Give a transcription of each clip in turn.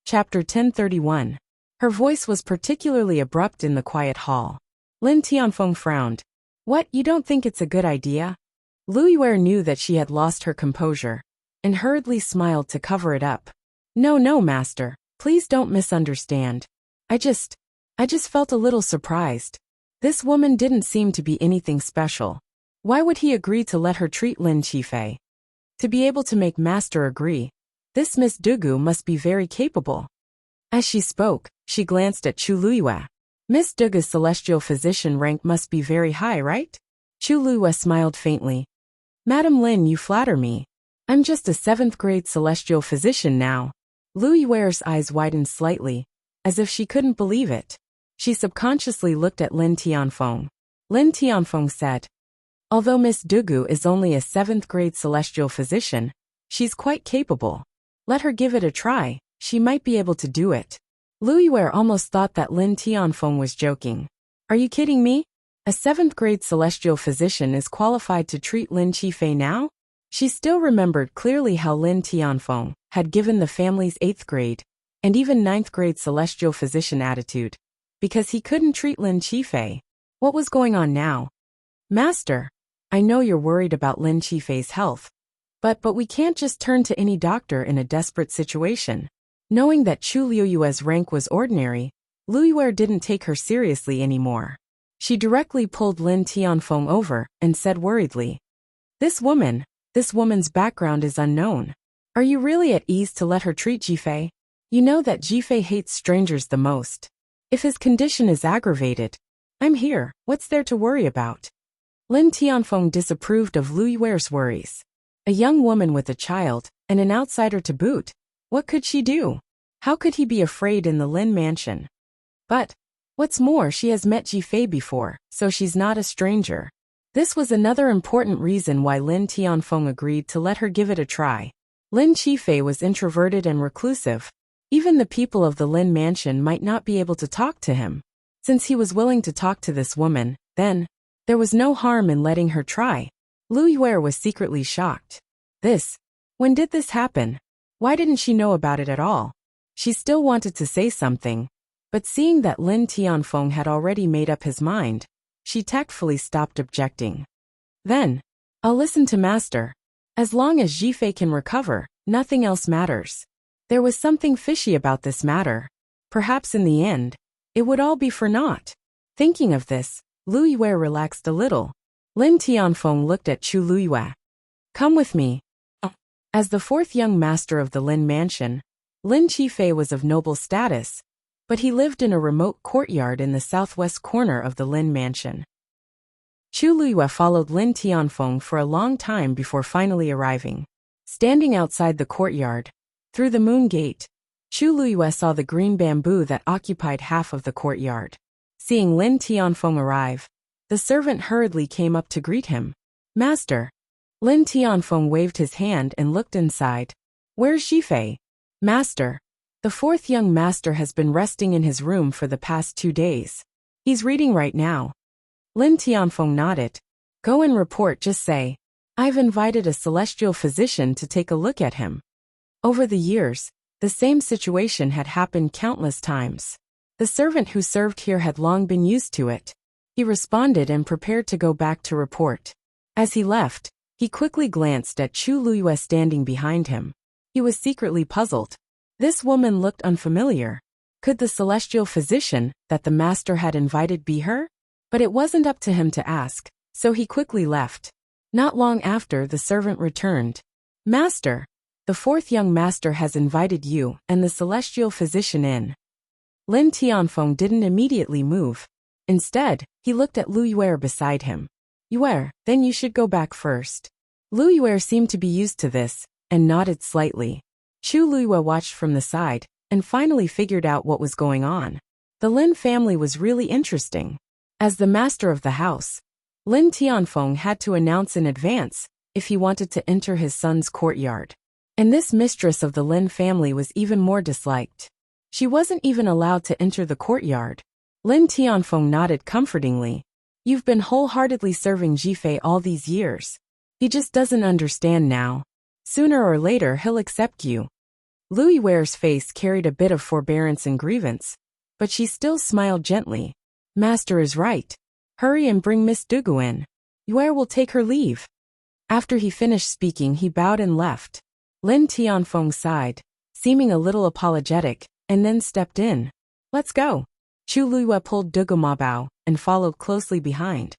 Chapter 1031. Her voice was particularly abrupt in the quiet hall. Lin Tianfeng frowned. What, you don't think it's a good idea? Lu Yuer knew that she had lost her composure, and hurriedly smiled to cover it up. No, master, please don't misunderstand. I just felt a little surprised. This woman didn't seem to be anything special. Why would he agree to let her treat Lin Qifei? To be able to make master agree, this Miss Dugu must be very capable. As she spoke, she glanced at Chu Luyue. Miss Dugu's celestial physician rank must be very high, right? Chu Luyue smiled faintly. Madam Lin, you flatter me. I'm just a 7th grade celestial physician now. Lu Yuer's eyes widened slightly, as if she couldn't believe it. She subconsciously looked at Lin Tianfeng. Lin Tianfeng said, although Miss Dugu is only a 7th grade celestial physician, she's quite capable. Let her give it a try, she might be able to do it. Lu Yuer almost thought that Lin Tianfeng was joking. Are you kidding me? A 7th grade celestial physician is qualified to treat Lin Qifei now? She still remembered clearly how Lin Tianfeng had given the family's 8th grade, and even 9th grade celestial physician attitude, because he couldn't treat Lin Qifei. What was going on now? Master, I know you're worried about Lin Qifei's health, but we can't just turn to any doctor in a desperate situation. Knowing that Chu Luyue's rank was ordinary, Lu Yuer didn't take her seriously anymore. She directly pulled Lin Tianfeng over and said worriedly, This woman's background is unknown. Are you really at ease to let her treat Qifei? You know that Qifei hates strangers the most. If his condition is aggravated, I'm here, what's there to worry about? Lin Tianfeng disapproved of Lu Yuer's worries. A young woman with a child, and an outsider to boot. What could she do? How could he be afraid in the Lin mansion? But, what's more, she has met Qifei before, so she's not a stranger. This was another important reason why Lin Tianfeng agreed to let her give it a try. Lin Qifei was introverted and reclusive. Even the people of the Lin mansion might not be able to talk to him. Since he was willing to talk to this woman, then, there was no harm in letting her try. Lu Yuer was secretly shocked. When did this happen? Why didn't she know about it at all? She still wanted to say something, but seeing that Lin Tianfeng had already made up his mind, she tactfully stopped objecting. Then, I'll listen to master. As long as Qifei can recover, nothing else matters. There was something fishy about this matter. Perhaps in the end, it would all be for naught. Thinking of this, Lu Yuer relaxed a little. Lin Tianfeng looked at Chu Luyue. Come with me. As the 4th young master of the Lin mansion, Lin Qifei was of noble status, but he lived in a remote courtyard in the southwest corner of the Lin mansion. Chu Luyue followed Lin Tianfeng for a long time before finally arriving. Standing outside the courtyard, through the moon gate, Chu Luyue saw the green bamboo that occupied half of the courtyard. Seeing Lin Tianfeng arrive, the servant hurriedly came up to greet him. Master. Lin Tianfeng waved his hand and looked inside. Where's Qifei? Master. The 4th young master has been resting in his room for the past 2 days. He's reading right now. Lin Tianfeng nodded. Go and report, just say, I've invited a celestial physician to take a look at him. Over the years, the same situation had happened countless times. The servant who served here had long been used to it. He responded and prepared to go back to report. As he left, he quickly glanced at Chu Luyue standing behind him. He was secretly puzzled. This woman looked unfamiliar. Could the celestial physician that the master had invited be her? But it wasn't up to him to ask, so he quickly left. Not long after, the servant returned. Master, the 4th young master has invited you and the celestial physician in. Lin Tianfeng didn't immediately move. Instead, he looked at Lu Yuer beside him. Yuer, then you should go back first. Lu Yuer seemed to be used to this, and nodded slightly. Chu Luyue watched from the side, and finally figured out what was going on. The Lin family was really interesting. As the master of the house, Lin Tianfeng had to announce in advance if he wanted to enter his son's courtyard. And this mistress of the Lin family was even more disliked. She wasn't even allowed to enter the courtyard. Lin Tianfeng nodded comfortingly. You've been wholeheartedly serving Qifei all these years. He just doesn't understand now. Sooner or later he'll accept you. Lu Yuer's face carried a bit of forbearance and grievance, but she still smiled gently. Master is right. Hurry and bring Miss Dugu in. Yuer will take her leave. After he finished speaking, he bowed and left. Lin Tianfeng sighed, seeming a little apologetic, and then stepped in. Let's go. Chu Luyue pulled Dugu Mabao and followed closely behind.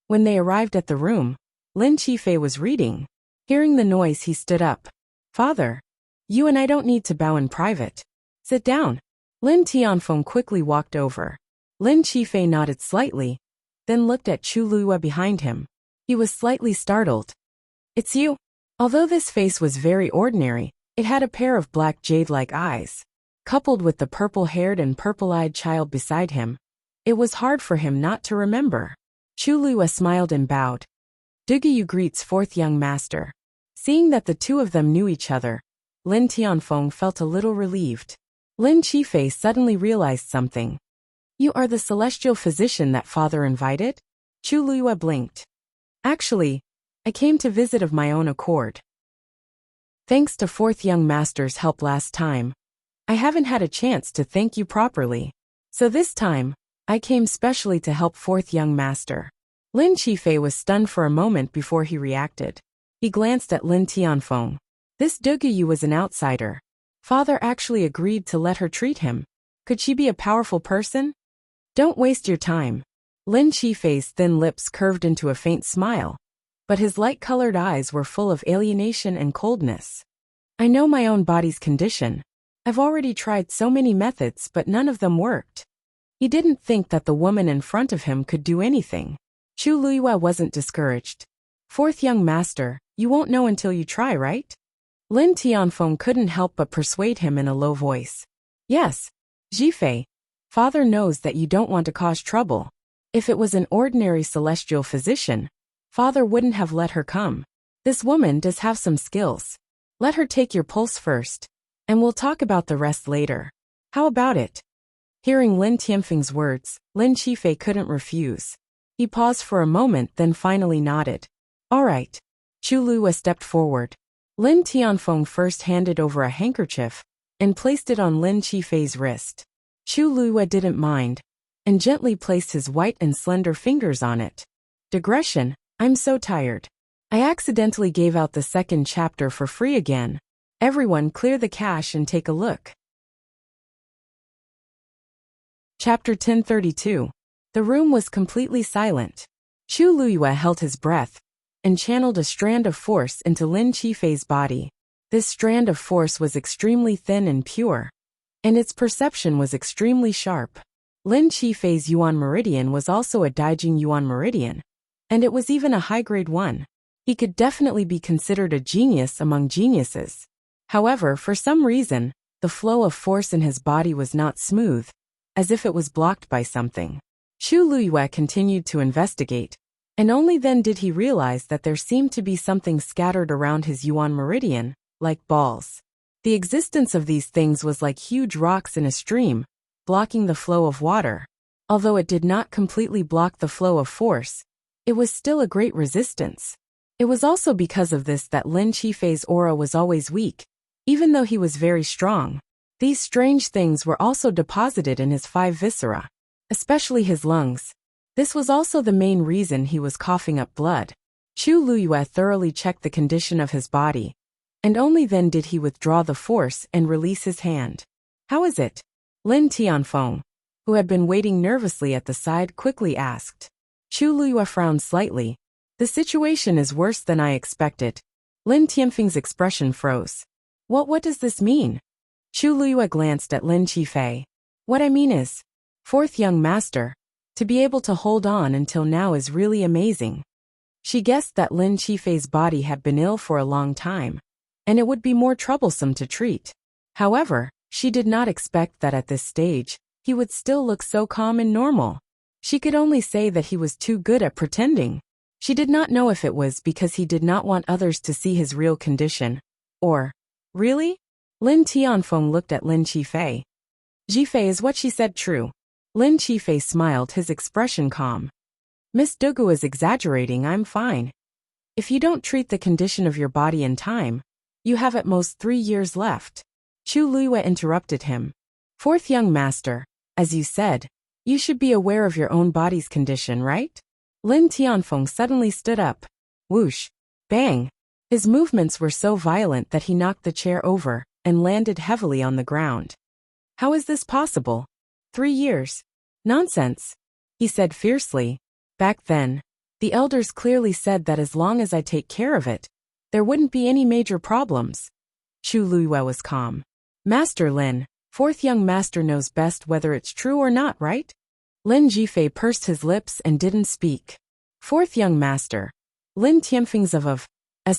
When they arrived at the room, Lin Qifei was reading. Hearing the noise, he stood up. Father, you and I don't need to bow in private. Sit down. Lin Tianfeng quickly walked over. Lin Qifei nodded slightly, then looked at Chu Luyue behind him. He was slightly startled. It's you? Although this face was very ordinary, it had a pair of black jade-like eyes. Coupled with the purple-haired and purple-eyed child beside him, it was hard for him not to remember. Chu Luyue smiled and bowed. Dugu greets fourth young master. Seeing that the two of them knew each other, Lin Tianfeng felt a little relieved. Lin Qifei suddenly realized something. You are the celestial physician that father invited? Chu Luyue blinked. Actually, I came to visit of my own accord. Thanks to fourth young master's help last time, I haven't had a chance to thank you properly. So this time, I came specially to help fourth young master. Lin Qifei was stunned for a moment before he reacted. He glanced at Lin Tianfeng. This Dugu was an outsider. Father actually agreed to let her treat him. Could she be a powerful person? Don't waste your time. Lin Qifei's thin lips curved into a faint smile, but his light-colored eyes were full of alienation and coldness. I know my own body's condition. I've already tried so many methods, but none of them worked. He didn't think that the woman in front of him could do anything. Chu Luyue wasn't discouraged. Fourth young master, you won't know until you try, right? Lin Tianfeng couldn't help but persuade him in a low voice. Yes, Jifei. Father knows that you don't want to cause trouble. If it was an ordinary celestial physician, father wouldn't have let her come. This woman does have some skills. Let her take your pulse first, and we'll talk about the rest later. How about it? Hearing Lin Tianfeng's words, Lin Qifei couldn't refuse. He paused for a moment, then finally nodded. All right. Chu Luyue stepped forward. Lin Tianfeng first handed over a handkerchief and placed it on Lin Qifei's wrist. Chu Luyue didn't mind and gently placed his white and slender fingers on it. Digression, I'm so tired. I accidentally gave out the second chapter for free again. Everyone clear the cache and take a look. Chapter 1032. The room was completely silent. Chu Luyue held his breath and channeled a strand of force into Lin Qifei's body. This strand of force was extremely thin and pure, and its perception was extremely sharp. Lin Qifei's Yuan Meridian was also a Daijing Yuan Meridian, and it was even a high-grade one. He could definitely be considered a genius among geniuses. However, for some reason, the flow of force in his body was not smooth, as if it was blocked by something. Chu Luyue continued to investigate, and only then did he realize that there seemed to be something scattered around his Yuan Meridian, like balls. The existence of these things was like huge rocks in a stream, blocking the flow of water. Although it did not completely block the flow of force, it was still a great resistance. It was also because of this that Lin Qifei's aura was always weak, even though he was very strong. These strange things were also deposited in his 5 viscera, especially his lungs. This was also the main reason he was coughing up blood. Chu Luyue thoroughly checked the condition of his body, and only then did he withdraw the force and release his hand. How is it? Lin Tianfeng, who had been waiting nervously at the side, quickly asked. Chu Luyue frowned slightly. The situation is worse than I expected. Lin Tianfeng's expression froze. What does this mean? Chu Luyue glanced at Lin Qifei. What I mean is, fourth young master, to be able to hold on until now is really amazing. She guessed that Lin Qifei's body had been ill for a long time, and it would be more troublesome to treat. However, she did not expect that at this stage, he would still look so calm and normal. She could only say that he was too good at pretending. She did not know if it was because he did not want others to see his real condition, or, really? Lin Tianfeng looked at Lin Qifei. Jifei, is what she said true? Lin Qifei smiled, his expression calm. Miss Dugu is exaggerating, I'm fine. If you don't treat the condition of your body in time, you have at most 3 years left. Chu Luiyue interrupted him. Fourth young master, as you said, you should be aware of your own body's condition, right? Lin Tianfeng suddenly stood up. Whoosh! Bang! His movements were so violent that he knocked the chair over and landed heavily on the ground. How is this possible? 3 years. Nonsense, he said fiercely. Back then, the elders clearly said that as long as I take care of it, there wouldn't be any major problems. Chu Luiyue was calm. Master Lin, fourth young master knows best whether it's true or not, right? Lin Jifei pursed his lips and didn't speak. Fourth young master. Lin Tianfeng's of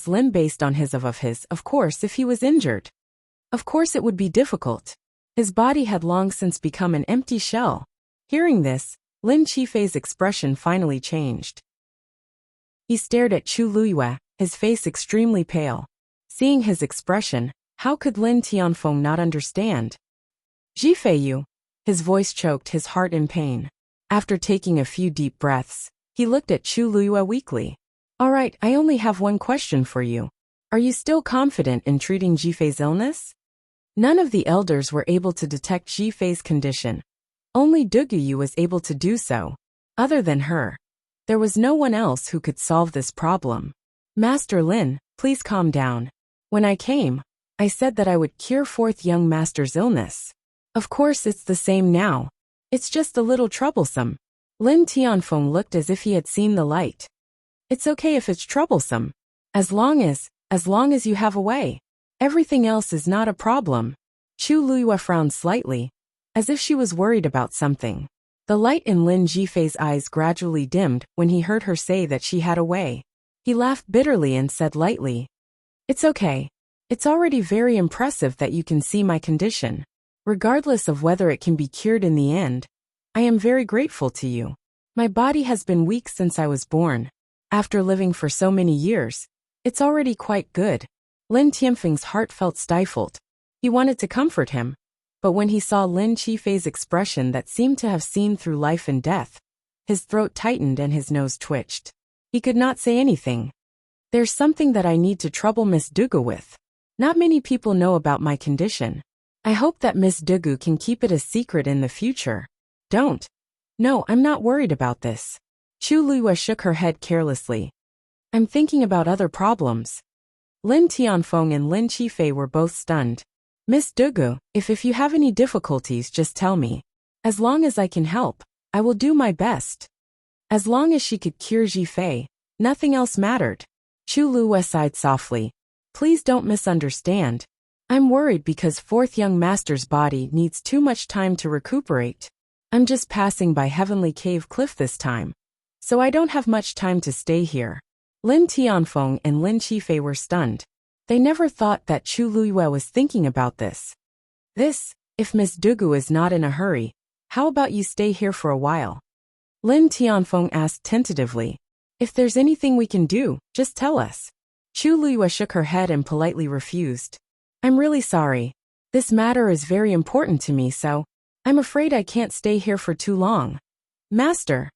Lin based on his of course if he was injured. Of course it would be difficult. His body had long since become an empty shell. Hearing this, Lin Jifei's expression finally changed. He stared at Chu Luiyue, his face extremely pale. Seeing his expression, how could Lin Tianfeng not understand? Jifei you. His voice choked, his heart in pain. After taking a few deep breaths, he looked at Chu Luiyue weakly. All right, I only have one question for you. Are you still confident in treating Jifei's illness? None of the elders were able to detect Jifei's condition. Only Duguyu was able to do so. Other than her, there was no one else who could solve this problem. Master Lin, please calm down. When I came, I said that I would cure fourth young master's illness. Of course it's the same now. It's just a little troublesome. Lin Tianfeng looked as if he had seen the light. It's okay if it's troublesome. As long as you have a way. Everything else is not a problem. Chu Luiyue frowned slightly, as if she was worried about something. The light in Lin Jifei's eyes gradually dimmed when he heard her say that she had a way. He laughed bitterly and said lightly, It's okay. It's already very impressive that you can see my condition. Regardless of whether it can be cured in the end, I am very grateful to you. My body has been weak since I was born. After living for so many years, it's already quite good. Lin Tianfeng's heart felt stifled. He wanted to comfort him, but when he saw Lin Jifei's expression that seemed to have seen through life and death, his throat tightened and his nose twitched. He could not say anything. There's something that I need to trouble Miss Dugu with. Not many people know about my condition. I hope that Miss Dugu can keep it a secret in the future. Don't. No, I'm not worried about this. Chu Luiyue shook her head carelessly. I'm thinking about other problems. Lin Tianfeng and Lin Jifei were both stunned. Miss Dugu, if you have any difficulties, just tell me. As long as I can help, I will do my best. As long as she could cure Jifei, nothing else mattered. Chu Luiyue sighed softly. Please don't misunderstand. I'm worried because fourth young master's body needs too much time to recuperate. I'm just passing by Heavenly Cave Cliff this time, so I don't have much time to stay here. Lin Tianfeng and Lin Jifei were stunned. They never thought that Chu Luiyue was thinking about this. If Miss Dugu is not in a hurry, how about you stay here for a while? Lin Tianfeng asked tentatively. If there's anything we can do, just tell us. Chu Luiyue shook her head and politely refused. I'm really sorry. This matter is very important to me, so I'm afraid I can't stay here for too long. Master.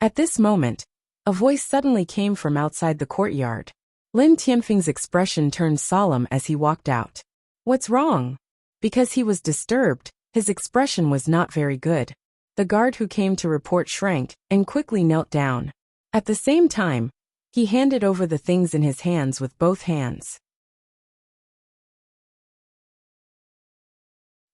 At this moment, a voice suddenly came from outside the courtyard. Lin Tianfeng's expression turned solemn as he walked out. What's wrong? Because he was disturbed, his expression was not very good. The guard who came to report shrank and quickly knelt down. At the same time, he handed over the things in his hands with both hands.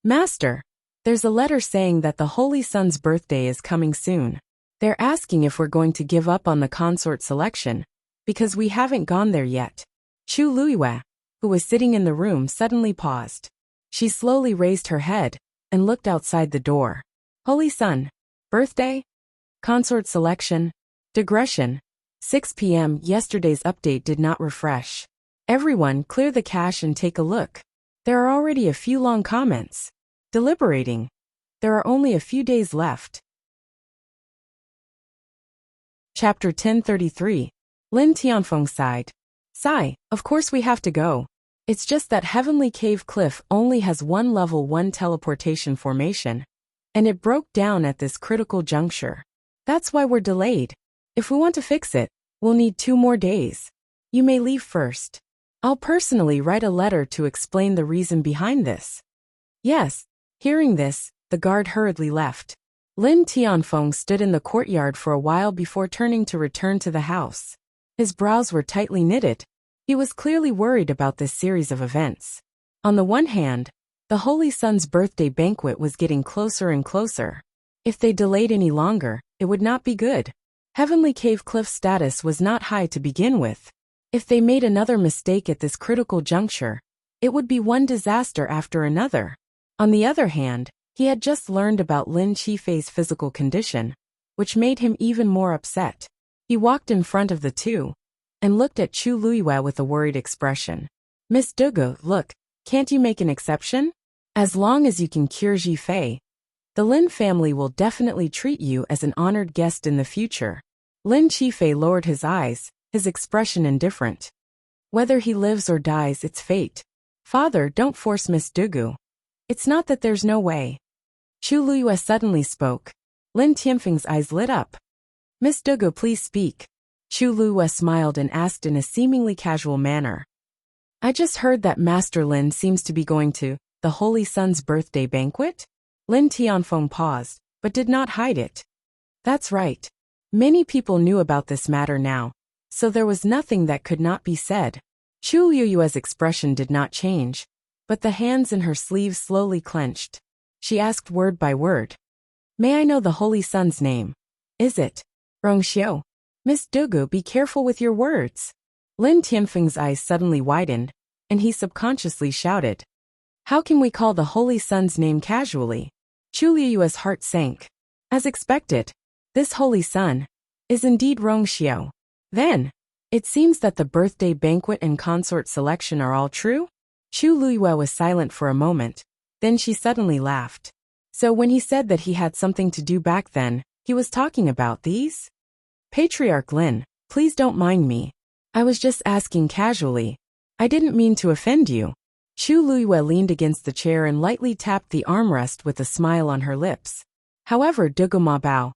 Master, there's a letter saying that the Holy Sun's birthday is coming soon. They're asking if we're going to give up on the consort selection, because we haven't gone there yet. Chu Luiyue, who was sitting in the room, suddenly paused. She slowly raised her head and looked outside the door. Holy Sun, birthday, consort selection, digression. 6 p.m. Yesterday's update did not refresh. Everyone clear the cache and take a look. There are already a few long comments. Deliberating. There are only a few days left. Chapter 1033. Lin Tianfeng sighed. Sigh, of course we have to go. It's just that Heavenly Cave Cliff only has one level 1 teleportation formation, and it broke down at this critical juncture. That's why we're delayed. If we want to fix it, we'll need 2 more days. You may leave first. I'll personally write a letter to explain the reason behind this. Yes. Hearing this, the guard hurriedly left. Lin Tianfeng stood in the courtyard for a while before turning to return to the house. His brows were tightly knitted. He was clearly worried about this series of events. On the one hand, the Holy Sun's birthday banquet was getting closer and closer. If they delayed any longer, it would not be good. Heavenly Cave Cliff's status was not high to begin with. If they made another mistake at this critical juncture, it would be one disaster after another. On the other hand, he had just learned about Lin Qifei's physical condition, which made him even more upset. He walked in front of the two and looked at Chu Luiyue with a worried expression. Miss Dugu, look, can't you make an exception? As long as you can cure Qifei, the Lin family will definitely treat you as an honored guest in the future. Lin Qifei lowered his eyes, his expression indifferent. Whether he lives or dies, it's fate. Father, don't force Miss Dugu. It's not that there's no way. Chu Luiyue suddenly spoke. Lin Tianfeng's eyes lit up. Miss Dugu, please speak. Chu Luiyue smiled and asked in a seemingly casual manner. I just heard that Master Lin seems to be going to the Holy Sun's birthday banquet? Lin Tianfeng paused, but did not hide it. That's right. Many people knew about this matter now, so there was nothing that could not be said. Chu Luiyue's expression did not change, but the hands in her sleeves slowly clenched. She asked word by word. May I know the Holy Sun's name? Is it Rongxiu? Miss Dugu, be careful with your words. Lin Tianfeng's eyes suddenly widened, and he subconsciously shouted. How can we call the Holy Sun's name casually? Chu Luiyue's heart sank. As expected, this Holy Sun is indeed Rongxiu. Then, it seems that the birthday banquet and consort selection are all true? Chu Luiyue was silent for a moment, then she suddenly laughed. So when he said that he had something to do back then, he was talking about these? Patriarch Lin, please don't mind me. I was just asking casually. I didn't mean to offend you. Chu Luiyue leaned against the chair and lightly tapped the armrest with a smile on her lips. However, Dugu Ma Bao,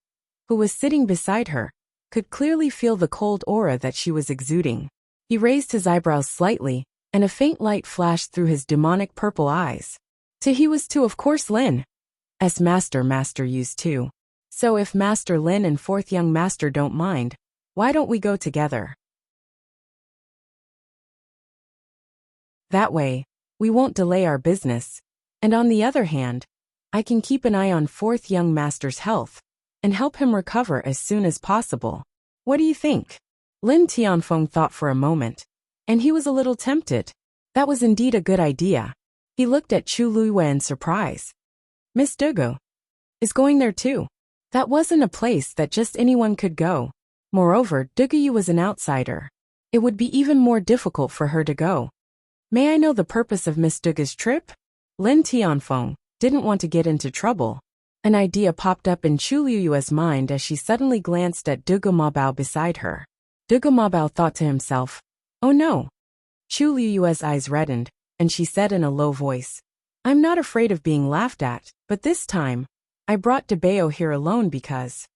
who was sitting beside her, could clearly feel the cold aura that she was exuding. He raised his eyebrows slightly, and a faint light flashed through his demonic purple eyes. He was too, of course, Lin. As Master used to. So if Master Lin and fourth young master don't mind, why don't we go together? That way, we won't delay our business, and on the other hand, I can keep an eye on fourth young master's health, and help him recover as soon as possible. What do you think? Lin Tianfeng thought for a moment, and he was a little tempted. That was indeed a good idea. He looked at Chu Luiyue in surprise. Miss Dugu is going there too. That wasn't a place that just anyone could go. Moreover, Dugu was an outsider. It would be even more difficult for her to go. May I know the purpose of Miss Dugu's trip? Lin Tianfeng didn't want to get into trouble. An idea popped up in Chu Luiyue's mind as she suddenly glanced at Dugu Ma Bao beside her. Dugu Ma Bao thought to himself, oh no. Chu Luiyue's eyes reddened, and she said in a low voice, I'm not afraid of being laughed at, but this time, I brought Debeo here alone because...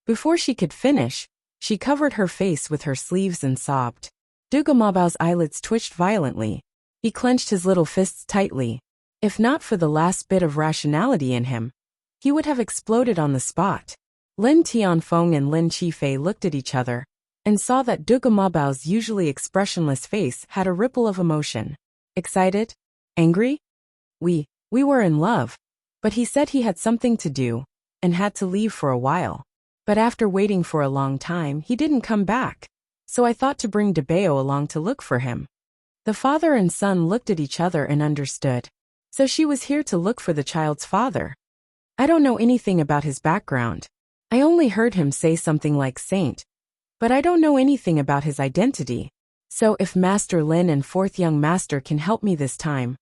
Before she could finish, she covered her face with her sleeves and sobbed. Dugu Ma Bao's eyelids twitched violently. He clenched his little fists tightly. If not for the last bit of rationality in him, he would have exploded on the spot. Lin Tianfeng and Lin Qifei looked at each other and saw that Dugu Ma Bao's usually expressionless face had a ripple of emotion. Excited? Angry? We were in love, but he said he had something to do and had to leave for a while. But after waiting for a long time, he didn't come back, so I thought to bring Debeo along to look for him. The father and son looked at each other and understood. So she was here to look for the child's father. I don't know anything about his background. I only heard him say something like saint, but I don't know anything about his identity. So if Master Lin and fourth young master can help me this time,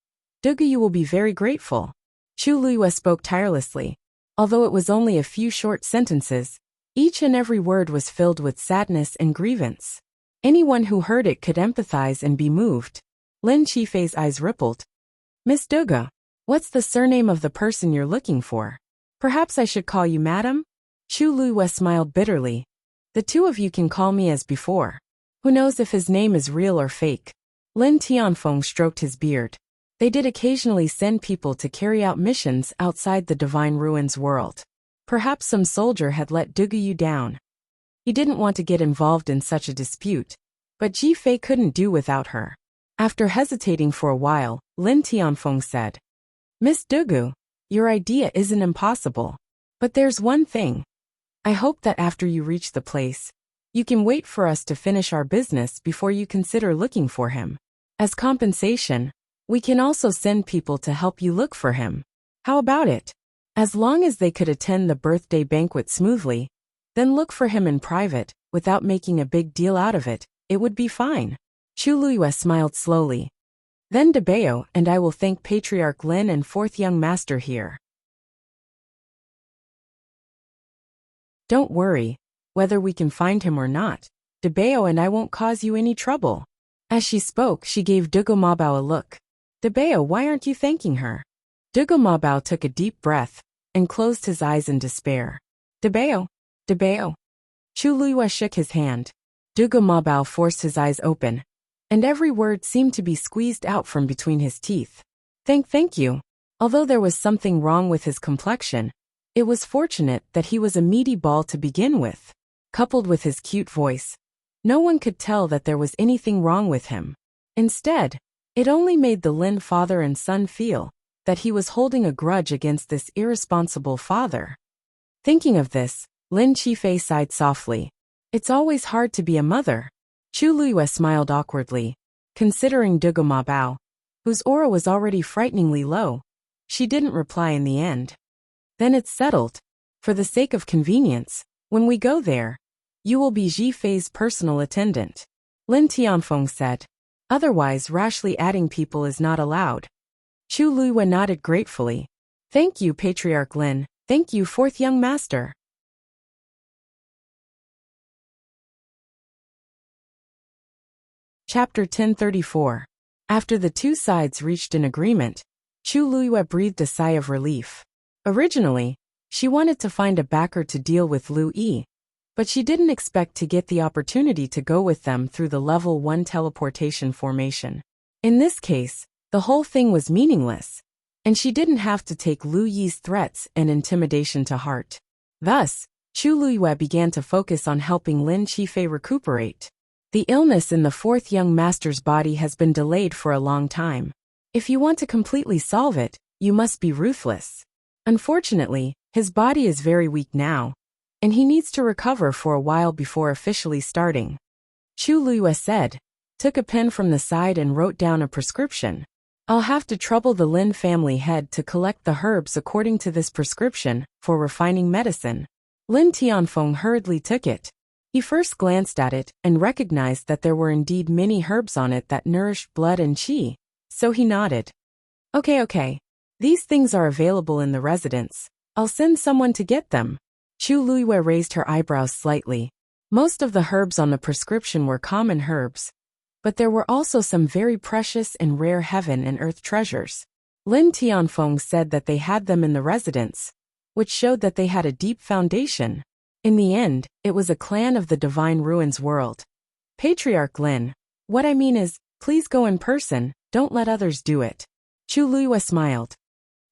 Dugu, you will be very grateful. Chu Luiyue spoke tirelessly. Although it was only a few short sentences, each and every word was filled with sadness and grievance. Anyone who heard it could empathize and be moved. Lin Qifei's eyes rippled. Miss Dugu, what's the surname of the person you're looking for? Perhaps I should call you Madam? Chu Luiyue smiled bitterly. The two of you can call me as before. Who knows if his name is real or fake? Lin Tianfeng stroked his beard. They did occasionally send people to carry out missions outside the Divine Ruins world. Perhaps some soldier had let Duguyu down. He didn't want to get involved in such a dispute, but Ji Fei couldn't do without her. After hesitating for a while, Lin Tianfeng said, Miss Dugu, your idea isn't impossible. But there's one thing. I hope that after you reach the place, you can wait for us to finish our business before you consider looking for him. As compensation, we can also send people to help you look for him. How about it? As long as they could attend the birthday banquet smoothly, then look for him in private, without making a big deal out of it, it would be fine. Chu Luiyue smiled slowly. Then Debeo and I will thank Patriarch Lin and fourth young master here. Don't worry, whether we can find him or not, Debeo and I won't cause you any trouble. As she spoke, she gave Dugu Mabao a look. Debeo, why aren't you thanking her? Dugu Mabao took a deep breath and closed his eyes in despair. Debeo, Debeo. Chu Luiyue shook his hand. Dugu Mabao forced his eyes open, and every word seemed to be squeezed out from between his teeth. Thank you. Although there was something wrong with his complexion, it was fortunate that he was a meaty ball to begin with. Coupled with his cute voice, no one could tell that there was anything wrong with him. Instead, it only made the Lin father and son feel that he was holding a grudge against this irresponsible father. Thinking of this, Lin Qifei sighed softly. It's always hard to be a mother. Chu Luiyue smiled awkwardly. Considering Dugu Mabao, whose aura was already frighteningly low, she didn't reply in the end. Then it's settled. For the sake of convenience, when we go there, you will be Ji Fei's personal attendant. Lin Tianfeng said. Otherwise, rashly adding people is not allowed. Chu Luiyue nodded gratefully. Thank you, Patriarch Lin. Thank you, fourth young master. Chapter 1034. After the two sides reached an agreement, Chu Luiyue breathed a sigh of relief. Originally, she wanted to find a backer to deal with Lu Yi, but she didn't expect to get the opportunity to go with them through the level 1 teleportation formation. In this case, the whole thing was meaningless, and she didn't have to take Lu Yi's threats and intimidation to heart. Thus, Chu Luiyue began to focus on helping Lin Qifei recuperate. The illness in the fourth young master's body has been delayed for a long time. If you want to completely solve it, you must be ruthless. Unfortunately, his body is very weak now, and he needs to recover for a while before officially starting. Chu Luiyue said, took a pen from the side and wrote down a prescription. I'll have to trouble the Lin family head to collect the herbs according to this prescription for refining medicine. Lin Tianfeng hurriedly took it. He first glanced at it and recognized that there were indeed many herbs on it that nourished blood and qi, so he nodded. Okay. These things are available in the residence. I'll send someone to get them. Chu Luiyue raised her eyebrows slightly. Most of the herbs on the prescription were common herbs, but there were also some very precious and rare heaven and earth treasures. Lin Tianfeng said that they had them in the residence, which showed that they had a deep foundation. In the end, it was a clan of the Divine Ruins world. Patriarch Lin, what I mean is, please go in person, don't let others do it. Chu Luiyue smiled.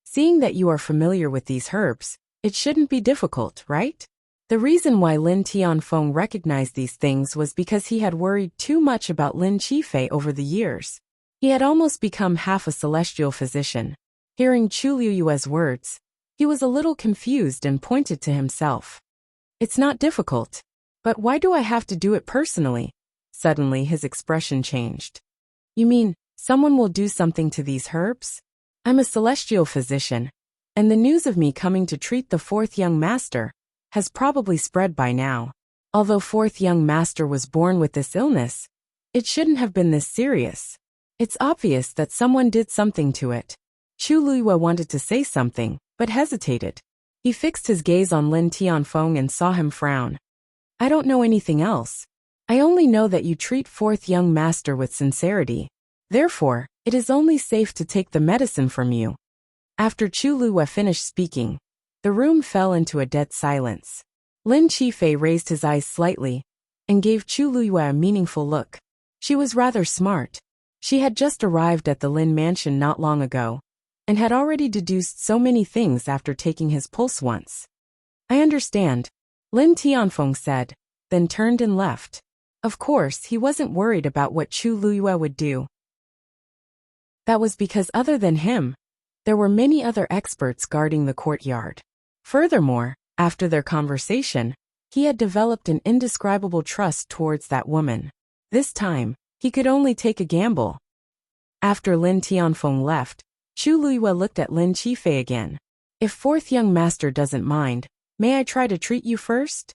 Seeing that you are familiar with these herbs, it shouldn't be difficult, right? The reason why Lin Tianfeng recognized these things was because he had worried too much about Lin Qifei over the years. He had almost become half a celestial physician. Hearing Chu Luiyue's words, he was a little confused and pointed to himself. It's not difficult. But why do I have to do it personally? Suddenly his expression changed. You mean, someone will do something to these herbs? I'm a celestial physician, and the news of me coming to treat the fourth young master has probably spread by now. Although fourth young master was born with this illness, it shouldn't have been this serious. It's obvious that someone did something to it. Chu Luiyue wanted to say something, but hesitated. He fixed his gaze on Lin Tianfeng and saw him frown. I don't know anything else. I only know that you treat fourth young master with sincerity. Therefore, it is only safe to take the medicine from you. After Chu Luiyue finished speaking, the room fell into a dead silence. Lin Qifei raised his eyes slightly and gave Chu Luiyue a meaningful look. She was rather smart. She had just arrived at the Lin mansion not long ago, and had already deduced so many things after taking his pulse once. I understand, Lin Tianfeng said, then turned and left. Of course, he wasn't worried about what Chu Luyue would do. That was because other than him, there were many other experts guarding the courtyard. Furthermore, after their conversation, he had developed an indescribable trust towards that woman. This time, he could only take a gamble. After Lin Tianfeng left, Chu Luyue looked at Lin Qifei again. If fourth young master doesn't mind, may I try to treat you first?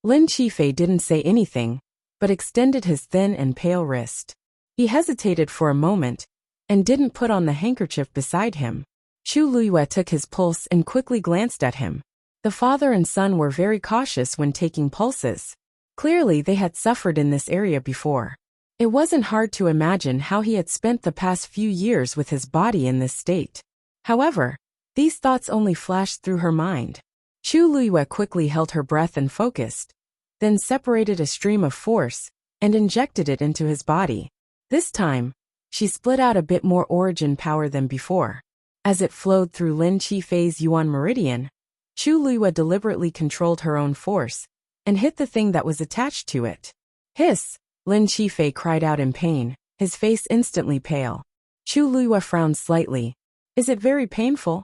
Lin Qifei didn't say anything, but extended his thin and pale wrist. He hesitated for a moment, and didn't put on the handkerchief beside him. Chu Luyue took his pulse and quickly glanced at him. The father and son were very cautious when taking pulses. Clearly they had suffered in this area before. It wasn't hard to imagine how he had spent the past few years with his body in this state. However, these thoughts only flashed through her mind. Chu Luyue quickly held her breath and focused, then separated a stream of force, and injected it into his body. This time, she split out a bit more origin power than before. As it flowed through Lin Qifei's Yuan meridian, Chu Luyue deliberately controlled her own force, and hit the thing that was attached to it. Hiss! Lin Qifei cried out in pain, his face instantly pale. Chu Luyue frowned slightly. Is it very painful?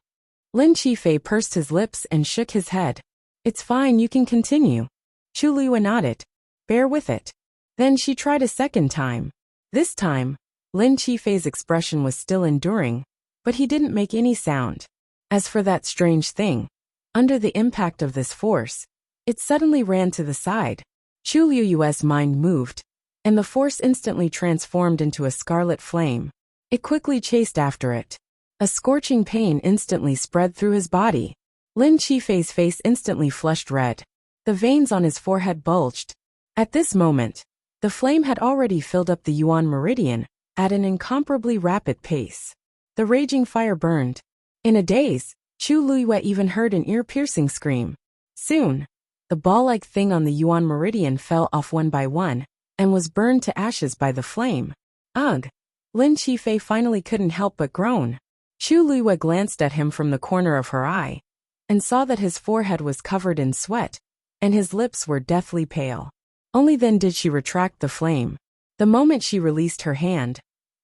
Lin Qifei pursed his lips and shook his head. It's fine, you can continue. Chu Luyue nodded. Bear with it. Then she tried a second time. This time, Lin Qifei's expression was still enduring, but he didn't make any sound. As for that strange thing, under the impact of this force, it suddenly ran to the side. Chu Luyue's mind moved, and the force instantly transformed into a scarlet flame. It quickly chased after it. A scorching pain instantly spread through his body. Lin Qifei's face instantly flushed red. The veins on his forehead bulged. At this moment, the flame had already filled up the Yuan meridian at an incomparably rapid pace. The raging fire burned. In a daze, Chu Luyue even heard an ear-piercing scream. Soon, the ball-like thing on the Yuan meridian fell off one by one, and was burned to ashes by the flame. Ugh! Lin Qifei finally couldn't help but groan. Chu Luyue glanced at him from the corner of her eye, and saw that his forehead was covered in sweat, and his lips were deathly pale. Only then did she retract the flame. The moment she released her hand,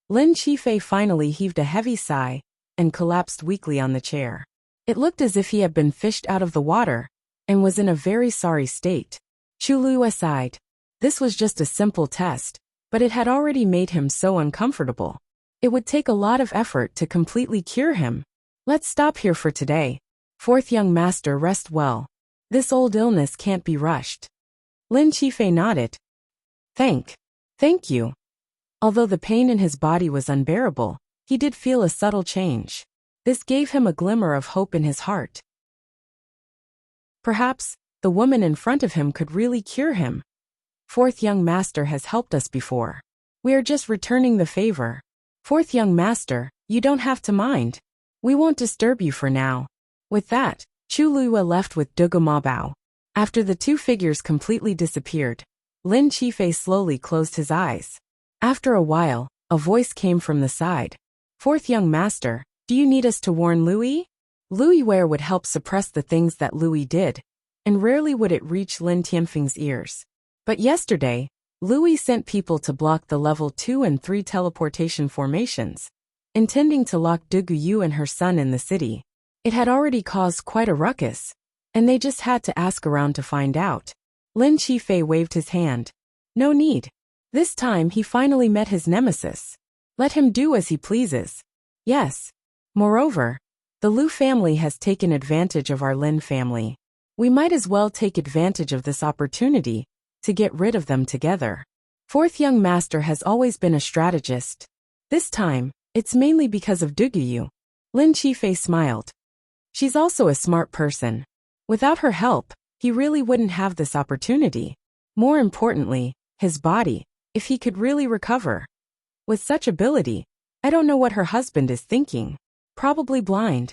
Lin Qifei finally heaved a heavy sigh, and collapsed weakly on the chair. It looked as if he had been fished out of the water, and was in a very sorry state. Chu Luyue sighed. This was just a simple test, but it had already made him so uncomfortable. It would take a lot of effort to completely cure him. Let's stop here for today. Fourth young master, rest well. This old illness can't be rushed. Lin Qifei nodded. Thank you. Although the pain in his body was unbearable, he did feel a subtle change. This gave him a glimmer of hope in his heart. Perhaps, the woman in front of him could really cure him. Fourth young master has helped us before. We are just returning the favor. Fourth young master, you don't have to mind. We won't disturb you for now. With that, Chu Luyue left with Dugu Mabao. After the two figures completely disappeared, Lin Qifei slowly closed his eyes. After a while, a voice came from the side. Fourth young master, do you need us to warn Louis? Louis Ware would help suppress the things that Louis did, and rarely would it reach Lin Tianfeng's ears. But yesterday, Louis sent people to block the level 2 and 3 teleportation formations, intending to lock Dugu Yu and her son in the city. It had already caused quite a ruckus, and they just had to ask around to find out. Lin Qifei waved his hand. No need. This time he finally met his nemesis. Let him do as he pleases. Yes. Moreover, the Lu family has taken advantage of our Lin family. We might as well take advantage of this opportunity to get rid of them together. Fourth young master has always been a strategist. This time, it's mainly because of Dugu Yu. Lin Qifei smiled. She's also a smart person. Without her help, he really wouldn't have this opportunity. More importantly, his body, if he could really recover. With such ability, I don't know what her husband is thinking. Probably blind.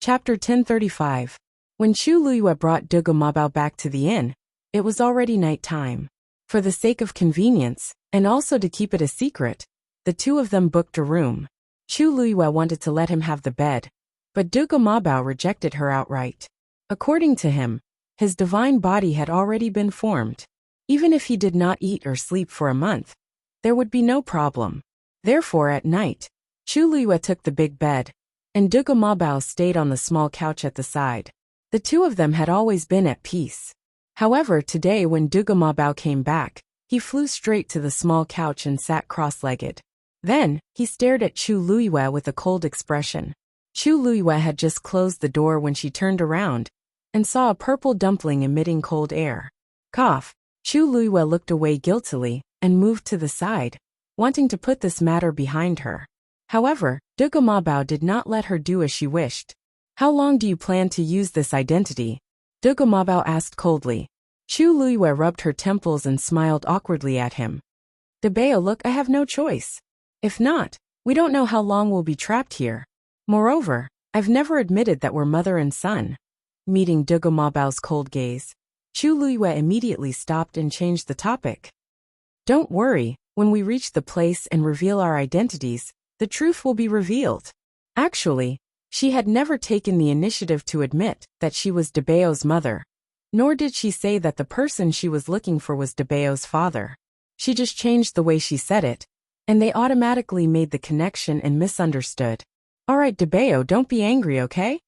Chapter 1035. When Chu Luyue brought Dugu Mabao back to the inn, It was already night time. For the sake of convenience, and also to keep it a secret, the two of them booked a room. Chu Luiyue wanted to let him have the bed, but Duge Mabao rejected her outright. According to him, his divine body had already been formed. Even if he did not eat or sleep for a month, there would be no problem. Therefore at night, Chu Luiyue took the big bed, and Duge Mabao stayed on the small couch at the side. The two of them had always been at peace. However, today when Duge Mabao came back, he flew straight to the small couch and sat cross-legged. Then, he stared at Chu Luiyue with a cold expression. Chu Luiyue had just closed the door when she turned around and saw a purple dumpling emitting cold air. Cough. Chu Luiyue looked away guiltily and moved to the side, wanting to put this matter behind her. However, Duge Mabao did not let her do as she wished. How long do you plan to use this identity? Duge Mabao asked coldly. Chu Luiyue rubbed her temples and smiled awkwardly at him. Debeo, look, I have no choice. If not, we don't know how long we'll be trapped here. Moreover, I've never admitted that we're mother and son. Meeting Duge Mabao's cold gaze, Chu Luiyue immediately stopped and changed the topic. Don't worry, when we reach the place and reveal our identities, the truth will be revealed. Actually, she had never taken the initiative to admit that she was Debeo's mother, nor did she say that the person she was looking for was Debeo's father. She just changed the way she said it, and they automatically made the connection and misunderstood. Alright Debeo, don't be angry, okay?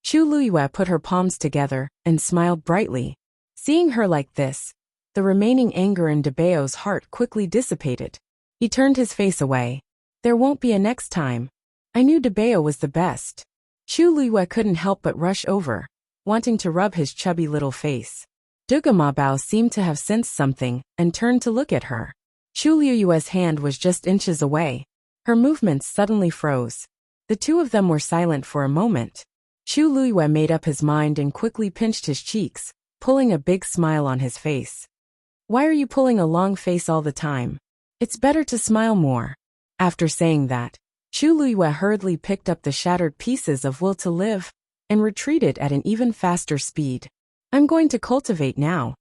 Chu Luiyue put her palms together and smiled brightly. Seeing her like this, the remaining anger in Debeo's heart quickly dissipated. He turned his face away. There won't be a next time. I knew Debeo was the best. Chu Luiyue couldn't help but rush over, wanting to rub his chubby little face. Duge Mabao seemed to have sensed something and turned to look at her. Chu Luiyue's hand was just inches away. Her movements suddenly froze. The two of them were silent for a moment. Chu Luiyue made up his mind and quickly pinched his cheeks, pulling a big smile on his face. Why are you pulling a long face all the time? It's better to smile more. After saying that, Chu Luiyue hurriedly picked up the shattered pieces of will to live and retreated at an even faster speed. I'm going to cultivate now.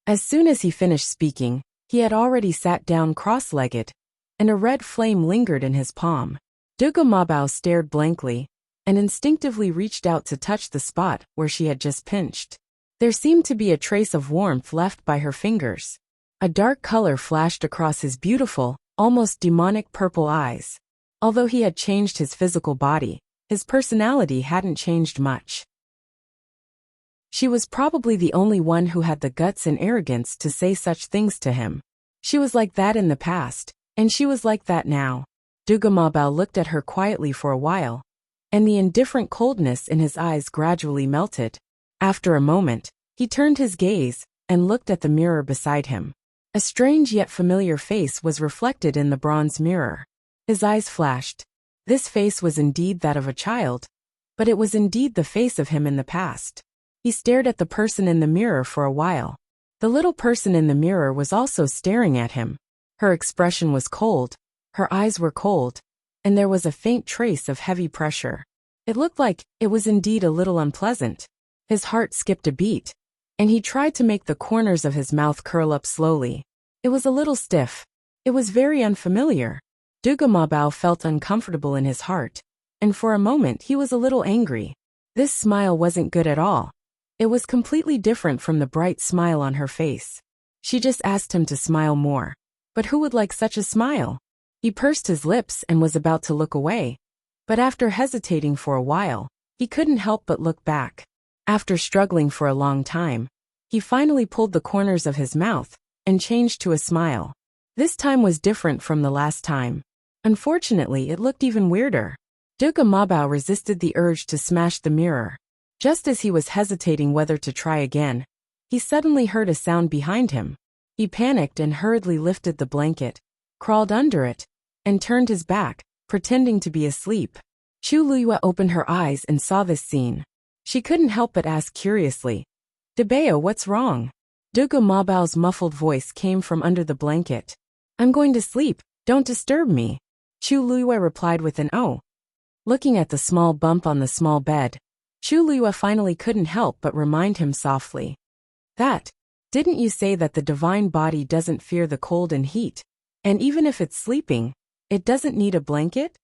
As soon as he finished speaking, he had already sat down cross-legged, and a red flame lingered in his palm. Duge Mabao stared blankly and instinctively reached out to touch the spot where she had just pinched. There seemed to be a trace of warmth left by her fingers. A dark color flashed across his beautiful, almost demonic purple eyes. Although he had changed his physical body, his personality hadn't changed much. She was probably the only one who had the guts and arrogance to say such things to him. She was like that in the past, and she was like that now. Duge Mabao looked at her quietly for a while, and the indifferent coldness in his eyes gradually melted. After a moment, he turned his gaze and looked at the mirror beside him. A strange yet familiar face was reflected in the bronze mirror. His eyes flashed. This face was indeed that of a child, but it was indeed the face of him in the past. He stared at the person in the mirror for a while. The little person in the mirror was also staring at him. Her expression was cold, her eyes were cold, and there was a faint trace of heavy pressure. It looked like it was indeed a little unpleasant. His heart skipped a beat, and he tried to make the corners of his mouth curl up slowly. It was a little stiff. It was very unfamiliar. Duge Mabao felt uncomfortable in his heart, and for a moment he was a little angry. This smile wasn't good at all. It was completely different from the bright smile on her face. She just asked him to smile more. But who would like such a smile? He pursed his lips and was about to look away, but after hesitating for a while, he couldn't help but look back. After struggling for a long time, he finally pulled the corners of his mouth and changed to a smile. This time was different from the last time. Unfortunately, it looked even weirder. Duge Mabao resisted the urge to smash the mirror. Just as he was hesitating whether to try again, he suddenly heard a sound behind him. He panicked and hurriedly lifted the blanket, crawled under it, and turned his back, pretending to be asleep. Chu Luiyue opened her eyes and saw this scene. She couldn't help but ask curiously, Debeo, what's wrong? Duge Mabao's muffled voice came from under the blanket. I'm going to sleep, don't disturb me. Chu Luiyue replied with an oh. Looking at the small bump on the small bed, Chu Luiyue finally couldn't help but remind him softly that Didn't you say that the divine body doesn't fear the cold and heat? And even if it's sleeping, it doesn't need a blanket?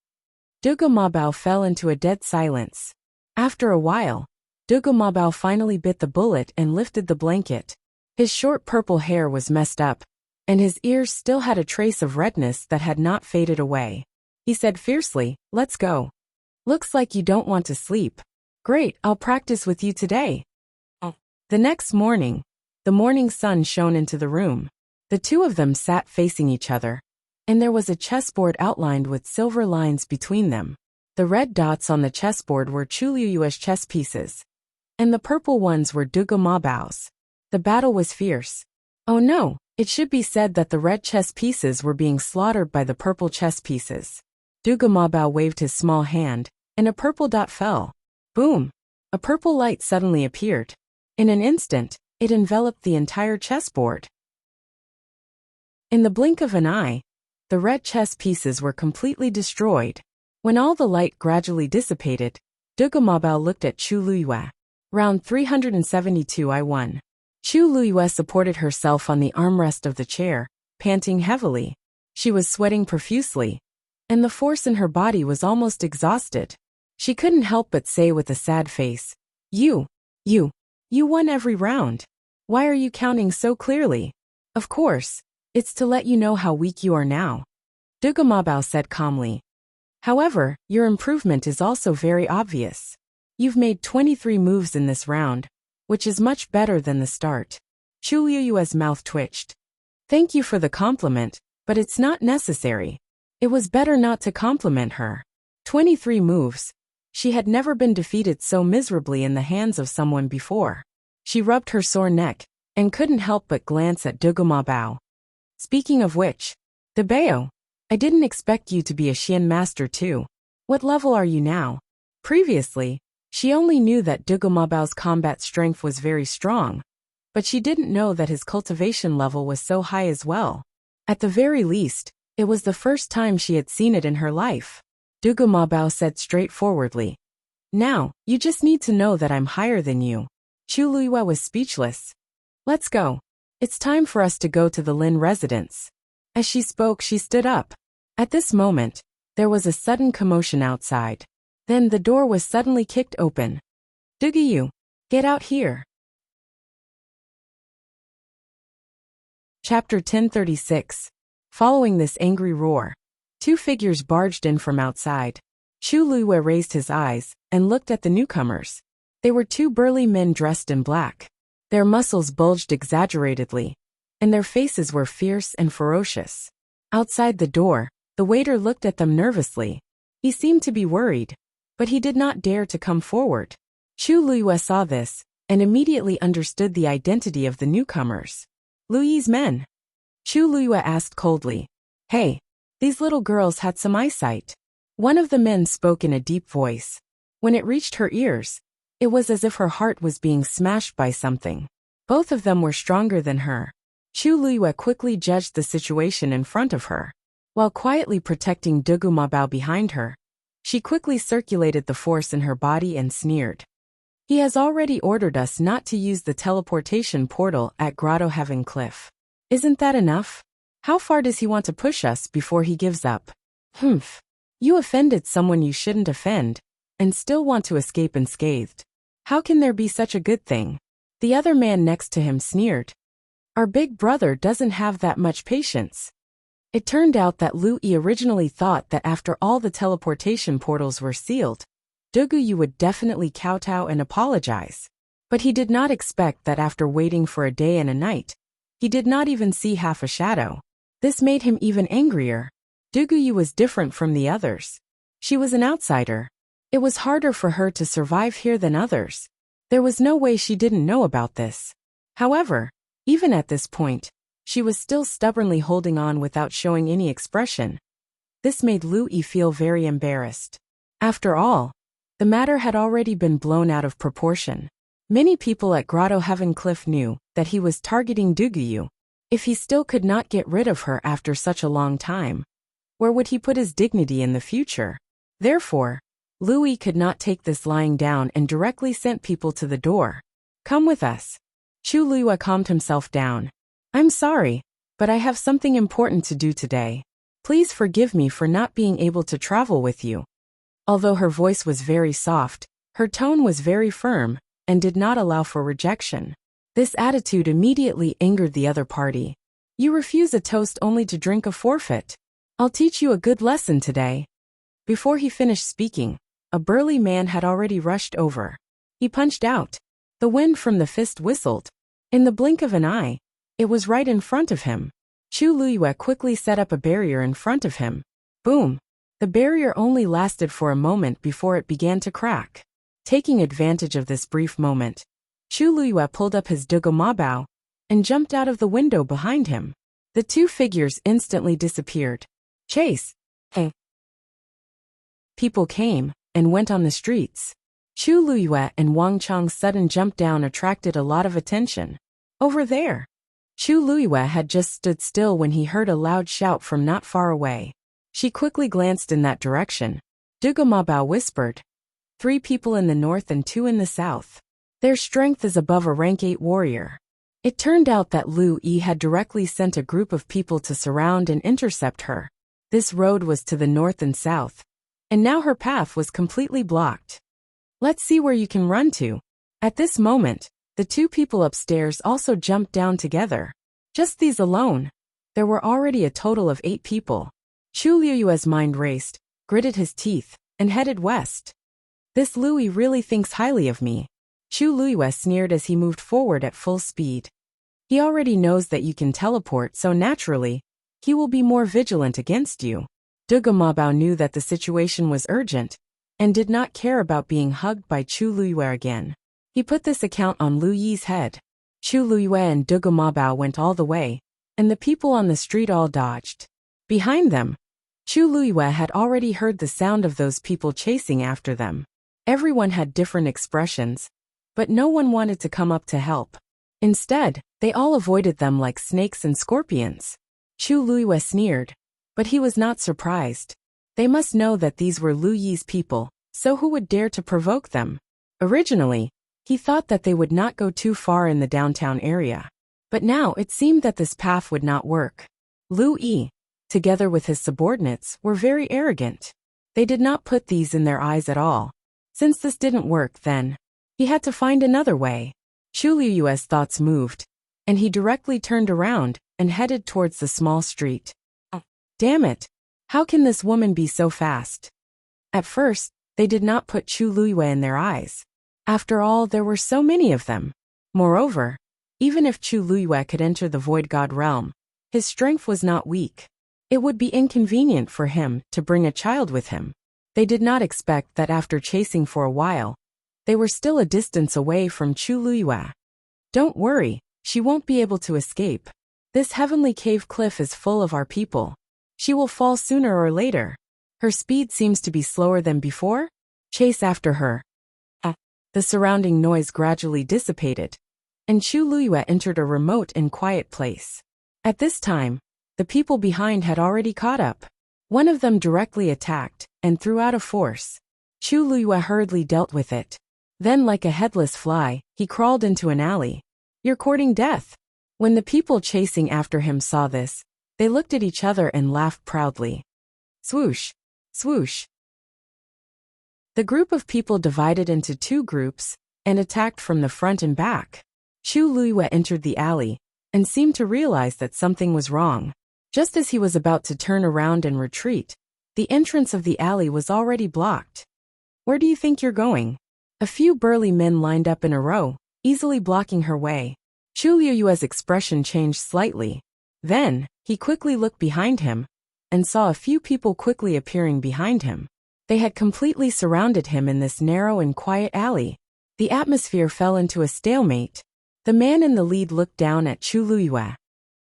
Dugumabao fell into a dead silence. After a while, Dugumabao finally bit the bullet and lifted the blanket. His short purple hair was messed up, and his ears still had a trace of redness that had not faded away. He said fiercely, "Let's go. Looks like you don't want to sleep. Great, I'll practice with you today." The next morning, the morning sun shone into the room. The two of them sat facing each other, and there was a chessboard outlined with silver lines between them. The red dots on the chessboard were Chuluyue's chess pieces, and the purple ones were Dugumabao's. The battle was fierce. Oh no, it should be said that the red chess pieces were being slaughtered by the purple chess pieces. Dugumabao waved his small hand, and a purple dot fell. Boom! A purple light suddenly appeared. In an instant, it enveloped the entire chessboard. In the blink of an eye, the red chess pieces were completely destroyed. When all the light gradually dissipated, Dugumabao looked at Chuluyue. Round 372 I won. Chuluyue supported herself on the armrest of the chair, panting heavily. She was sweating profusely, and the force in her body was almost exhausted. She couldn't help but say with a sad face, You won every round. Why are you counting so clearly? Of course, it's to let you know how weak you are now. Dugumabao said calmly. However, your improvement is also very obvious. You've made 23 moves in this round, which is much better than the start. Chuluyue's mouth twitched. Thank you for the compliment, but it's not necessary. It was better not to compliment her. 23 moves. She had never been defeated so miserably in the hands of someone before. She rubbed her sore neck, and couldn't help but glance at Dugumabao. Speaking of which, Debeo, I didn't expect you to be a Xian master too. What level are you now? Previously, she only knew that Dugumabao's combat strength was very strong, but she didn't know that his cultivation level was so high as well. At the very least, it was the first time she had seen it in her life. Dugumabao said straightforwardly. Now, you just need to know that I'm higher than you. Chuluyue was speechless. Let's go. It's time for us to go to the Lin residence. As she spoke, she stood up. At this moment, there was a sudden commotion outside. Then the door was suddenly kicked open. Duguyu, get out here. Chapter 1036. Following this angry roar, two figures barged in from outside. Chuluyue raised his eyes and looked at the newcomers. They were two burly men dressed in black. Their muscles bulged exaggeratedly, and their faces were fierce and ferocious. Outside the door, the waiter looked at them nervously. He seemed to be worried, but he did not dare to come forward. Chuluyue saw this, and immediately understood the identity of the newcomers. Luyi's men. Chuluyue asked coldly. Hey, these little girls had some eyesight. One of the men spoke in a deep voice. When it reached her ears, it was as if her heart was being smashed by something. Both of them were stronger than her. Chuluyue quickly judged the situation in front of her. While quietly protecting Dugumabao behind her, she quickly circulated the force in her body and sneered. He has already ordered us not to use the teleportation portal at Grotto Heaven Cliff. Isn't that enough? How far does he want to push us before he gives up? Humph. You offended someone you shouldn't offend, and still want to escape unscathed. How can there be such a good thing? The other man next to him sneered. Our big brother doesn't have that much patience. It turned out that Lu Yi originally thought that after all the teleportation portals were sealed, Duguyu would definitely kowtow and apologize. But he did not expect that after waiting for a day and a night, he did not even see half a shadow. This made him even angrier. Duguyu was different from the others. She was an outsider. It was harder for her to survive here than others. There was no way she didn't know about this. However, even at this point, she was still stubbornly holding on without showing any expression. This made Lu Yi feel very embarrassed. After all, the matter had already been blown out of proportion. Many people at Grotto Heaven Cliff knew that he was targeting Duguyu. If he still could not get rid of her after such a long time, where would he put his dignity in the future? Therefore, Lu Yi could not take this lying down and directly sent people to the door. Come with us. Chu Liyue calmed himself down. I'm sorry, but I have something important to do today. Please forgive me for not being able to travel with you. Although her voice was very soft, her tone was very firm and did not allow for rejection. This attitude immediately angered the other party. You refuse a toast only to drink a forfeit. I'll teach you a good lesson today. Before he finished speaking, a burly man had already rushed over. He punched out. The wind from the fist whistled. In the blink of an eye, it was right in front of him. Chu Liyue quickly set up a barrier in front of him. Boom! The barrier only lasted for a moment before it began to crack. Taking advantage of this brief moment, Chu Liyue pulled up his dugomabao and jumped out of the window behind him. The two figures instantly disappeared. Chase! Hey! People came and went on the streets. Chu Liyue and Wang Chang's sudden jump down attracted a lot of attention. Over there! Chu Liyue had just stood still when he heard a loud shout from not far away. She quickly glanced in that direction. Dugomabao whispered. 3 people in the north and 2 in the south. Their strength is above a rank 8 warrior. It turned out that Lu Yi had directly sent a group of people to surround and intercept her. This road was to the north and south, and now her path was completely blocked. Let's see where you can run to. At this moment, the 2 people upstairs also jumped down together. Just these alone, there were already a total of 8 people. Chu Liyue's mind raced, gritted his teeth, and headed west. This Louis really thinks highly of me. Chu Liyue sneered as he moved forward at full speed. He already knows that you can teleport, so naturally, he will be more vigilant against you. Dugomabao knew that the situation was urgent, and did not care about being hugged by Chu Liyue again. He put this account on Lu Yi's head. Chu Liyue and Dugomabao went all the way, and the people on the street all dodged. Behind them, Chu Liyue had already heard the sound of those people chasing after them. Everyone had different expressions, but no one wanted to come up to help. Instead, they all avoided them like snakes and scorpions. Chu Liyue sneered, but he was not surprised. They must know that these were Lu Yi's people, so who would dare to provoke them? Originally, he thought that they would not go too far in the downtown area. But now it seemed that this path would not work. Lu Yi, together with his subordinates, were very arrogant. They did not put these in their eyes at all. Since this didn't work, then he had to find another way. Chu Liyue's thoughts moved, and he directly turned around and headed towards the small street. Damn it! How can this woman be so fast? At first, they did not put Chu Liyue in their eyes. After all, there were so many of them. Moreover, even if Chu Liyue could enter the Void God realm, his strength was not weak. It would be inconvenient for him to bring a child with him. They did not expect that after chasing for a while, they were still a distance away from Chu Liyue. Don't worry, she won't be able to escape. This heavenly cave cliff is full of our people. She will fall sooner or later. Her speed seems to be slower than before. Chase after her. The surrounding noise gradually dissipated, and Chu Liyue entered a remote and quiet place. At this time, the people behind had already caught up. One of them directly attacked and threw out a force. Chu Liyue hurriedly dealt with it. Then, like a headless fly, he crawled into an alley. You're courting death. When the people chasing after him saw this, they looked at each other and laughed proudly. Swoosh! Swoosh! The group of people divided into 2 groups and attacked from the front and back. Chu Liyue entered the alley and seemed to realize that something was wrong. Just as he was about to turn around and retreat, the entrance of the alley was already blocked. Where do you think you're going? A few burly men lined up in a row, easily blocking her way. Chu Liyue's expression changed slightly. Then, he quickly looked behind him and saw a few people quickly appearing behind him. They had completely surrounded him in this narrow and quiet alley. The atmosphere fell into a stalemate. The man in the lead looked down at Chu Liyue.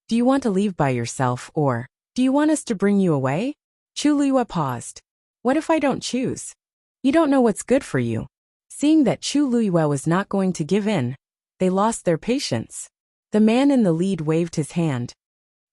Do you want to leave by yourself, or do you want us to bring you away? Chu Liyue paused. What if I don't choose? You don't know what's good for you. Seeing that Chu Liyue was not going to give in, they lost their patience. The man in the lead waved his hand.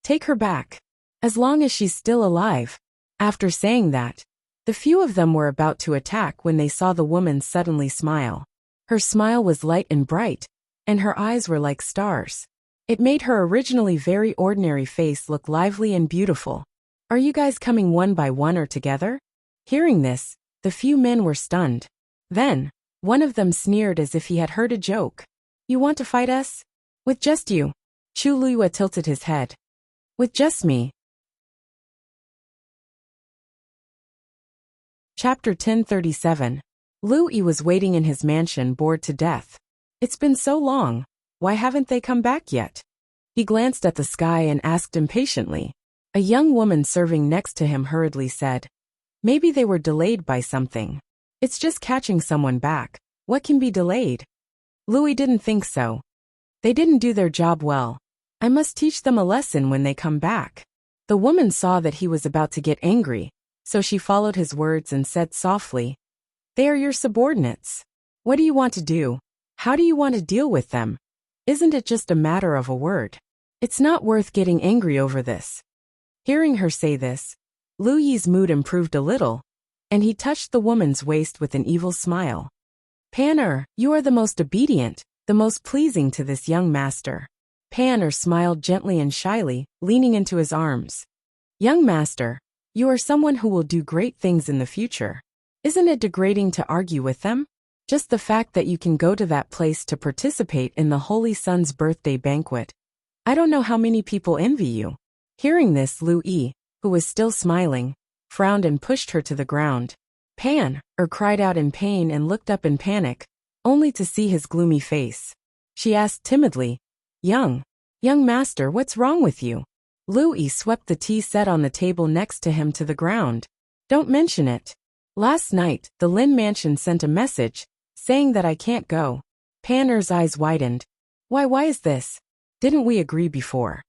Take her back. As long as she's still alive. After saying that, the few of them were about to attack when they saw the woman suddenly smile. Her smile was light and bright, and her eyes were like stars. It made her originally very ordinary face look lively and beautiful. Are you guys coming one by one or together? Hearing this, the few men were stunned. Then, one of them sneered as if he had heard a joke. You want to fight us? With just you? Chu Luiyue tilted his head. With just me. Chapter 1037. Lu Yi was waiting in his mansion, bored to death. It's been so long. Why haven't they come back yet? He glanced at the sky and asked impatiently. A young woman serving next to him hurriedly said, Maybe they were delayed by something. It's just catching someone back. What can be delayed? Louis didn't think so. They didn't do their job well. I must teach them a lesson when they come back. The woman saw that he was about to get angry, so she followed his words and said softly, They are your subordinates. What do you want to do? How do you want to deal with them? Isn't it just a matter of a word? It's not worth getting angry over this. Hearing her say this, Lu Yi's mood improved a little, and he touched the woman's waist with an evil smile. Pan-er, you are the most obedient, the most pleasing to this young master. Pan-er smiled gently and shyly, leaning into his arms. Young master, you are someone who will do great things in the future. Isn't it degrading to argue with them? Just the fact that you can go to that place to participate in the Holy Son's birthday banquet. I don't know how many people envy you. Hearing this, Lu Yi, who was still smiling, frowned and pushed her to the ground. Pan-er cried out in pain and looked up in panic, only to see his gloomy face. She asked timidly, Young master, what's wrong with you? Lu Yi swept the tea set on the table next to him to the ground. Don't mention it. Last night, the Lin mansion sent a message, saying that I can't go. Pan-er's eyes widened. Why is this? Didn't we agree before?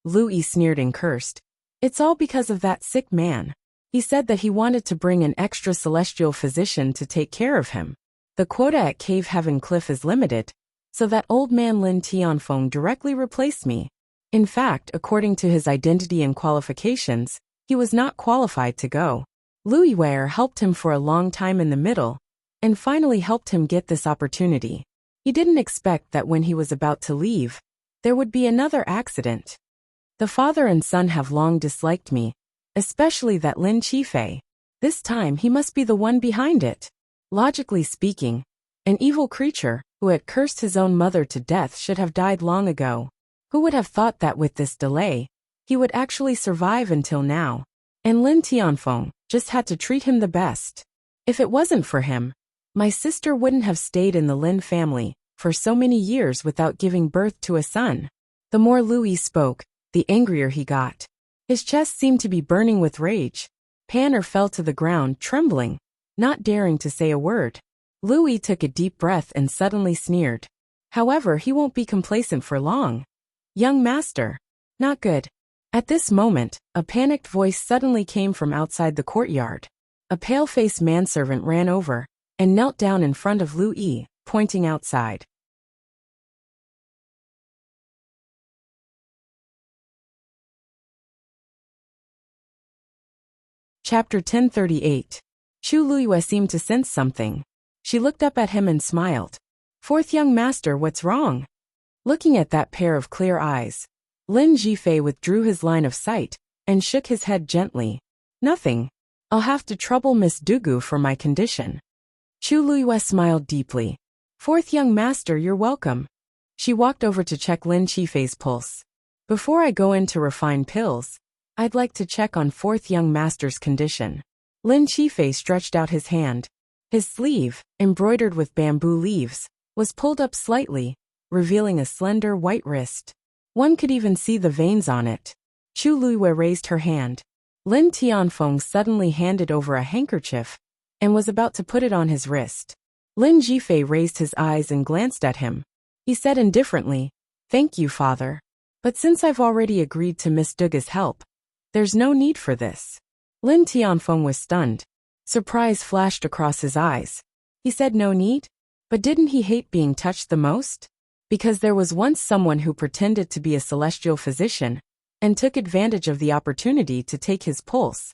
Lu Yi sneered and cursed. It's all because of that sick man. He said that he wanted to bring an extra celestial physician to take care of him. The quota at Cave Heaven Cliff is limited, so that old man Lin Tianfeng directly replaced me. In fact, according to his identity and qualifications, he was not qualified to go. Lu Yiwei helped him for a long time in the middle, and finally helped him get this opportunity. He didn't expect that when he was about to leave, there would be another accident. The father and son have long disliked me, especially that Lin Qifei. This time he must be the one behind it. Logically speaking, an evil creature who had cursed his own mother to death should have died long ago. Who would have thought that with this delay, he would actually survive until now? And Lin Tianfeng just had to treat him the best. If it wasn't for him, my sister wouldn't have stayed in the Lin family for so many years without giving birth to a son. The more Lu Yi spoke, the angrier he got. His chest seemed to be burning with rage. Pan-er fell to the ground, trembling, not daring to say a word. Lu Yi took a deep breath and suddenly sneered. However, he won't be complacent for long. Young master. Not good. At this moment, a panicked voice suddenly came from outside the courtyard. A pale-faced manservant ran over and knelt down in front of Lu Yi, pointing outside. Chapter 1038. Chu Luiyue seemed to sense something. She looked up at him and smiled. Fourth young master, what's wrong? Looking at that pair of clear eyes, Lin Jifei withdrew his line of sight and shook his head gently. Nothing. I'll have to trouble Miss Dugu for my condition. Chu Luiyue smiled deeply. Fourth young master, you're welcome. She walked over to check Lin Qifei's pulse. Before I go in to refine pills, I'd like to check on fourth young master's condition. Lin Qifei stretched out his hand. His sleeve, embroidered with bamboo leaves, was pulled up slightly, revealing a slender white wrist. One could even see the veins on it. Chu Luiyue raised her hand. Lin Tianfeng suddenly handed over a handkerchief and was about to put it on his wrist. Lin Jifei raised his eyes and glanced at him. He said indifferently, Thank you, father. But since I've already agreed to Miss Dugu's help, there's no need for this. Lin Tianfeng was stunned. Surprise flashed across his eyes. He said no need? But didn't he hate being touched the most? Because there was once someone who pretended to be a celestial physician and took advantage of the opportunity to take his pulse.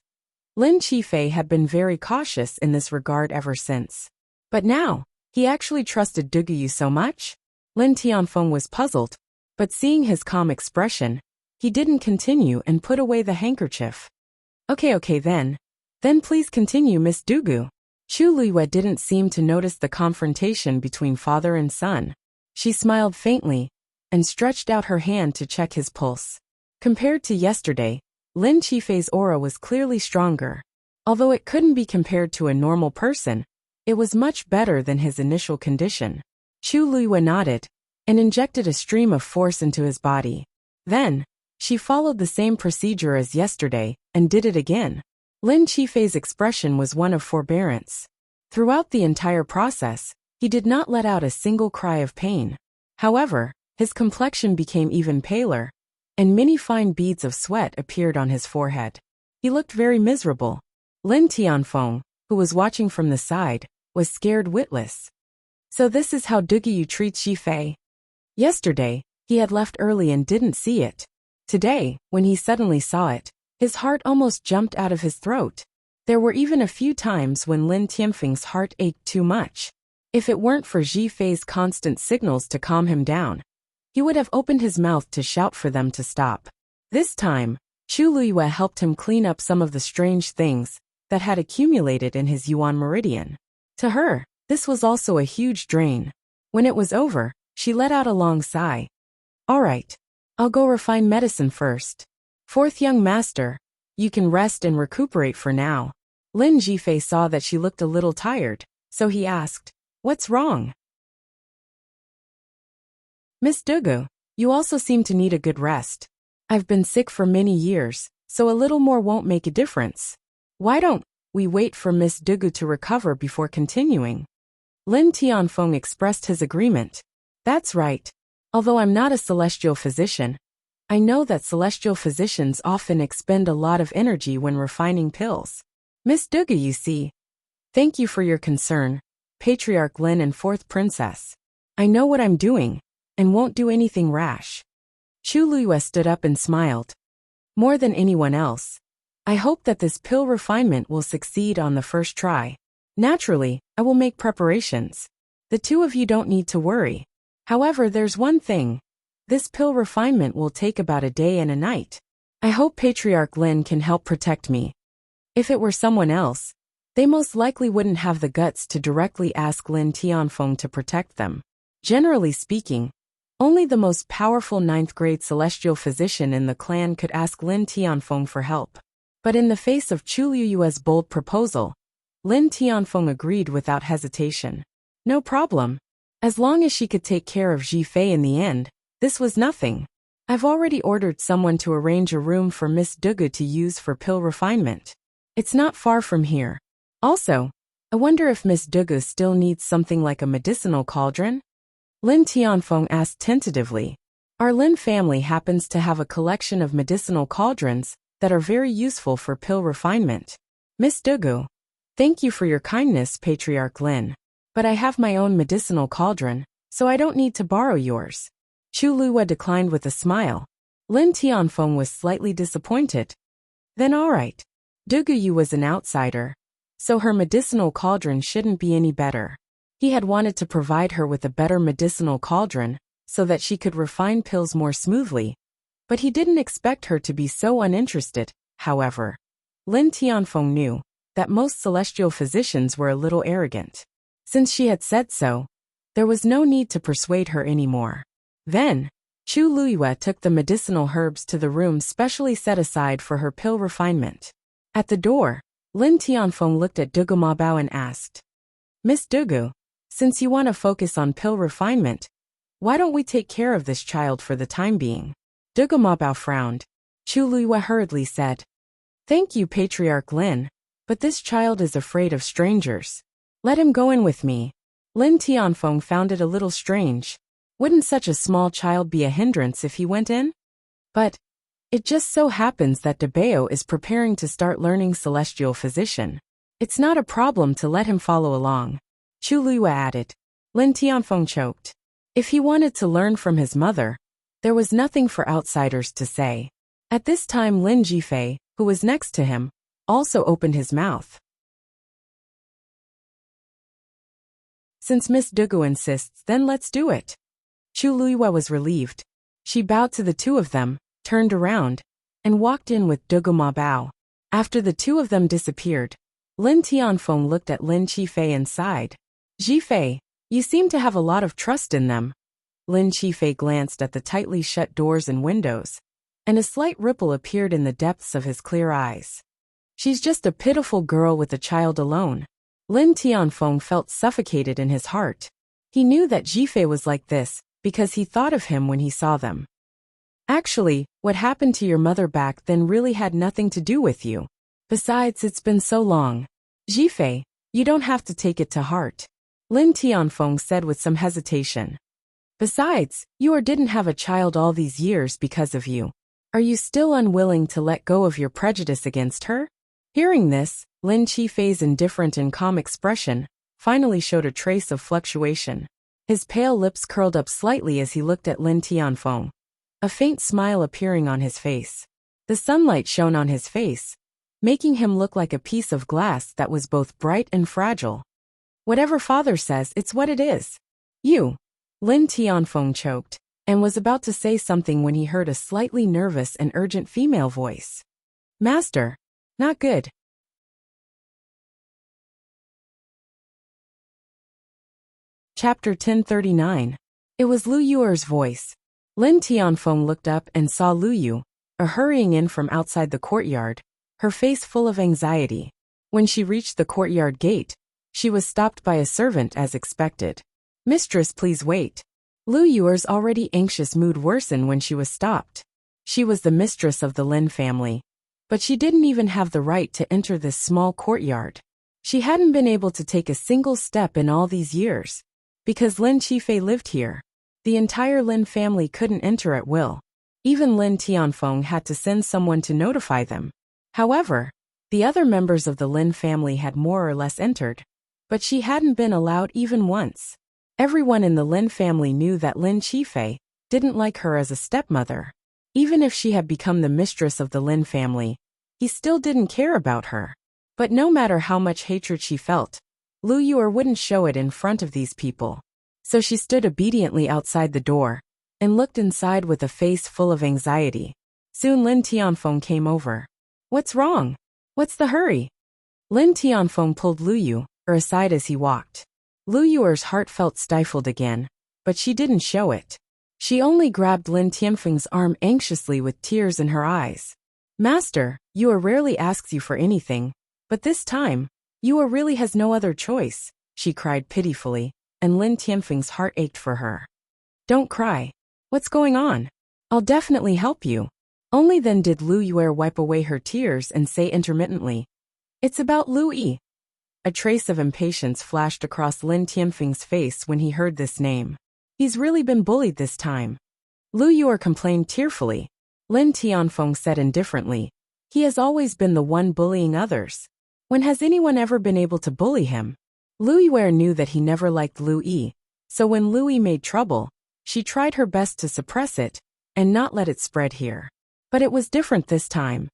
Lin Qifei had been very cautious in this regard ever since. But now, he actually trusted Dugu so much? Lin Tianfeng was puzzled, but seeing his calm expression, he didn't continue and put away the handkerchief. Okay then. Then please continue, Miss Dugu. Chu Luiyue didn't seem to notice the confrontation between father and son. She smiled faintly and stretched out her hand to check his pulse. Compared to yesterday, Lin Qifei's aura was clearly stronger. Although it couldn't be compared to a normal person, it was much better than his initial condition. Chu Luiyue nodded and injected a stream of force into his body. Then, she followed the same procedure as yesterday and did it again. Lin Qifei's expression was one of forbearance. Throughout the entire process, he did not let out a single cry of pain. However, his complexion became even paler, and many fine beads of sweat appeared on his forehead. He looked very miserable. Lin Tianfeng, who was watching from the side, was scared witless. So this is how Dugu treats Qifei? Yesterday, he had left early and didn't see it. Today, when he suddenly saw it, his heart almost jumped out of his throat. There were even a few times when Lin Tianfeng's heart ached too much. If it weren't for Qifei's constant signals to calm him down, he would have opened his mouth to shout for them to stop. This time, Chu Luiyue helped him clean up some of the strange things that had accumulated in his Yuan meridian. To her, this was also a huge drain. When it was over, she let out a long sigh. All right, I'll go refine medicine first. Fourth young master, you can rest and recuperate for now. Lin Qifei saw that she looked a little tired, so he asked, what's wrong? Miss Dugu, you also seem to need a good rest. I've been sick for many years, so a little more won't make a difference. Why don't we wait for Miss Dugu to recover before continuing? Lin Tianfeng expressed his agreement. That's right. Although I'm not a celestial physician, I know that celestial physicians often expend a lot of energy when refining pills. Miss Dugu, you see. Thank you for your concern, Patriarch Lin and Fourth Princess. I know what I'm doing, and won't do anything rash. Chu Luiyue stood up and smiled. More than anyone else, I hope that this pill refinement will succeed on the first try. Naturally, I will make preparations. The two of you don't need to worry. However, there's one thing. This pill refinement will take about a day and a night. I hope Patriarch Lin can help protect me. If it were someone else, they most likely wouldn't have the guts to directly ask Lin Tianfeng to protect them. Generally speaking, only the most powerful 9th-grade celestial physician in the clan could ask Lin Tianfeng for help. But in the face of Chu Luiyue's bold proposal, Lin Tianfeng agreed without hesitation. No problem. As long as she could take care of Qifei in the end, this was nothing. I've already ordered someone to arrange a room for Miss Dugu to use for pill refinement. It's not far from here. Also, I wonder if Miss Dugu still needs something like a medicinal cauldron? Lin Tianfeng asked tentatively. Our Lin family happens to have a collection of medicinal cauldrons that are very useful for pill refinement. Miss Dugu, thank you for your kindness, Patriarch Lin. But I have my own medicinal cauldron, so I don't need to borrow yours. Chu Luiyue declined with a smile. Lin Tianfeng was slightly disappointed. Then all right. Dugu Yu was an outsider, so her medicinal cauldron shouldn't be any better. He had wanted to provide her with a better medicinal cauldron so that she could refine pills more smoothly, but he didn't expect her to be so uninterested. However, Lin Tianfeng knew that most celestial physicians were a little arrogant. Since she had said so, there was no need to persuade her anymore. Then, Chu Luiyue took the medicinal herbs to the room specially set aside for her pill refinement. At the door, Lin Tianfeng looked at Dugu Mabao and asked, Miss Dugu, since you want to focus on pill refinement, why don't we take care of this child for the time being? Dugu Mabao frowned. Chu Luiyue hurriedly said, Thank you, Patriarch Lin, but this child is afraid of strangers. Let him go in with me. Lin Tianfeng found it a little strange. Wouldn't such a small child be a hindrance if he went in? But it just so happens that Debao is preparing to start learning celestial physician. It's not a problem to let him follow along. Chu Luiyue added. Lin Tianfeng choked. If he wanted to learn from his mother, there was nothing for outsiders to say. At this time Lin Qifei, who was next to him, also opened his mouth. Since Miss Dugu insists, then let's do it. Chu Luiyue was relieved. She bowed to the two of them, turned around, and walked in with Duguma Bao. After the two of them disappeared, Lin Tianfeng looked at Lin Qifei and sighed. "Qifei, you seem to have a lot of trust in them." Lin Qifei glanced at the tightly shut doors and windows, and a slight ripple appeared in the depths of his clear eyes. "She's just a pitiful girl with a child alone." Lin Tianfeng felt suffocated in his heart. He knew that Qifei was like this, because he thought of him when he saw them. "Actually, what happened to your mother back then really had nothing to do with you. Besides, it's been so long. Qifei, you don't have to take it to heart," Lin Tianfeng said with some hesitation. "Besides, you didn't have a child all these years because of you. Are you still unwilling to let go of your prejudice against her?" Hearing this, Lin Qifei's indifferent and calm expression finally showed a trace of fluctuation. His pale lips curled up slightly as he looked at Lin Tianfeng, a faint smile appearing on his face. The sunlight shone on his face, making him look like a piece of glass that was both bright and fragile. "Whatever father says, it's what it is." "You." Lin Tianfeng choked, and was about to say something when he heard a slightly nervous and urgent female voice. "Master. Not good." Chapter 1039. It was Lu Yuer's voice. Lin Tianfeng looked up and saw Lu Yu, hurrying in from outside the courtyard, her face full of anxiety. When she reached the courtyard gate, she was stopped by a servant as expected. "Mistress, please wait." Lu Yuer's already anxious mood worsened when she was stopped. She was the mistress of the Lin family, but she didn't even have the right to enter this small courtyard. She hadn't been able to take a single step in all these years. Because Lin Qifei lived here, the entire Lin family couldn't enter at will. Even Lin Tianfeng had to send someone to notify them. However, the other members of the Lin family had more or less entered, but she hadn't been allowed even once. Everyone in the Lin family knew that Lin Qifei didn't like her as a stepmother. Even if she had become the mistress of the Lin family, he still didn't care about her. But no matter how much hatred she felt, Lu Yuer wouldn't show it in front of these people. So she stood obediently outside the door and looked inside with a face full of anxiety. Soon Lin Tianfeng came over. "What's wrong? What's the hurry?" Lin Tianfeng pulled Lu Yu aside as he walked. Lu Yuer's heart felt stifled again, but she didn't show it. She only grabbed Lin Tianfeng's arm anxiously with tears in her eyes. "Master, Yuer rarely asks you for anything, but this time, Yuer really has no other choice," she cried pitifully, and Lin Tianfeng's heart ached for her. "Don't cry. What's going on? I'll definitely help you." Only then did Lu Yuer wipe away her tears and say intermittently, "It's about Lu Yi." A trace of impatience flashed across Lin Tianfeng's face when he heard this name. "He's really been bullied this time." Lu Yuer complained tearfully. Lin Tianfeng said indifferently, "He has always been the one bullying others. When has anyone ever been able to bully him?" Lu Yuer knew that he never liked Lu Yi, so when Lu Yi made trouble, she tried her best to suppress it and not let it spread here. But it was different this time.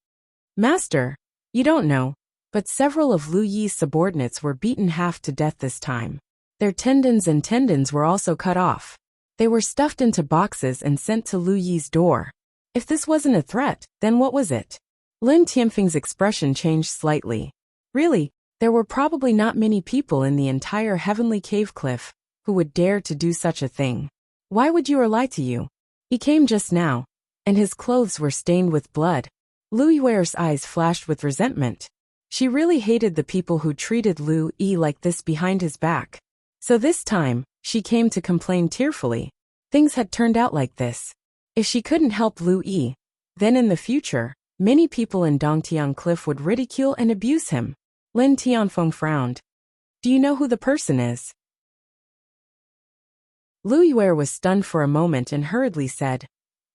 "Master, you don't know, but several of Lu Yi's subordinates were beaten half to death this time. Their tendons were also cut off. They were stuffed into boxes and sent to Lu Yi's door. If this wasn't a threat, then what was it?" Lin Tianfeng's expression changed slightly. Really, there were probably not many people in the entire Heavenly Cave Cliff who would dare to do such a thing. "Why would you lie to you? He came just now, and his clothes were stained with blood." Lu Yuer's eyes flashed with resentment. She really hated the people who treated Lu Yi like this behind his back. So this time, she came to complain tearfully. Things had turned out like this. If she couldn't help Lu Yi, then in the future, many people in Dongtian Cliff would ridicule and abuse him. Lin Tianfeng frowned. "Do you know who the person is?" Lu Yuer was stunned for a moment and hurriedly said,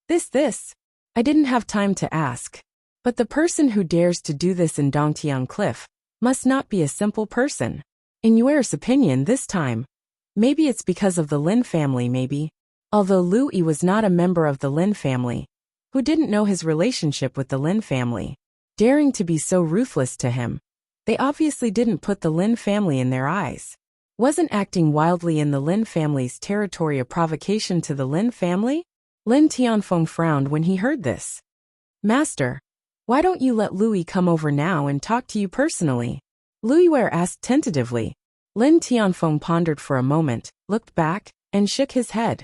This. I didn't have time to ask. But the person who dares to do this in Dongtian Cliff must not be a simple person. In Yuer's opinion this time, maybe it's because of the Lin family maybe. Although Lu Yi was not a member of the Lin family, who didn't know his relationship with the Lin family, daring to be so ruthless to him. They obviously didn't put the Lin family in their eyes. Wasn't acting wildly in the Lin family's territory a provocation to the Lin family? Lin Tianfeng frowned when he heard this. Master, why don't you let Louis come over now and talk to you personally? Louis Ware asked tentatively. Lin Tianfeng pondered for a moment, looked back, and shook his head.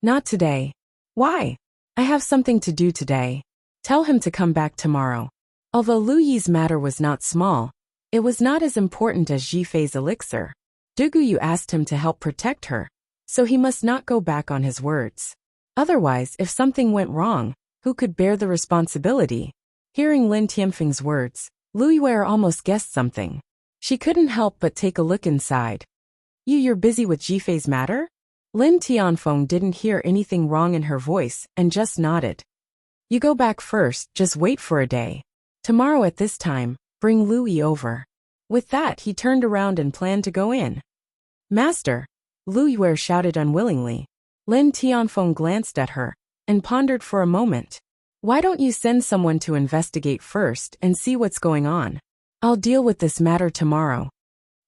Not today. Why? I have something to do today. Tell him to come back tomorrow. Although Lu Yi's matter was not small, it was not as important as Jifei's elixir. Duguyu asked him to help protect her, so he must not go back on his words. Otherwise, if something went wrong, who could bear the responsibility? Hearing Lin Tianfeng's words, Louis Ware almost guessed something. She couldn't help but take a look inside. You're busy with Jifei's matter? Lin Tianfeng didn't hear anything wrong in her voice and just nodded. You go back first, just wait for a day. Tomorrow at this time, bring Louis over. With that, he turned around and planned to go in. Master! Louis Ware shouted unwillingly. Lin Tianfeng glanced at her and pondered for a moment. Why don't you send someone to investigate first and see what's going on? I'll deal with this matter tomorrow.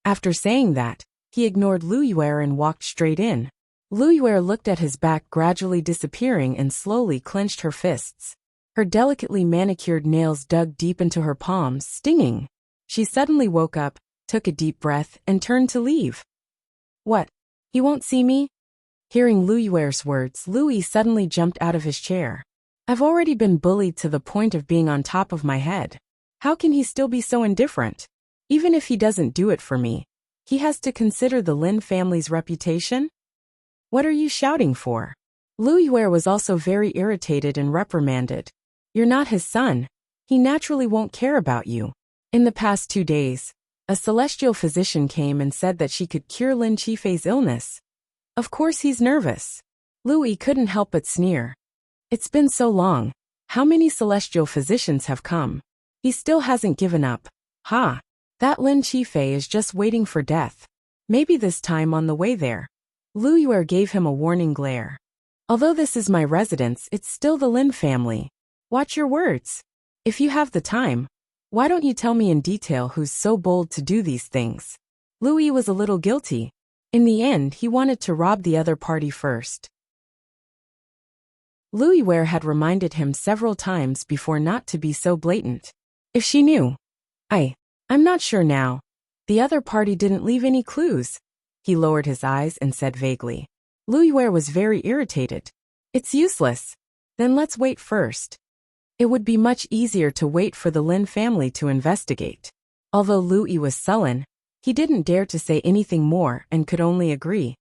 After saying that, he ignored Louis Ware and walked straight in. Louis Ware looked at his back gradually disappearing and slowly clenched her fists. Her delicately manicured nails dug deep into her palms, stinging. She suddenly woke up, took a deep breath, and turned to leave. What? He won't see me? Hearing Louis Ware's words, Louis suddenly jumped out of his chair. I've already been bullied to the point of being on top of my head. How can he still be so indifferent? Even if he doesn't do it for me, he has to consider the Lin family's reputation? What are you shouting for? Louis Ware was also very irritated and reprimanded. You're not his son. He naturally won't care about you. In the past 2 days, a celestial physician came and said that she could cure Lin Qifei's illness. Of course he's nervous. Louis couldn't help but sneer. It's been so long. How many celestial physicians have come? He still hasn't given up. Ha! That Lin Qifei is just waiting for death. Maybe this time on the way there. Louis Ware gave him a warning glare. Although this is my residence, it's still the Lin family. Watch your words. If you have the time, why don't you tell me in detail who's so bold to do these things? Louis was a little guilty. In the end, he wanted to rob the other party first. Louis Ware had reminded him several times before not to be so blatant. If she knew. I'm not sure now. The other party didn't leave any clues. He lowered his eyes and said vaguely. Louis Ware was very irritated. It's useless. Then let's wait first. It would be much easier to wait for the Lin family to investigate. Although Louis was sullen, he didn't dare to say anything more and could only agree.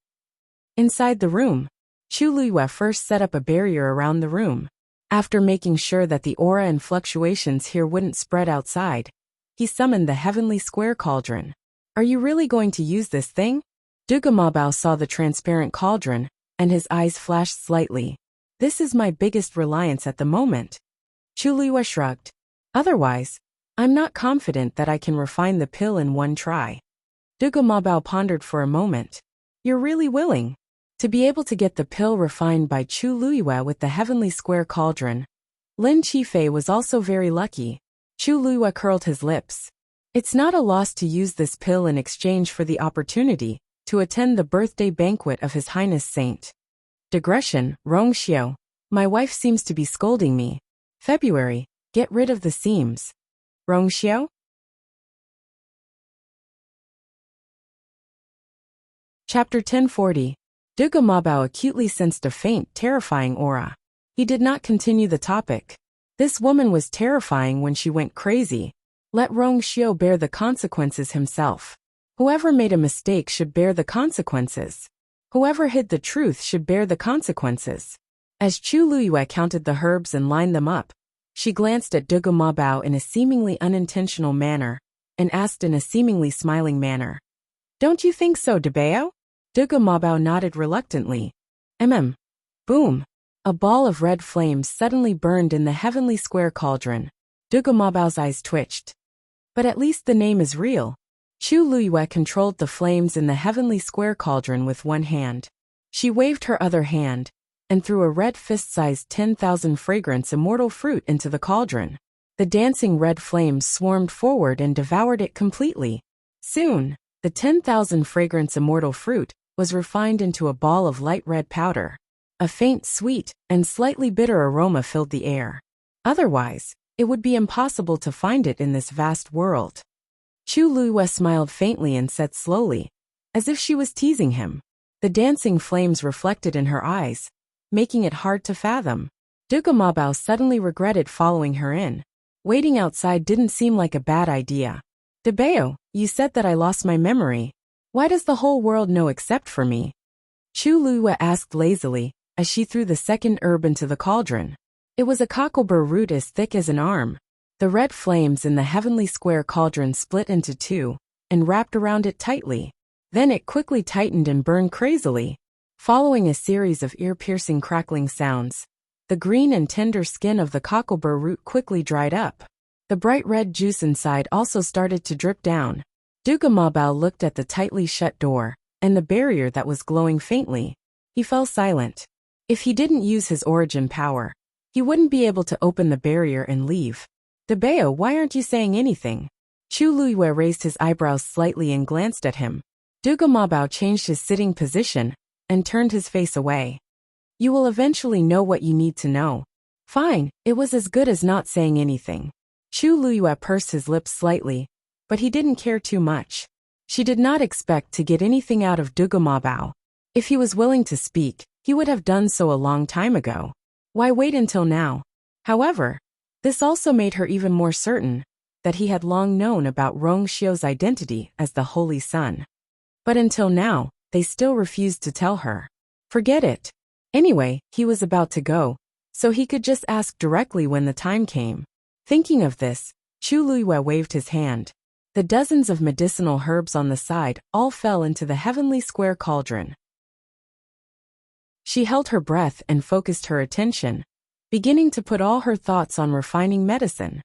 Inside the room, Chu Luiyue first set up a barrier around the room. After making sure that the aura and fluctuations here wouldn't spread outside, he summoned the heavenly square cauldron. Are you really going to use this thing? Dugu Mabao saw the transparent cauldron, and his eyes flashed slightly. This is my biggest reliance at the moment. Chu Luiyue shrugged. Otherwise, I'm not confident that I can refine the pill in one try. Dugu Mabao pondered for a moment. You're really willing to be able to get the pill refined by Chu Luiyue with the heavenly square cauldron. Lin Qifei was also very lucky. Chu Luiyue curled his lips. It's not a loss to use this pill in exchange for the opportunity to attend the birthday banquet of His Highness Saint. Digression, Rongxiao. My wife seems to be scolding me. February, get rid of the seams. Rongxiao? Chapter 1040. Dugu Mabao acutely sensed a faint, terrifying aura. He did not continue the topic. This woman was terrifying when she went crazy. Let Rongxiao bear the consequences himself. Whoever made a mistake should bear the consequences. Whoever hid the truth should bear the consequences. As Chu Luiyue counted the herbs and lined them up, she glanced at Dugu Mabao in a seemingly unintentional manner, and asked in a seemingly smiling manner. Don't you think so, Debao? Dugu Mabao nodded reluctantly. Boom. A ball of red flames suddenly burned in the heavenly square cauldron. Dugu Mabao's eyes twitched. But at least the name is real. Chu Luiyue controlled the flames in the heavenly square cauldron with one hand. She waved her other hand, and threw a red fist-sized 10,000 fragrance immortal fruit into the cauldron. The dancing red flames swarmed forward and devoured it completely. Soon, The 10,000 fragrance immortal fruit was refined into a ball of light red powder. A faint, sweet, and slightly bitter aroma filled the air. Otherwise, it would be impossible to find it in this vast world. Chu Luiyue smiled faintly and said slowly, as if she was teasing him. The dancing flames reflected in her eyes, making it hard to fathom. Duge Mabao suddenly regretted following her in. Waiting outside didn't seem like a bad idea. Debao, you said that I lost my memory. Why does the whole world know except for me? Chu Luiyue asked lazily, as she threw the second herb into the cauldron. It was a cocklebur root as thick as an arm. The red flames in the heavenly square cauldron split into two, and wrapped around it tightly. Then it quickly tightened and burned crazily. Following a series of ear-piercing crackling sounds, the green and tender skin of the cocklebur root quickly dried up. The bright red juice inside also started to drip down. Duge Mabao looked at the tightly shut door, and the barrier that was glowing faintly. He fell silent. If he didn't use his origin power, he wouldn't be able to open the barrier and leave. Debao, why aren't you saying anything? Chu Luiyue raised his eyebrows slightly and glanced at him. Duge Mabao changed his sitting position and turned his face away. You will eventually know what you need to know. Fine, it was as good as not saying anything. Chu Luiyue pursed his lips slightly, but he didn't care too much. She did not expect to get anything out of Duge Mabao. If he was willing to speak, he would have done so a long time ago. Why wait until now? However, this also made her even more certain that he had long known about Rong Xiu's identity as the Holy Sun. But until now, they still refused to tell her. Forget it. Anyway, he was about to go, so he could just ask directly when the time came. Thinking of this, Chu Luiyue waved his hand. The dozens of medicinal herbs on the side all fell into the heavenly square cauldron. She held her breath and focused her attention, beginning to put all her thoughts on refining medicine.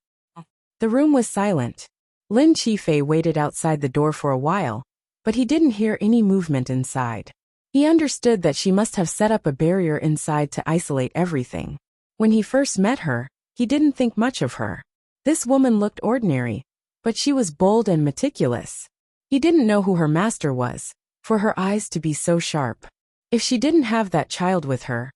The room was silent. Lin Qifei waited outside the door for a while, but he didn't hear any movement inside. He understood that she must have set up a barrier inside to isolate everything. When he first met her, he didn't think much of her. This woman looked ordinary, but she was bold and meticulous. He didn't know who her master was, for her eyes to be so sharp. If she didn't have that child with her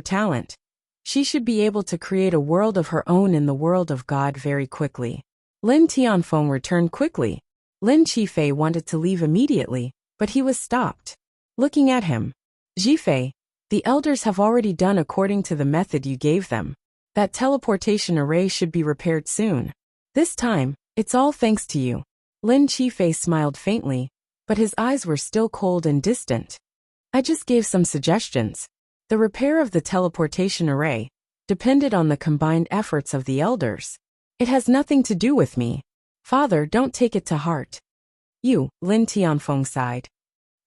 talent, she should be able to create a world of her own in the world of God very quickly. Lin Tianfeng returned quickly. Lin Qifei wanted to leave immediately, but he was stopped. Looking at him, Jifei, the elders have already done according to the method you gave them. That teleportation array should be repaired soon. This time, it's all thanks to you. Lin Qifei smiled faintly, but his eyes were still cold and distant. I just gave some suggestions. The repair of the teleportation array depended on the combined efforts of the elders. It has nothing to do with me. Father, don't take it to heart. You, Lin Tianfeng sighed.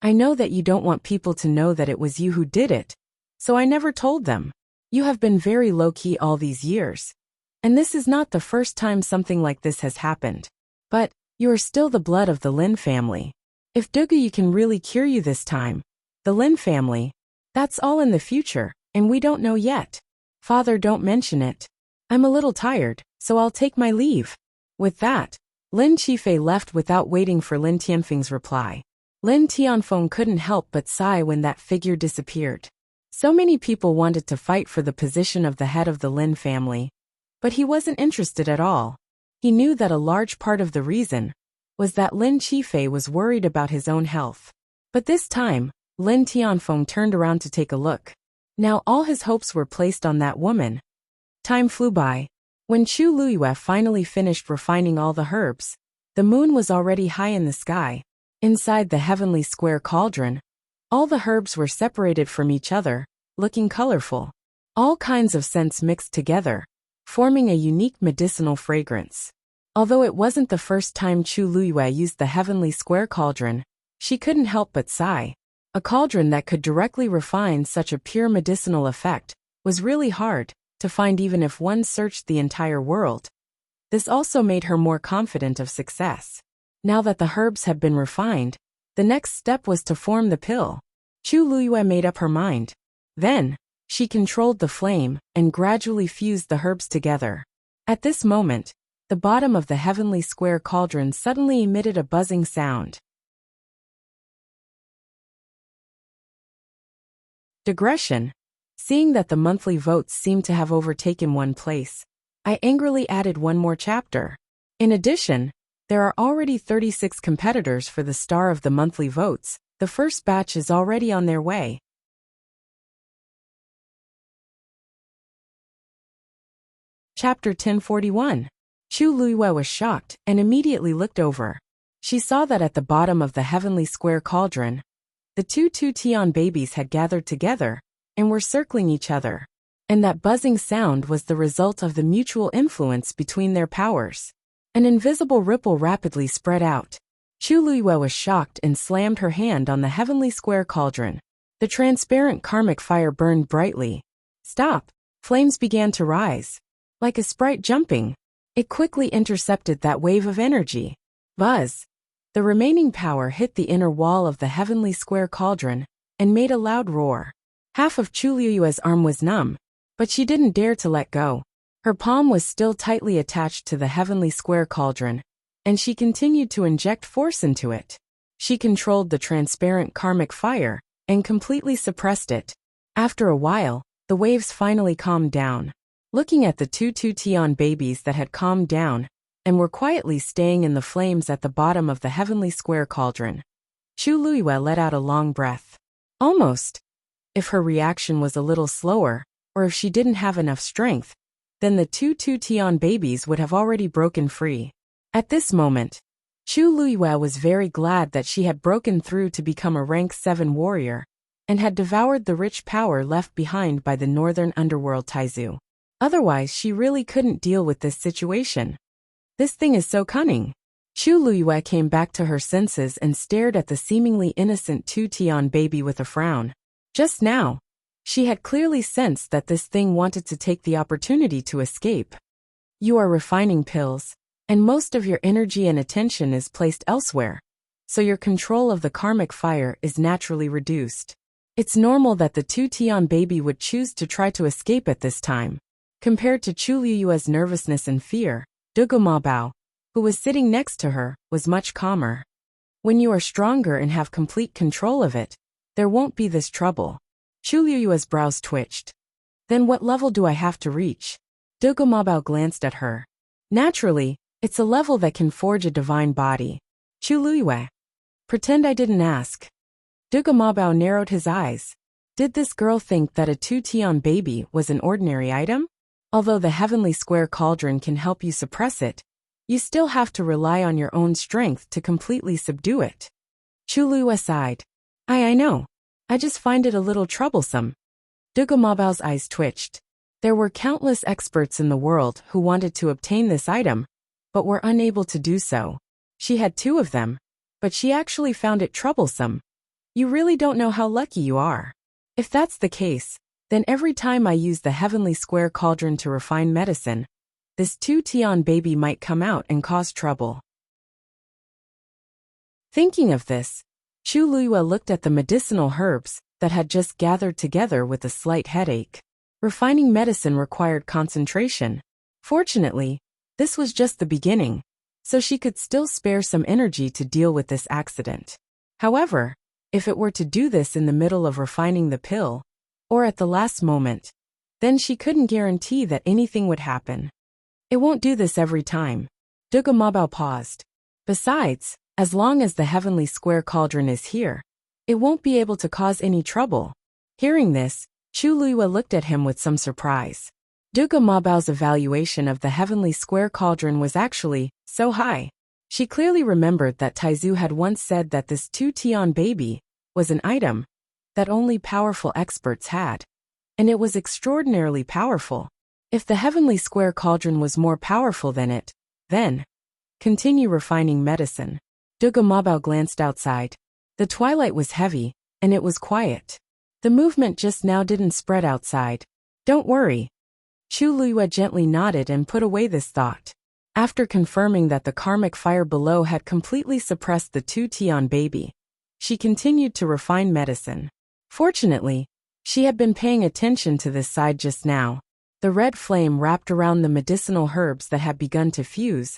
I know that you don't want people to know that it was you who did it, so I never told them. You have been very low-key all these years, and this is not the first time something like this has happened. But, you are still the blood of the Lin family. If Duge can really cure you this time, the Lin family, that's all in the future, and we don't know yet. Father, don't mention it. I'm a little tired, so I'll take my leave. With that, Lin Qifei left without waiting for Lin Tianfeng's reply. Lin Tianfeng couldn't help but sigh when that figure disappeared. So many people wanted to fight for the position of the head of the Lin family, but he wasn't interested at all. He knew that a large part of the reason was that Lin Qifei was worried about his own health. But this time, Lin Tianfeng turned around to take a look. Now all his hopes were placed on that woman. Time flew by. When Chu Luiyue finally finished refining all the herbs, the moon was already high in the sky. Inside the heavenly square cauldron, all the herbs were separated from each other, looking colorful. All kinds of scents mixed together, forming a unique medicinal fragrance. Although it wasn't the first time Chu Luiyue used the heavenly square cauldron, she couldn't help but sigh. A cauldron that could directly refine such a pure medicinal effect was really hard to find even if one searched the entire world. This also made her more confident of success. Now that the herbs had been refined, the next step was to form the pill. Chu Luiyue made up her mind. Then, she controlled the flame and gradually fused the herbs together. At this moment, the bottom of the heavenly square cauldron suddenly emitted a buzzing sound. Digression. Seeing that the monthly votes seemed to have overtaken one place, I angrily added one more chapter. In addition, there are already 36 competitors for the star of the monthly votes. The first batch is already on their way. Chapter 1041. Chu Luiyue was shocked and immediately looked over. She saw that at the bottom of the heavenly square cauldron, the two Tian babies had gathered together and were circling each other, and that buzzing sound was the result of the mutual influence between their powers. An invisible ripple rapidly spread out. Chu Luiyue was shocked and slammed her hand on the heavenly square cauldron. The transparent karmic fire burned brightly. Stop! Flames began to rise. Like a sprite jumping, it quickly intercepted that wave of energy. Buzz! The remaining power hit the inner wall of the heavenly square cauldron and made a loud roar. Half of Chu Luiyue's arm was numb, but she didn't dare to let go. Her palm was still tightly attached to the heavenly square cauldron, and she continued to inject force into it. She controlled the transparent karmic fire and completely suppressed it. After a while, the waves finally calmed down. Looking at the two Tian babies that had calmed down and were quietly staying in the flames at the bottom of the heavenly square cauldron, Chu Luiyue let out a long breath. Almost. If her reaction was a little slower, or if she didn't have enough strength, then the two Tian babies would have already broken free. At this moment, Chu Luiyue was very glad that she had broken through to become a rank 7 warrior, and had devoured the rich power left behind by the northern underworld Taizu. Otherwise, she really couldn't deal with this situation. This thing is so cunning. Chu Luiyue came back to her senses and stared at the seemingly innocent two Tian baby with a frown. Just now, she had clearly sensed that this thing wanted to take the opportunity to escape. You are refining pills, and most of your energy and attention is placed elsewhere, so your control of the karmic fire is naturally reduced. It's normal that the two Tian baby would choose to try to escape at this time. Compared to Chu Luiyue's nervousness and fear, Dugu Mabao, who was sitting next to her, was much calmer. When you are stronger and have complete control of it, there won't be this trouble. Chu Luiyue's brows twitched. Then what level do I have to reach? Dugu Mabao glanced at her. Naturally, it's a level that can forge a divine body. Chu Luiyue. Pretend I didn't ask. Dugu Mabao narrowed his eyes. Did this girl think that a two Tian baby was an ordinary item? Although the heavenly square cauldron can help you suppress it, you still have to rely on your own strength to completely subdue it. Chu Luiyue sighed. I know. I just find it a little troublesome. Dugu Mabao's eyes twitched. There were countless experts in the world who wanted to obtain this item, but were unable to do so. She had 2 of them, but she actually found it troublesome. You really don't know how lucky you are. If that's the case, then every time I use the heavenly square cauldron to refine medicine, this two Tian baby might come out and cause trouble. Thinking of this, Chu Luiyue looked at the medicinal herbs that had just gathered together with a slight headache. Refining medicine required concentration. Fortunately, this was just the beginning, so she could still spare some energy to deal with this accident. However, if it were to do this in the middle of refining the pill, or at the last moment, then she couldn't guarantee that anything would happen. It won't do this every time. Dugu Mabao paused. Besides, as long as the heavenly square cauldron is here, it won't be able to cause any trouble. Hearing this, Chu Luiyue looked at him with some surprise. Dugu Mabao's evaluation of the heavenly square cauldron was actually so high. She clearly remembered that Taizu had once said that this two Tian baby was an item that only powerful experts had, and it was extraordinarily powerful. If the heavenly square cauldron was more powerful than it, then continue refining medicine. Dugu Mabao glanced outside. The twilight was heavy, and it was quiet. The movement just now didn't spread outside. Don't worry. Chu Luiyue gently nodded and put away this thought. After confirming that the karmic fire below had completely suppressed the two Tian baby, she continued to refine medicine. Fortunately, she had been paying attention to this side just now. The red flame wrapped around the medicinal herbs that had begun to fuse,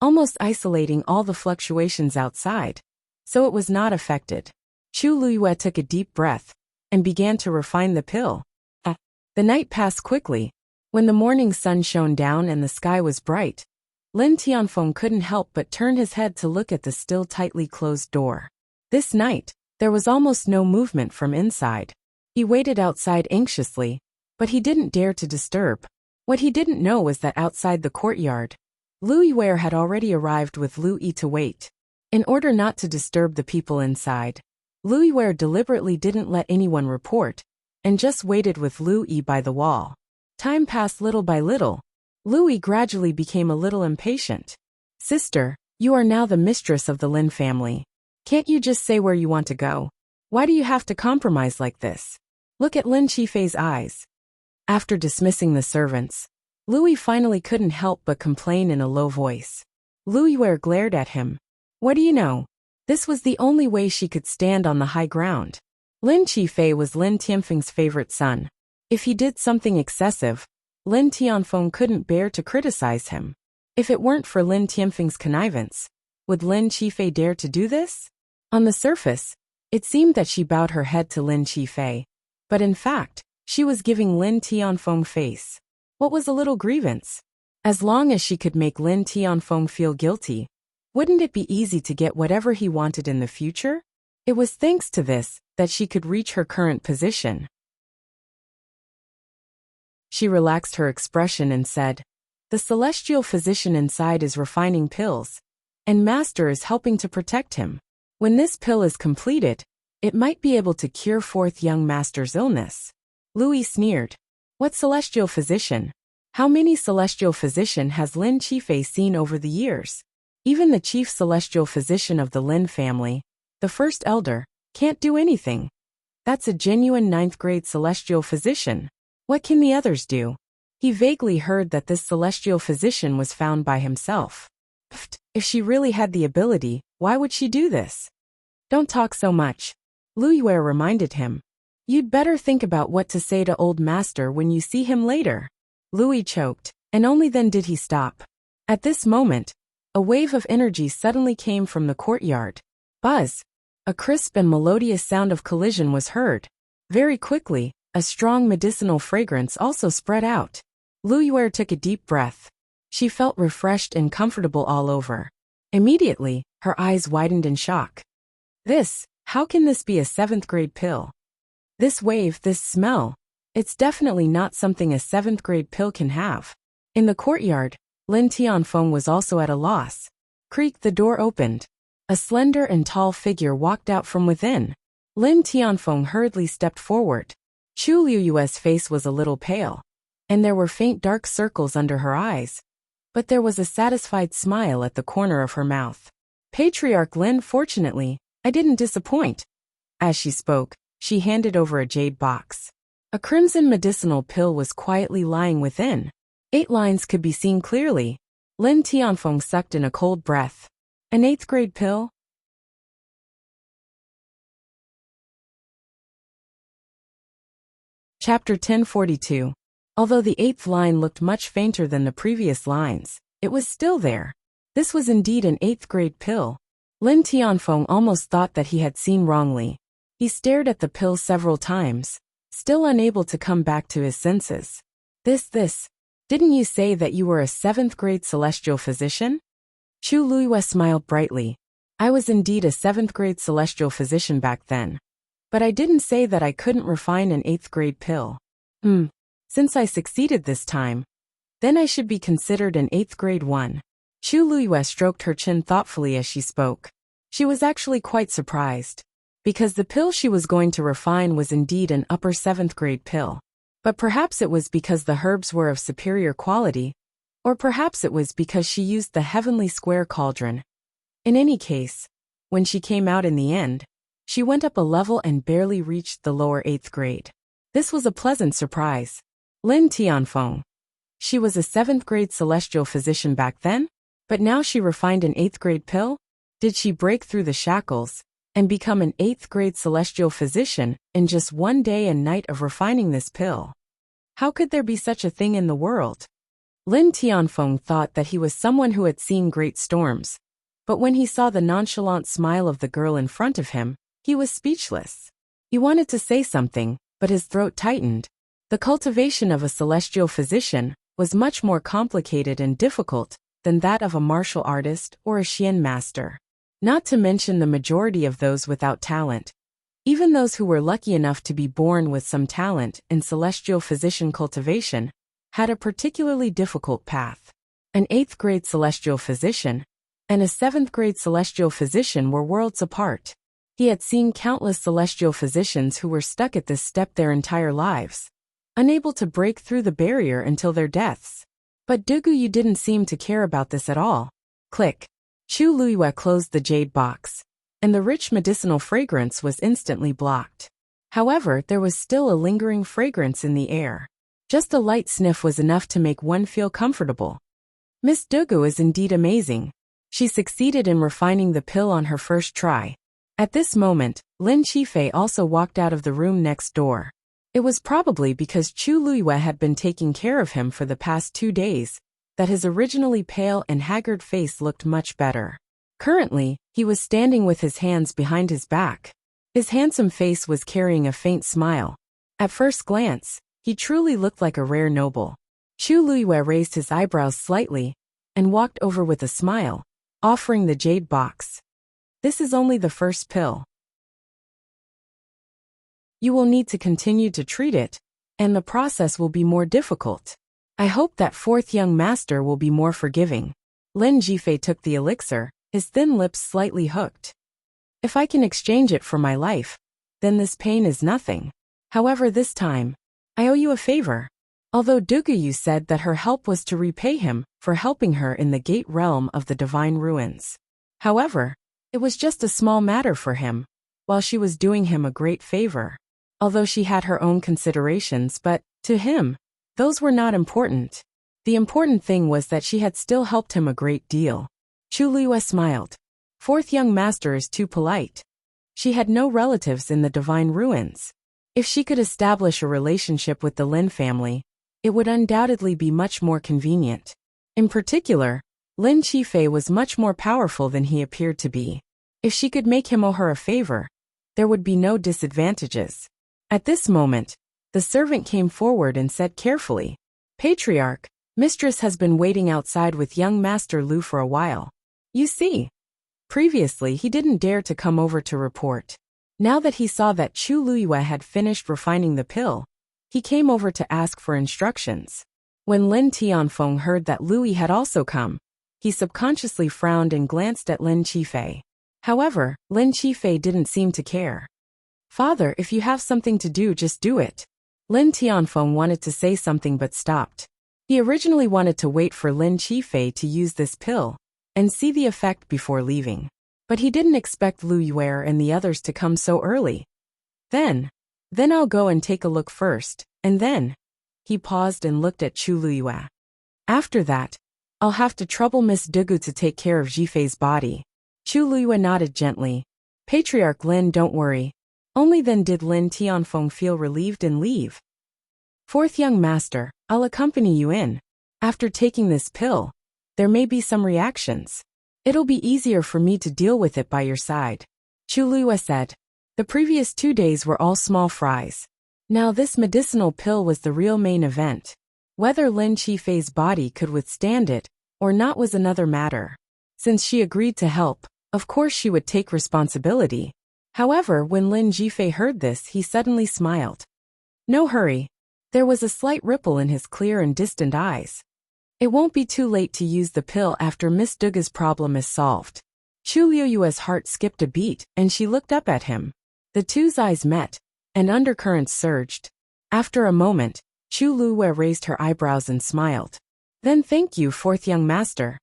almost isolating all the fluctuations outside, so it was not affected. Chu Luiyue took a deep breath, and began to refine the pill. The night passed quickly. When the morning sun shone down and the sky was bright, Lin Tianfeng couldn't help but turn his head to look at the still tightly closed door. This night, there was almost no movement from inside. He waited outside anxiously, but he didn't dare to disturb. What he didn't know was that outside the courtyard, Lu Yuer had already arrived with Lu Yi to wait. In order not to disturb the people inside, Lu Yuer deliberately didn't let anyone report, and just waited with Lu Yi by the wall. Time passed little by little. Lu Yi gradually became a little impatient. "Sister, you are now the mistress of the Lin family. Can't you just say where you want to go? Why do you have to compromise like this? Look at Lin Qifei's eyes." After dismissing the servants, Lu Yi finally couldn't help but complain in a low voice. Lu Yuer glared at him. What do you know? This was the only way she could stand on the high ground. Lin Qifei was Lin Tianfeng's favorite son. If he did something excessive, Lin Tianfeng couldn't bear to criticize him. If it weren't for Lin Tianfeng's connivance, would Lin Qifei dare to do this? On the surface, it seemed that she bowed her head to Lin Qifei, but in fact, she was giving Lin Tianfeng face. What was a little grievance? As long as she could make Lin Tianfeng feel guilty, wouldn't it be easy to get whatever he wanted in the future? It was thanks to this that she could reach her current position. She relaxed her expression and said, "The celestial physician inside is refining pills, and Master is helping to protect him. When this pill is completed, it might be able to cure fourth young Master's illness." Louis sneered. "What celestial physician? How many celestial physician has Lin Qifei seen over the years? Even the chief celestial physician of the Lin family, the first elder, can't do anything. That's a genuine 9th grade celestial physician. What can the others do?" He vaguely heard that this celestial physician was found by himself. If she really had the ability, why would she do this? "Don't talk so much," Lu Yuer reminded him. "You'd better think about what to say to old Master when you see him later." Louis choked, and only then did he stop. At this moment, a wave of energy suddenly came from the courtyard. Buzz! A crisp and melodious sound of collision was heard. Very quickly, a strong medicinal fragrance also spread out. Lu Yuer took a deep breath. She felt refreshed and comfortable all over. Immediately, her eyes widened in shock. How can this be a 7th grade pill? This wave, this smell, it's definitely not something a 7th grade pill can have. In the courtyard, Lin Tianfeng was also at a loss. Creak, the door opened. A slender and tall figure walked out from within. Lin Tianfeng hurriedly stepped forward. Chu Liuyue's face was a little pale, and there were faint dark circles under her eyes, but there was a satisfied smile at the corner of her mouth. "Patriarch Lin, fortunately, I didn't disappoint." As she spoke, she handed over a jade box. A crimson medicinal pill was quietly lying within. 8 lines could be seen clearly. Lin Tianfeng sucked in a cold breath. An 8th grade pill? Chapter 1042. Although the 8th line looked much fainter than the previous lines, it was still there. This was indeed an 8th grade pill. Lin Tianfeng almost thought that he had seen wrongly. He stared at the pill several times, still unable to come back to his senses. Didn't you say that you were a 7th grade celestial physician?" Chu Luiyue smiled brightly. "I was indeed a 7th grade celestial physician back then. But I didn't say that I couldn't refine an 8th grade pill. Since I succeeded this time, then I should be considered an 8th grade one." Chu Luiyue stroked her chin thoughtfully as she spoke. She was actually quite surprised, because the pill she was going to refine was indeed an upper 7th grade pill. But perhaps it was because the herbs were of superior quality, or perhaps it was because she used the heavenly square cauldron. In any case, when she came out in the end, she went up a level and barely reached the lower 8th grade. This was a pleasant surprise. Lin Tianfeng. She was a 7th grade celestial physician back then, but now she refined an 8th grade pill? Did she break through the shackles and become an 8th grade celestial physician in just one day and night of refining this pill? How could there be such a thing in the world? Lin Tianfeng thought that he was someone who had seen great storms, but when he saw the nonchalant smile of the girl in front of him, he was speechless. He wanted to say something, but his throat tightened. The cultivation of a celestial physician was much more complicated and difficult than that of a martial artist or a Xian master. Not to mention the majority of those without talent. Even those who were lucky enough to be born with some talent in celestial physician cultivation had a particularly difficult path. An 8th grade celestial physician and a 7th grade celestial physician were worlds apart. He had seen countless celestial physicians who were stuck at this step their entire lives, unable to break through the barrier until their deaths. But Duguyu didn't seem to care about this at all. Click. Chu Luiyue closed the jade box, and the rich medicinal fragrance was instantly blocked. However, there was still a lingering fragrance in the air. Just a light sniff was enough to make one feel comfortable. Miss Dugu is indeed amazing. She succeeded in refining the pill on her first try. At this moment, Lin Qifei also walked out of the room next door. It was probably because Chu Luiyue had been taking care of him for the past 2 days that his originally pale and haggard face looked much better. Currently, he was standing with his hands behind his back. His handsome face was carrying a faint smile. At first glance, he truly looked like a rare noble. Chu Luiyue raised his eyebrows slightly and walked over with a smile, offering the jade box. This is only the first pill. You will need to continue to treat it, and the process will be more difficult. I hope that 4th young master will be more forgiving. Lin Jifei took the elixir, his thin lips slightly hooked. If I can exchange it for my life, then this pain is nothing. However, this time, I owe you a favor. Although Duguyu said that her help was to repay him for helping her in the gate realm of the divine ruins. However, it was just a small matter for him, while she was doing him a great favor. Although she had her own considerations, but, to him, those were not important. The important thing was that she had still helped him a great deal. Chu Luiyue smiled. 4th young master is too polite. She had no relatives in the divine ruins. If she could establish a relationship with the Lin family, it would undoubtedly be much more convenient. In particular, Lin Qifei was much more powerful than he appeared to be. If she could make him owe her a favor, there would be no disadvantages. At this moment, the servant came forward and said carefully, "Patriarch, Mistress has been waiting outside with young Master Lu for a while. You see." Previously he didn't dare to come over to report. Now that he saw that Chu Luiyue had finished refining the pill, he came over to ask for instructions. When Lin Tianfeng heard that Louis had also come, he subconsciously frowned and glanced at Lin Qifei. However, Lin Qifei didn't seem to care. "Father, if you have something to do, just do it." Lin Tianfeng wanted to say something but stopped. He originally wanted to wait for Lin Qifei to use this pill and see the effect before leaving. But he didn't expect Lu Yue and the others to come so early. Then I'll go and take a look first, and then. He paused and looked at Chu Luiyue. After that, I'll have to trouble Miss Dugu to take care of Jifei's body. Chu Luiyue nodded gently. Patriarch Lin, don't worry. Only then did Lin Tianfeng feel relieved and leave. 4th young master, I'll accompany you in. After taking this pill, there may be some reactions. It'll be easier for me to deal with it by your side. Chu Luiyue said. The previous 2 days were all small fries. Now this medicinal pill was the real main event. Whether Lin Qifei's body could withstand it or not was another matter. Since she agreed to help, of course she would take responsibility. However, when Lin Jifei heard this, he suddenly smiled. No hurry. There was a slight ripple in his clear and distant eyes. It won't be too late to use the pill after Miss Dugu's problem is solved. Chu Luiyue's heart skipped a beat, and she looked up at him. The two's eyes met, and undercurrents surged. After a moment, Chu Luiyue raised her eyebrows and smiled. Then thank you, 4th young master.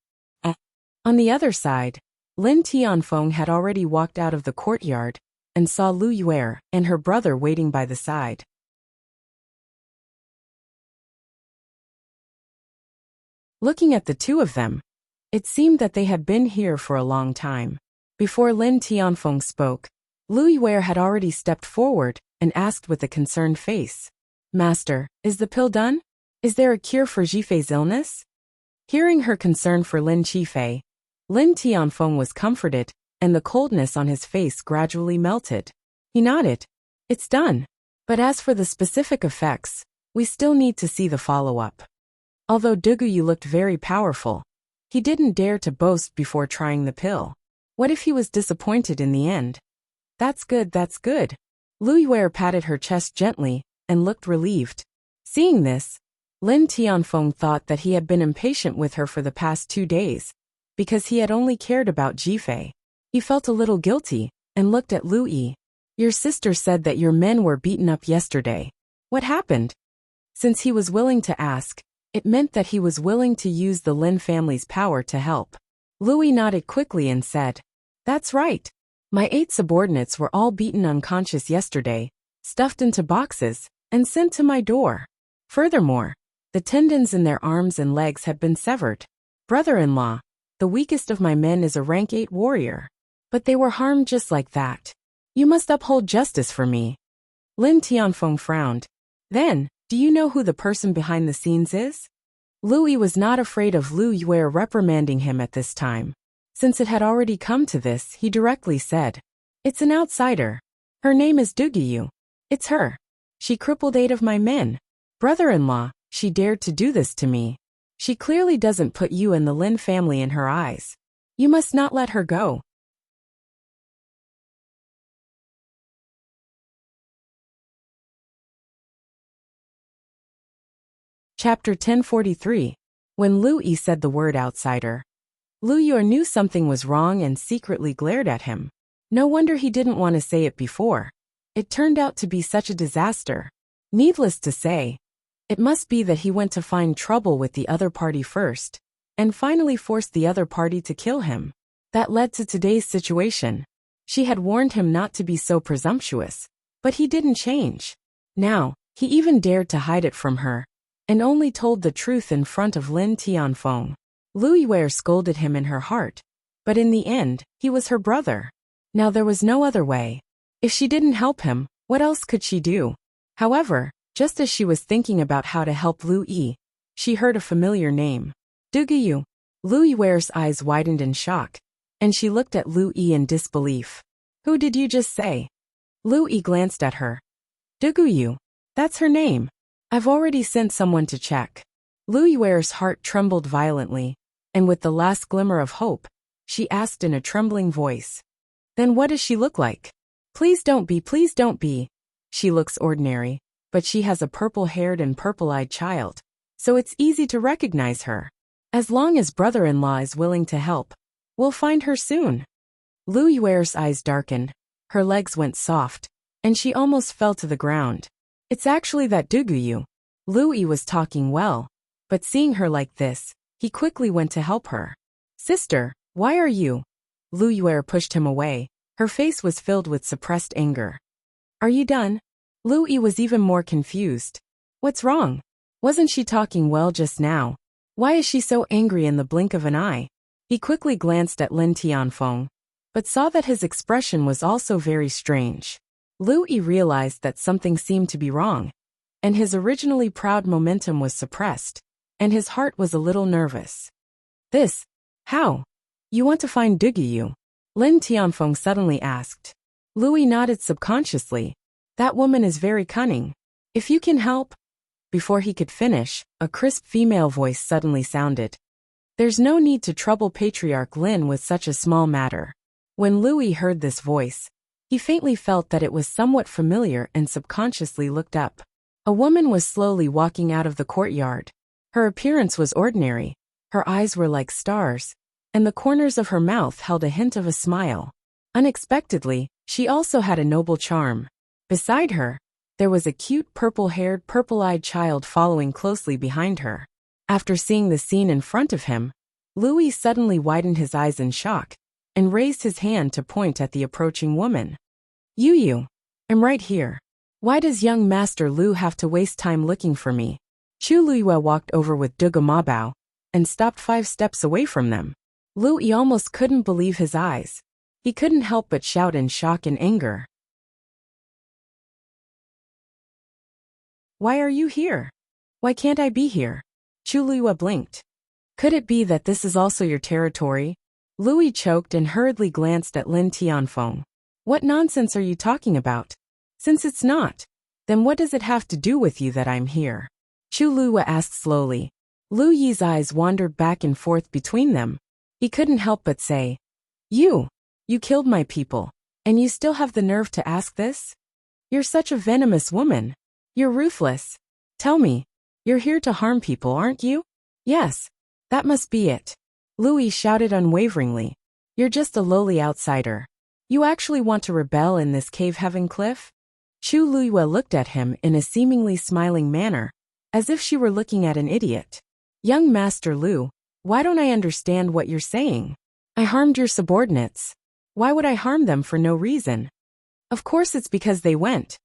On the other side, Lin Tianfeng had already walked out of the courtyard and saw Lu Yue and her brother waiting by the side. Looking at the two of them, it seemed that they had been here for a long time. Before Lin Tianfeng spoke, Lu Yue had already stepped forward and asked with a concerned face. Master, is the pill done? Is there a cure for Jifei's illness? Hearing her concern for Lin Qifei, Lin Tianfeng was comforted, and the coldness on his face gradually melted. He nodded. It's done. But as for the specific effects, we still need to see the follow-up. Although Duguyu looked very powerful, he didn't dare to boast before trying the pill. What if he was disappointed in the end? That's good, that's good. Lu Yuer patted her chest gently and looked relieved. Seeing this, Lin Tianfeng thought that he had been impatient with her for the past 2 days, because he had only cared about Jifei. He felt a little guilty and looked at Lu Yi. Your sister said that your men were beaten up yesterday. What happened? Since he was willing to ask, it meant that he was willing to use the Lin family's power to help. Lu Yi nodded quickly and said, That's right. My 8 subordinates were all beaten unconscious yesterday, stuffed into boxes, and sent to my door. Furthermore, the tendons in their arms and legs have been severed. Brother-in-law, the weakest of my men is a rank 8 warrior. But they were harmed just like that. You must uphold justice for me. Lin Tianfeng frowned. Then, do you know who the person behind the scenes is? Lu Yi was not afraid of Lu Yuer reprimanding him at this time. Since it had already come to this, he directly said, It's an outsider. Her name is Duguyu. It's her. She crippled 8 of my men. Brother-in-law, she dared to do this to me. She clearly doesn't put you and the Lin family in her eyes. You must not let her go. Chapter 1043. When Lu Yi said the word outsider, Lu Yuer knew something was wrong and secretly glared at him. No wonder he didn't want to say it before. It turned out to be such a disaster. Needless to say, it must be that he went to find trouble with the other party first, and finally forced the other party to kill him. That led to today's situation. She had warned him not to be so presumptuous, but he didn't change. Now, he even dared to hide it from her, and only told the truth in front of Lin Tianfeng. Lu Yuer scolded him in her heart, but in the end, he was her brother. Now there was no other way. If she didn't help him, what else could she do? However, just as she was thinking about how to help Lu Yi, she heard a familiar name. Duguyu. Lu Yuer's eyes widened in shock, and she looked at Lu Yi in disbelief. Who did you just say? Lu Yi glanced at her. Duguyu. That's her name. I've already sent someone to check. Lu Yuer's heart trembled violently, and with the last glimmer of hope, she asked in a trembling voice. Then what does she look like? Please don't be. She looks ordinary, but she has a purple-haired and purple-eyed child, so it's easy to recognize her. As long as brother-in-law is willing to help, we'll find her soon. Lu Yuer's eyes darkened, her legs went soft, and she almost fell to the ground. It's actually that Duguyu. Lu Yi was talking well, but seeing her like this, he quickly went to help her. Sister, why are you? Lu Yuer pushed him away. Her face was filled with suppressed anger. Are you done? Lu Yi was even more confused. What's wrong? Wasn't she talking well just now? Why is she so angry in the blink of an eye? He quickly glanced at Lin Tianfeng, but saw that his expression was also very strange. Lu Yi realized that something seemed to be wrong, and his originally proud momentum was suppressed, and his heart was a little nervous. How? You want to find Duguyu? Lin Tianfeng suddenly asked. Lu Yi nodded subconsciously. That woman is very cunning. If you can help. Before he could finish, a crisp female voice suddenly sounded. There's no need to trouble Patriarch Lin with such a small matter. When Lu Yi heard this voice, he faintly felt that it was somewhat familiar and subconsciously looked up. A woman was slowly walking out of the courtyard. Her appearance was ordinary. Her eyes were like stars, and the corners of her mouth held a hint of a smile. Unexpectedly, she also had a noble charm. Beside her, there was a cute purple-haired, purple-eyed child following closely behind her. After seeing the scene in front of him, Lu Yi suddenly widened his eyes in shock, and raised his hand to point at the approaching woman. You, I'm right here. Why does young Master Lu have to waste time looking for me? Chu Luiyue walked over with Duga Mabao, and stopped 5 steps away from them. Lu Yi almost couldn't believe his eyes. He couldn't help but shout in shock and anger. Why are you here? Why can't I be here? Chu Luiyue blinked. Could it be that this is also your territory? Lu Yi choked and hurriedly glanced at Lin Tianfeng. What nonsense are you talking about? Since it's not, then what does it have to do with you that I'm here? Chu Luyue asked slowly. Lu Yi's eyes wandered back and forth between them. He couldn't help but say, You killed my people, and you still have the nerve to ask this? You're such a venomous woman. You're ruthless. Tell me, you're here to harm people, aren't you? Yes, that must be it. Lu Yi shouted unwaveringly. You're just a lowly outsider. You actually want to rebel in this cave heaven cliff? Chu Luyue looked at him in a seemingly smiling manner, as if she were looking at an idiot. Young Master Lu, why don't I understand what you're saying? I harmed your subordinates. Why would I harm them for no reason? Of course it's because they went.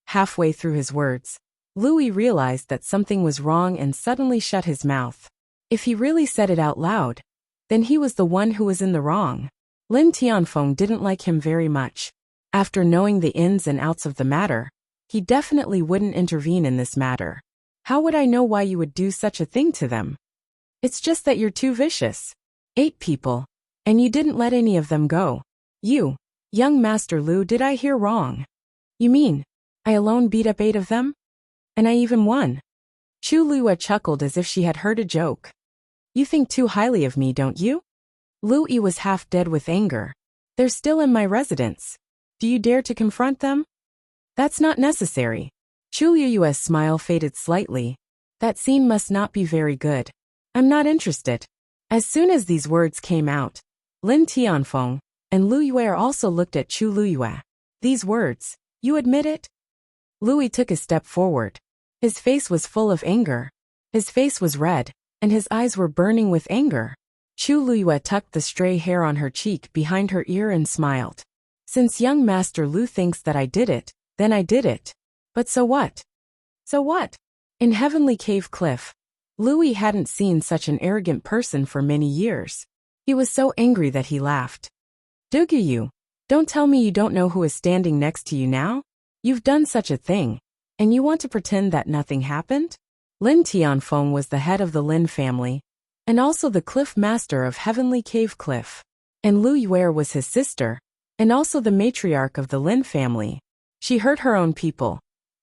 Halfway through his words, Lu Yi realized that something was wrong and suddenly shut his mouth. If he really said it out loud, then he was the one who was in the wrong. Lin Tianfeng didn't like him very much. After knowing the ins and outs of the matter, he definitely wouldn't intervene in this matter. How would I know why you would do such a thing to them? It's just that you're too vicious. 8 people, and you didn't let any of them go. You, young Master Lu, did I hear wrong? You mean, I alone beat up 8 of them? And I even won? Chu Luyue chuckled as if she had heard a joke. You think too highly of me, don't you? Lu Yi was half dead with anger. They're still in my residence. Do you dare to confront them? That's not necessary. Chu Luyue's smile faded slightly. That scene must not be very good. I'm not interested. As soon as these words came out, Lin Tianfeng and Lu Yue also looked at Chu Luyue. These words, you admit it? Lu Yi took a step forward. His face was full of anger. His face was red, and his eyes were burning with anger. Chu Luyue tucked the stray hair on her cheek behind her ear and smiled. Since young Master Lu thinks that I did it, then I did it. But so what? So what? In Heavenly Cave Cliff, Lu Yi hadn't seen such an arrogant person for many years. He was so angry that he laughed. Duguyu, don't tell me you don't know who is standing next to you now? You've done such a thing, and you want to pretend that nothing happened? Lin Tianfeng was the head of the Lin family, and also the cliff master of Heavenly Cave Cliff. And Lu Yue was his sister, and also the matriarch of the Lin family. She hurt her own people,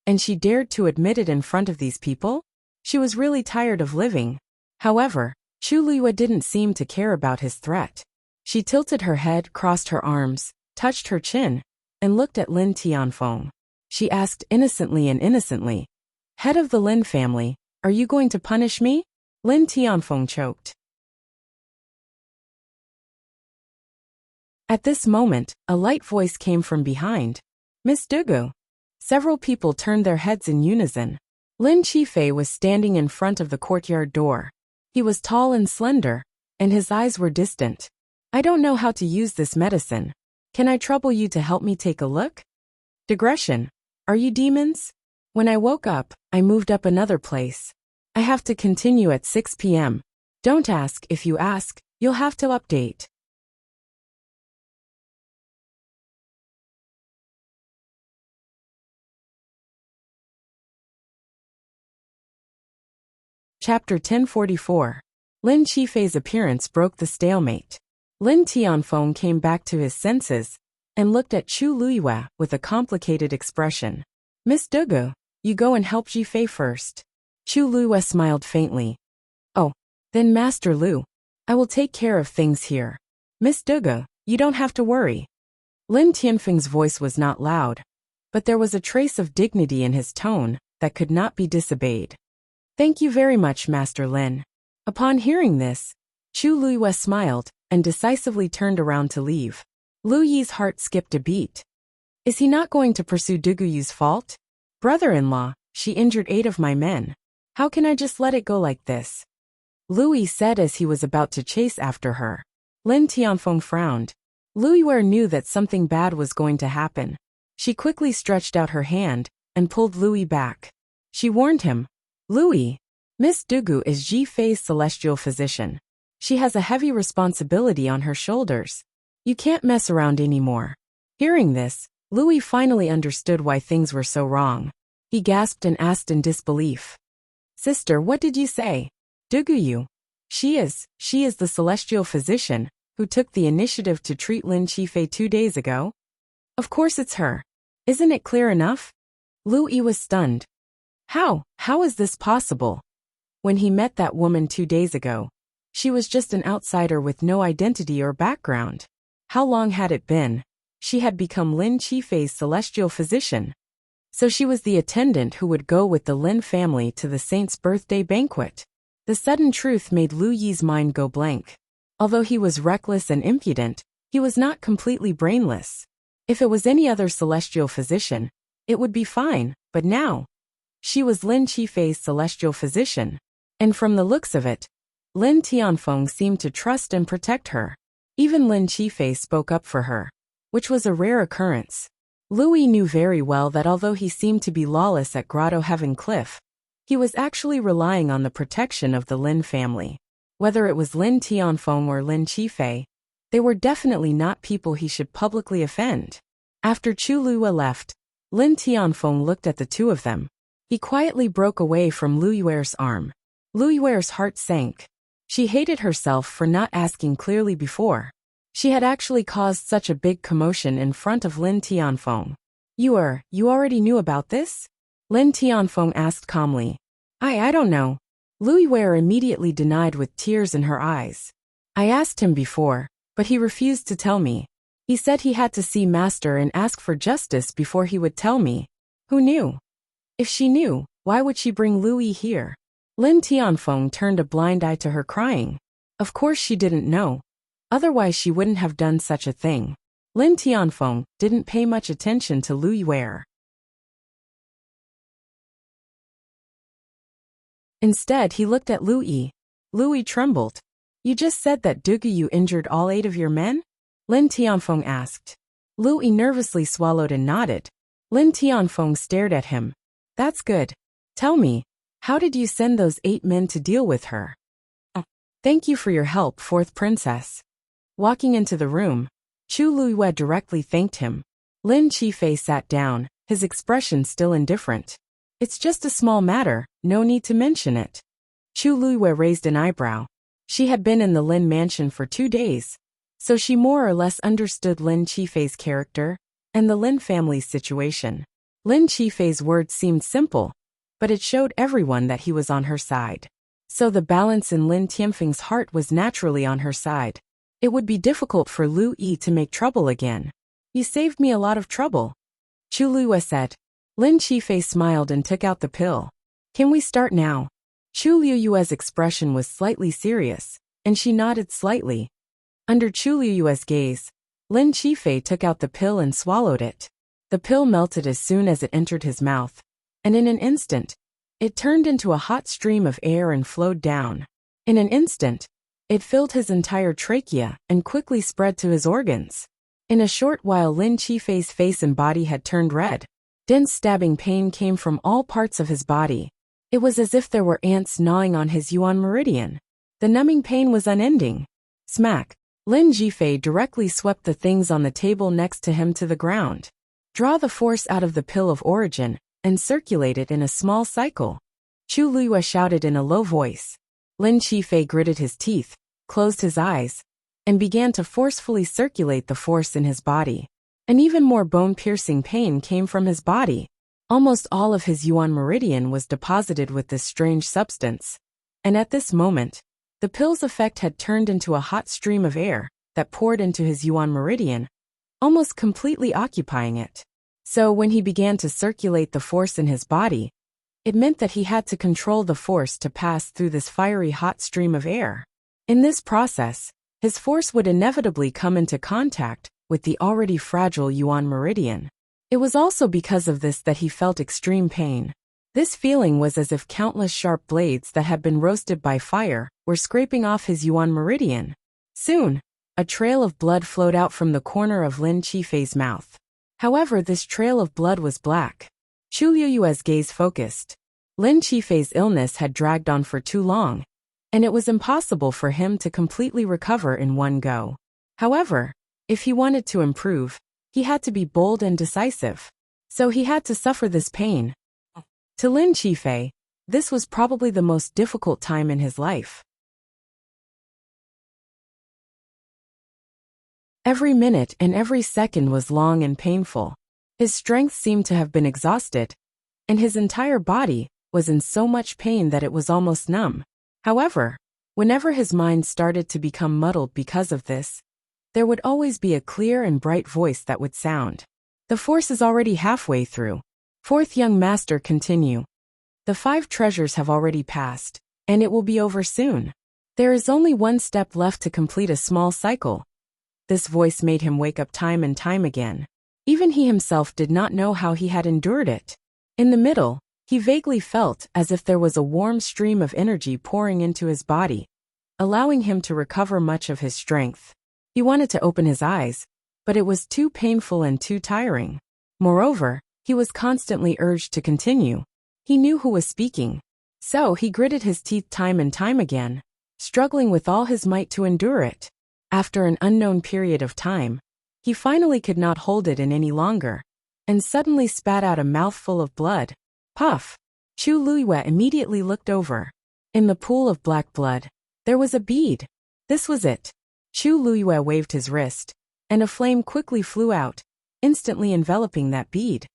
and she dared to admit it in front of these people? She was really tired of living. However, Chu Luyue didn't seem to care about his threat. She tilted her head, crossed her arms, touched her chin, and looked at Lin Tianfeng. She asked innocently, Head of the Lin family, are you going to punish me? Lin Tianfeng choked. At this moment, a light voice came from behind. Miss Dugu. Several people turned their heads in unison. Lin Qifei was standing in front of the courtyard door. He was tall and slender, and his eyes were distant. I don't know how to use this medicine. Can I trouble you to help me take a look? Digression. Are you demons? When I woke up, I moved up another place. I have to continue at 6 p.m. Don't ask. If you ask, you'll have to update. Chapter 1044. Lin Qifei's appearance broke the stalemate. Lin Tianfeng came back to his senses and looked at Chu Luyue with a complicated expression. Miss Dugu, you go and help Qifei first. Chu Luyue smiled faintly. Oh, then Master Lu, I will take care of things here. Miss Dugu, you don't have to worry. Lin Tianfeng's voice was not loud, but there was a trace of dignity in his tone that could not be disobeyed. Thank you very much, Master Lin. Upon hearing this, Chu Luyue smiled and decisively turned around to leave. Lu Yi's heart skipped a beat. Is he not going to pursue Duguyu's fault? Brother-in-law, she injured 8 of my men. How can I just let it go like this? Lu Yi said as he was about to chase after her. Lin Tianfeng frowned. Lu Yue knew that something bad was going to happen. She quickly stretched out her hand and pulled Lu Yi back. She warned him. Lu Yi, Miss Dugu is Qifei's celestial physician. She has a heavy responsibility on her shoulders. You can't mess around anymore. Hearing this, Lu Yi finally understood why things were so wrong. He gasped and asked in disbelief. Sister, what did you say? Duguyu. She is the celestial physician who took the initiative to treat Lin Qifei 2 days ago. Of course it's her. Isn't it clear enough? Lu Yi was stunned. How is this possible? When he met that woman 2 days ago, she was just an outsider with no identity or background. How long had it been? She had become Lin Qifei's celestial physician. So she was the attendant who would go with the Lin family to the saint's birthday banquet. The sudden truth made Lu Yi's mind go blank. Although he was reckless and impudent, he was not completely brainless. If it was any other celestial physician, it would be fine, but now, she was Lin Qifei's celestial physician. And from the looks of it, Lin Tianfeng seemed to trust and protect her. Even Lin Qifei spoke up for her, which was a rare occurrence. Lu Yi knew very well that although he seemed to be lawless at Grotto Heaven Cliff, he was actually relying on the protection of the Lin family. Whether it was Lin Tianfeng or Lin Qifei, they were definitely not people he should publicly offend. After Chu Luiyue left, Lin Tianfeng looked at the two of them. He quietly broke away from Lu Yuer's arm. Lu Yuer's heart sank. She hated herself for not asking clearly before. She had actually caused such a big commotion in front of Lin Tianfeng. You already knew about this? Lin Tianfeng asked calmly. I don't know. Lu Yuer immediately denied with tears in her eyes. I asked him before, but he refused to tell me. He said he had to see Master and ask for justice before he would tell me. Who knew? If she knew, why would she bring Lu Yi here? Lin Tianfeng turned a blind eye to her crying. Of course she didn't know. Otherwise she wouldn't have done such a thing. Lin Tianfeng didn't pay much attention to Lu Yuer. Instead he looked at Lu Yi. Lu Yi trembled. You just said that Dugu injured all 8 of your men? Lin Tianfeng asked. Lu Yi nervously swallowed and nodded. Lin Tianfeng stared at him. That's good. Tell me, how did you send those 8 men to deal with her? Thank you for your help, 4th princess. Walking into the room, Chu Luiyue directly thanked him. Lin Qifei sat down, his expression still indifferent. It's just a small matter, no need to mention it. Chu Luiyue raised an eyebrow. She had been in the Lin mansion for 2 days, so she more or less understood Lin Qifei's character and the Lin family's situation. Lin Qifei's words seemed simple, but it showed everyone that he was on her side. So the balance in Lin Tianfeng's heart was naturally on her side. It would be difficult for Lu Yi to make trouble again. You saved me a lot of trouble, Chu Luiyue said. Lin Qifei smiled and took out the pill. Can we start now? Chu Luiyue's expression was slightly serious, and she nodded slightly. Under Chu Luiyue's gaze, Lin Qifei took out the pill and swallowed it. The pill melted as soon as it entered his mouth, and in an instant, it turned into a hot stream of air and flowed down. In an instant, it filled his entire trachea and quickly spread to his organs. In a short while Lin Qifei's face and body had turned red. Dense stabbing pain came from all parts of his body. It was as if there were ants gnawing on his yuan meridian. The numbing pain was unending. Smack! Lin Qifei directly swept the things on the table next to him to the ground. Draw the force out of the pill of origin and circulate it in a small cycle. Chu Luiyue shouted in a low voice. Lin Qifei gritted his teeth, closed his eyes, and began to forcefully circulate the force in his body. An even more bone-piercing pain came from his body. Almost all of his yuan meridian was deposited with this strange substance. And at this moment, the pill's effect had turned into a hot stream of air that poured into his yuan meridian, almost completely occupying it. So when he began to circulate the force in his body, it meant that he had to control the force to pass through this fiery hot stream of air. In this process, his force would inevitably come into contact with the already fragile yuan meridian. It was also because of this that he felt extreme pain. This feeling was as if countless sharp blades that had been roasted by fire were scraping off his yuan meridian. Soon, a trail of blood flowed out from the corner of Lin Qifei's mouth. However, this trail of blood was black. Chu Luiyue's gaze focused. Lin Qifei's illness had dragged on for too long, and it was impossible for him to completely recover in one go. However, if he wanted to improve, he had to be bold and decisive. So he had to suffer this pain. To Lin Qifei, this was probably the most difficult time in his life. Every minute and every second was long and painful. His strength seemed to have been exhausted, and his entire body was in so much pain that it was almost numb. However, whenever his mind started to become muddled because of this, there would always be a clear and bright voice that would sound. The force is already halfway through. Fourth young master continue. The 5 treasures have already passed, and it will be over soon. There is only one step left to complete a small cycle. This voice made him wake up time and time again. Even he himself did not know how he had endured it. In the middle, he vaguely felt as if there was a warm stream of energy pouring into his body, allowing him to recover much of his strength. He wanted to open his eyes, but it was too painful and too tiring. Moreover, he was constantly urged to continue. He knew who was speaking, so he gritted his teeth time and time again, struggling with all his might to endure it. After an unknown period of time, he finally could not hold it in any longer, and suddenly spat out a mouthful of blood. Puff! Chu Luiyue immediately looked over. In the pool of black blood, there was a bead. This was it. Chu Luiyue waved his wrist, and a flame quickly flew out, instantly enveloping that bead.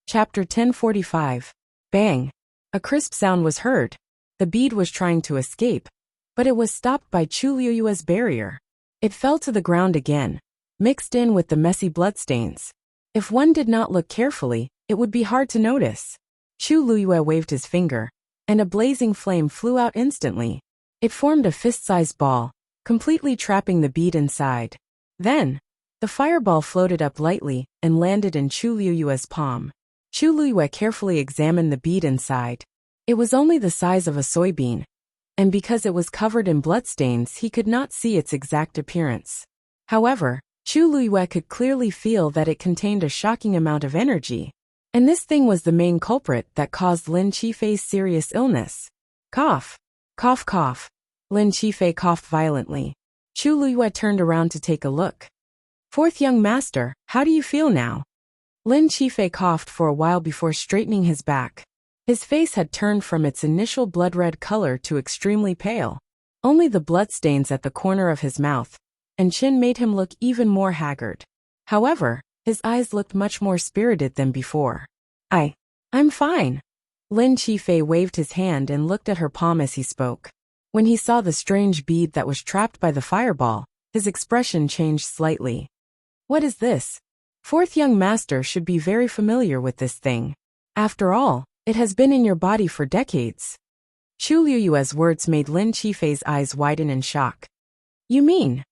Chapter 1045. Bang! A crisp sound was heard. The bead was trying to escape, but it was stopped by Chu Luiyue's barrier. It fell to the ground again, mixed in with the messy bloodstains. If one did not look carefully, it would be hard to notice. Chu Luiyue waved his finger, and a blazing flame flew out instantly. It formed a fist-sized ball, completely trapping the bead inside. Then, the fireball floated up lightly and landed in Chu Luiyue's palm. Chu Luiyue carefully examined the bead inside. It was only the size of a soybean, and because it was covered in bloodstains, he could not see its exact appearance. However, Chu Luiyue could clearly feel that it contained a shocking amount of energy. And this thing was the main culprit that caused Lin Qifei's serious illness. Cough! Cough cough! Lin Qifei coughed violently. Chu Luiyue turned around to take a look. Fourth young master, how do you feel now? Lin Qifei coughed for a while before straightening his back. His face had turned from its initial blood-red color to extremely pale. Only the bloodstains at the corner of his mouth and chin made him look even more haggard. However, his eyes looked much more spirited than before. I'm fine. Lin Qifei waved his hand and looked at her palm as he spoke. When he saw the strange bead that was trapped by the fireball, his expression changed slightly. What is this? Fourth young master should be very familiar with this thing. After all, it has been in your body for decades. Chu Luiyue's words made Lin Qifei's eyes widen in shock. You mean?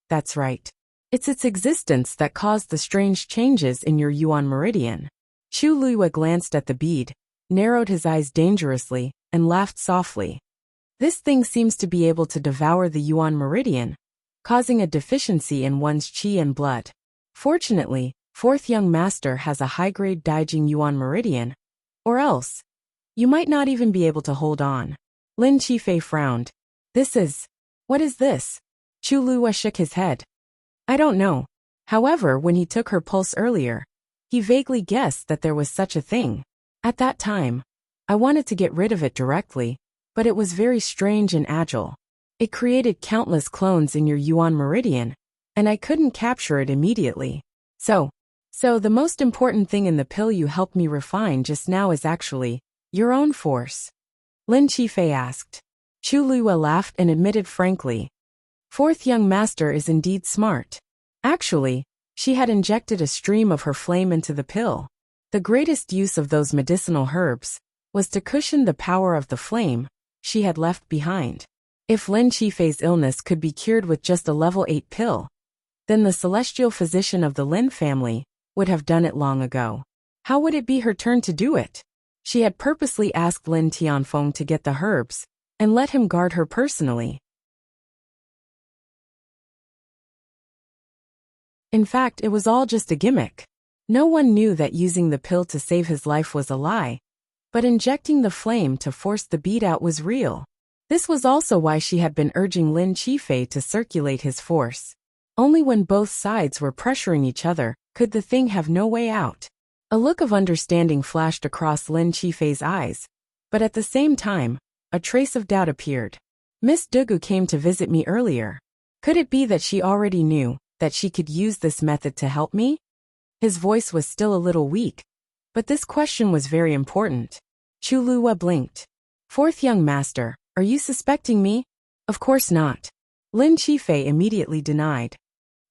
That's right. It's its existence that caused the strange changes in your Yuan meridian. Chu Luiyue glanced at the bead, narrowed his eyes dangerously, and laughed softly. This thing seems to be able to devour the Yuan meridian, causing a deficiency in one's qi and blood. Fortunately, fourth young master has a high-grade Daijing Yuan meridian, or else, you might not even be able to hold on. Lin Qifei frowned. What is this? Chu Luiyue shook his head. I don't know. However, when he took her pulse earlier, he vaguely guessed that there was such a thing. At that time, I wanted to get rid of it directly, but it was very strange and agile. It created countless clones in your Yuan meridian, and I couldn't capture it immediately. So the most important thing in the pill you helped me refine just now is actually your own force. Lin Qifei asked. Chu Luiyue laughed and admitted frankly. Fourth young master is indeed smart. Actually, she had injected a stream of her flame into the pill. The greatest use of those medicinal herbs was to cushion the power of the flame she had left behind. If Lin Qifei's illness could be cured with just a level 8 pill, then the celestial physician of the Lin family would have done it long ago. How would it be her turn to do it? She had purposely asked Lin Tianfeng to get the herbs and let him guard her personally. In fact, it was all just a gimmick. No one knew that using the pill to save his life was a lie, but injecting the flame to force the bead out was real. This was also why she had been urging Lin Qifei to circulate his force. Only when both sides were pressuring each other could the thing have no way out. A look of understanding flashed across Lin Qifei's eyes, But at the same time, a trace of doubt appeared. Miss Dugu came to visit me earlier. Could it be that she already knew that she could use this method to help me? His voice was still a little weak, but this question was very important. Chu Luwa blinked. Fourth young master, are you suspecting me? Of course not. Lin Qifei immediately denied.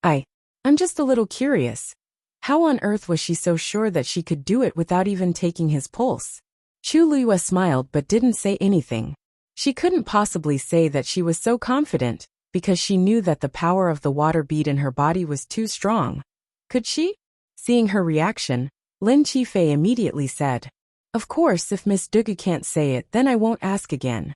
I'm just a little curious. How on earth was she so sure that she could do it without even taking his pulse? Chu Luwa smiled but didn't say anything. She couldn't possibly say that she was so confident, because she knew that the power of the water bead in her body was too strong. Could she? Seeing her reaction, Lin Qifei immediately said, "Of course, if Miss Dugu can't say it, then I won't ask again."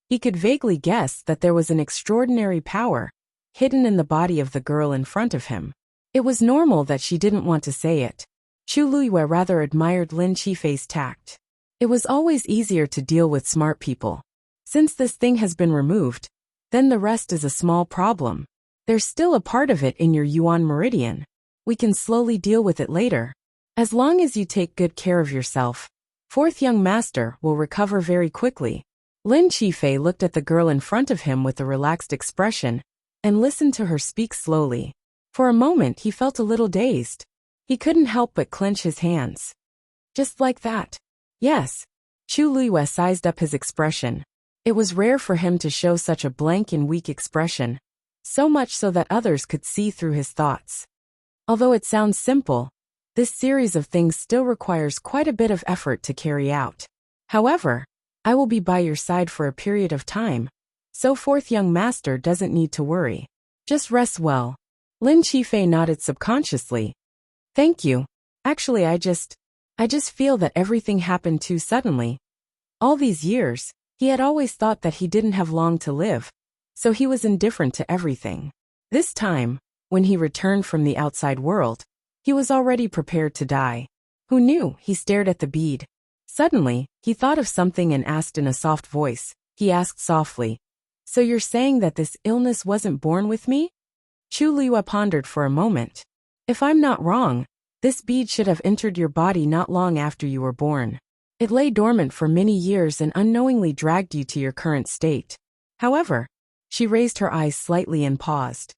He could vaguely guess that there was an extraordinary power hidden in the body of the girl in front of him. It was normal that she didn't want to say it. Chu Luiyue rather admired Lin Qifei's tact. It was always easier to deal with smart people. Since this thing has been removed, then the rest is a small problem. There's still a part of it in your Yuan meridian. We can slowly deal with it later. As long as you take good care of yourself, fourth young master will recover very quickly. Lin Qifei looked at the girl in front of him with a relaxed expression and listened to her speak slowly. For a moment he felt a little dazed. He couldn't help but clench his hands. Just like that. Yes. Chu Luiyue sized up his expression. It was rare for him to show such a blank and weak expression, so much so that others could see through his thoughts. Although it sounds simple, this series of things still requires quite a bit of effort to carry out. However, I will be by your side for a period of time, so fourth young master doesn't need to worry. Just rest well. Lin Qifei nodded subconsciously. Thank you. Actually, I just feel that everything happened too suddenly. All these years, he had always thought that he didn't have long to live, so he was indifferent to everything. This time, when he returned from the outside world, he was already prepared to die. Who knew? He stared at the bead. Suddenly, he thought of something and asked in a soft voice. He asked softly, "So you're saying that this illness wasn't born with me?" Chu Luiyue pondered for a moment. "If I'm not wrong, this bead should have entered your body not long after you were born. It lay dormant for many years and unknowingly dragged you to your current state." However, she raised her eyes slightly and paused.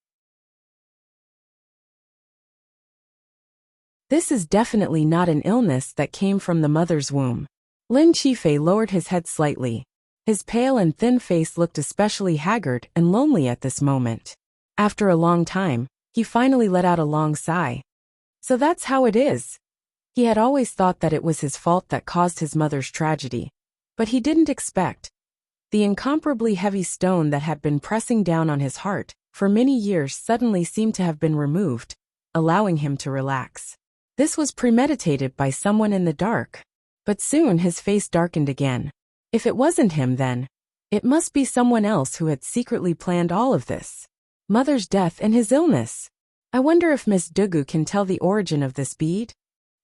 This is definitely not an illness that came from the mother's womb. Lin Qifei lowered his head slightly. His pale and thin face looked especially haggard and lonely at this moment. After a long time, he finally let out a long sigh. So that's how it is. He had always thought that it was his fault that caused his mother's tragedy, but he didn't expect the incomparably heavy stone that had been pressing down on his heart for many years suddenly seemed to have been removed, allowing him to relax. This was premeditated by someone in the dark. But soon his face darkened again. If it wasn't him then, it must be someone else who had secretly planned all of this. Mother's death and his illness. I wonder if Miss Dugu can tell the origin of this bead?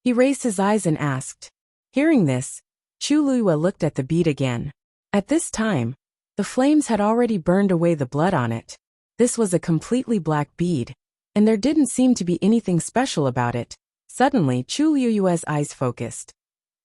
He raised his eyes and asked. Hearing this, Chu Luiyue looked at the bead again. At this time, the flames had already burned away the blood on it. This was a completely black bead, and there didn't seem to be anything special about it. Suddenly, Chu Luiyue's eyes focused.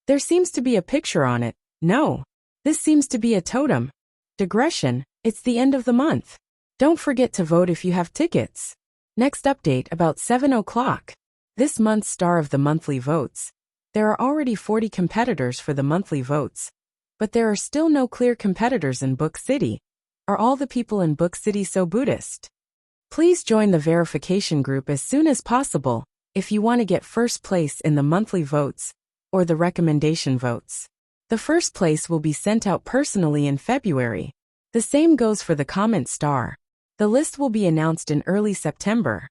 There seems to be a picture on it. No. This seems to be a totem. Digression, it's the end of the month. Don't forget to vote if you have tickets. Next update about 7 o'clock. This month's star of the monthly votes. There are already 40 competitors for the monthly votes. But there are still no clear competitors in Book City. Are all the people in Book City so Buddhist? Please join the verification group as soon as possible if you want to get first place in the monthly votes or the recommendation votes. The first place will be sent out personally in February. The same goes for the comment star. The list will be announced in early September.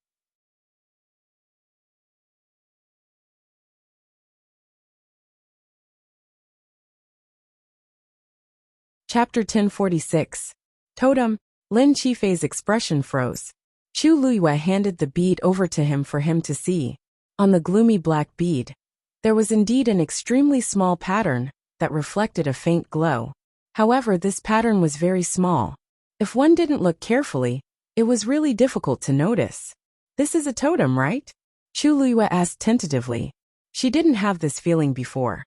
Chapter 1046. Totem. Lin Qifei's expression froze. Chu Luiyue handed the bead over to him for him to see. On the gloomy black bead, there was indeed an extremely small pattern that reflected a faint glow. However, this pattern was very small. If one didn't look carefully, it was really difficult to notice. This is a totem, right? Chu Luiyue asked tentatively. She didn't have this feeling before.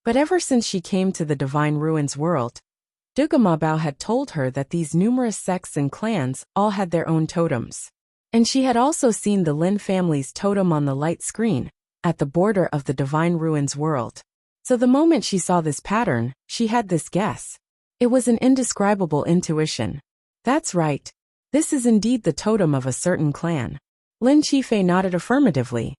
But ever since she came to the Divine Ruins world, Dugamabao had told her that these numerous sects and clans all had their own totems. And she had also seen the Lin family's totem on the light screen, at the border of the Divine Ruins world. So the moment she saw this pattern, she had this guess. It was an indescribable intuition. That's right. This is indeed the totem of a certain clan. Lin Qifei nodded affirmatively.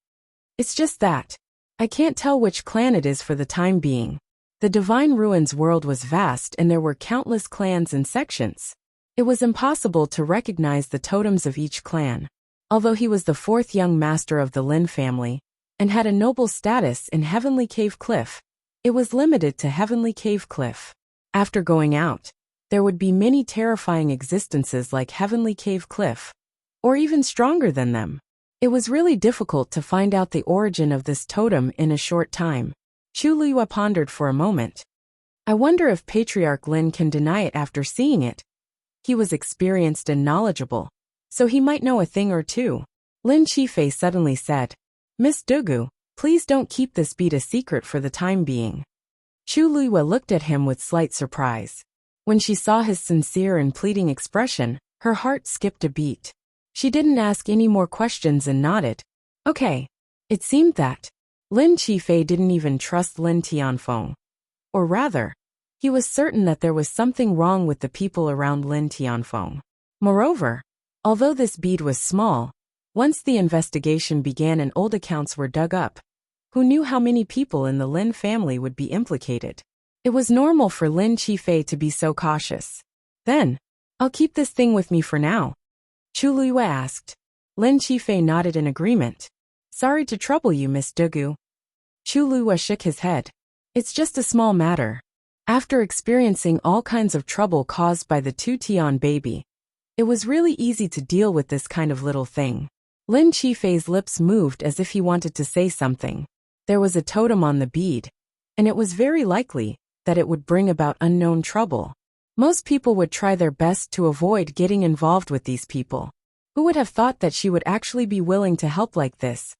It's just that I can't tell which clan it is for the time being. The Divine Ruins world was vast and there were countless clans and sections. It was impossible to recognize the totems of each clan. Although he was the fourth young master of the Lin family, and had a noble status in Heavenly Cave Cliff, it was limited to Heavenly Cave Cliff. After going out, there would be many terrifying existences like Heavenly Cave Cliff, or even stronger than them. It was really difficult to find out the origin of this totem in a short time. Chu Liyue pondered for a moment. I wonder if Patriarch Lin can deny it after seeing it. He was experienced and knowledgeable, so he might know a thing or two. Lin Qifei suddenly said, Miss Dugu, please don't keep this bead a secret for the time being. Chu Liyue looked at him with slight surprise. When she saw his sincere and pleading expression, her heart skipped a beat. She didn't ask any more questions and nodded. Okay. It seemed that Lin Qifei didn't even trust Lin Tianfeng. Or rather, he was certain that there was something wrong with the people around Lin Tianfeng. Moreover, although this bead was small, once the investigation began and old accounts were dug up, who knew how many people in the Lin family would be implicated? It was normal for Lin Qifei to be so cautious. Then, I'll keep this thing with me for now. Chu Liyue asked. Lin Qifei nodded in agreement. Sorry to trouble you, Miss Dugu. Chu Liyue shook his head. It's just a small matter. After experiencing all kinds of trouble caused by the two Tian baby, it was really easy to deal with this kind of little thing. Lin Qifei's lips moved as if he wanted to say something. There was a totem on the bead, and it was very likely that it would bring about unknown trouble. Most people would try their best to avoid getting involved with these people. Who would have thought that she would actually be willing to help like this?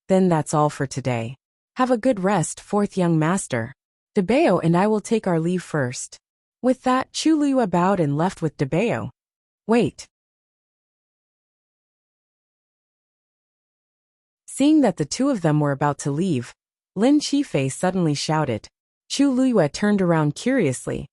Then that's all for today. Have a good rest, fourth young master. Debao and I will take our leave first. With that, Chu Liyue bowed and left with Debao. Wait. Seeing that the two of them were about to leave, Lin Qifei suddenly shouted. Chu Liyue turned around curiously.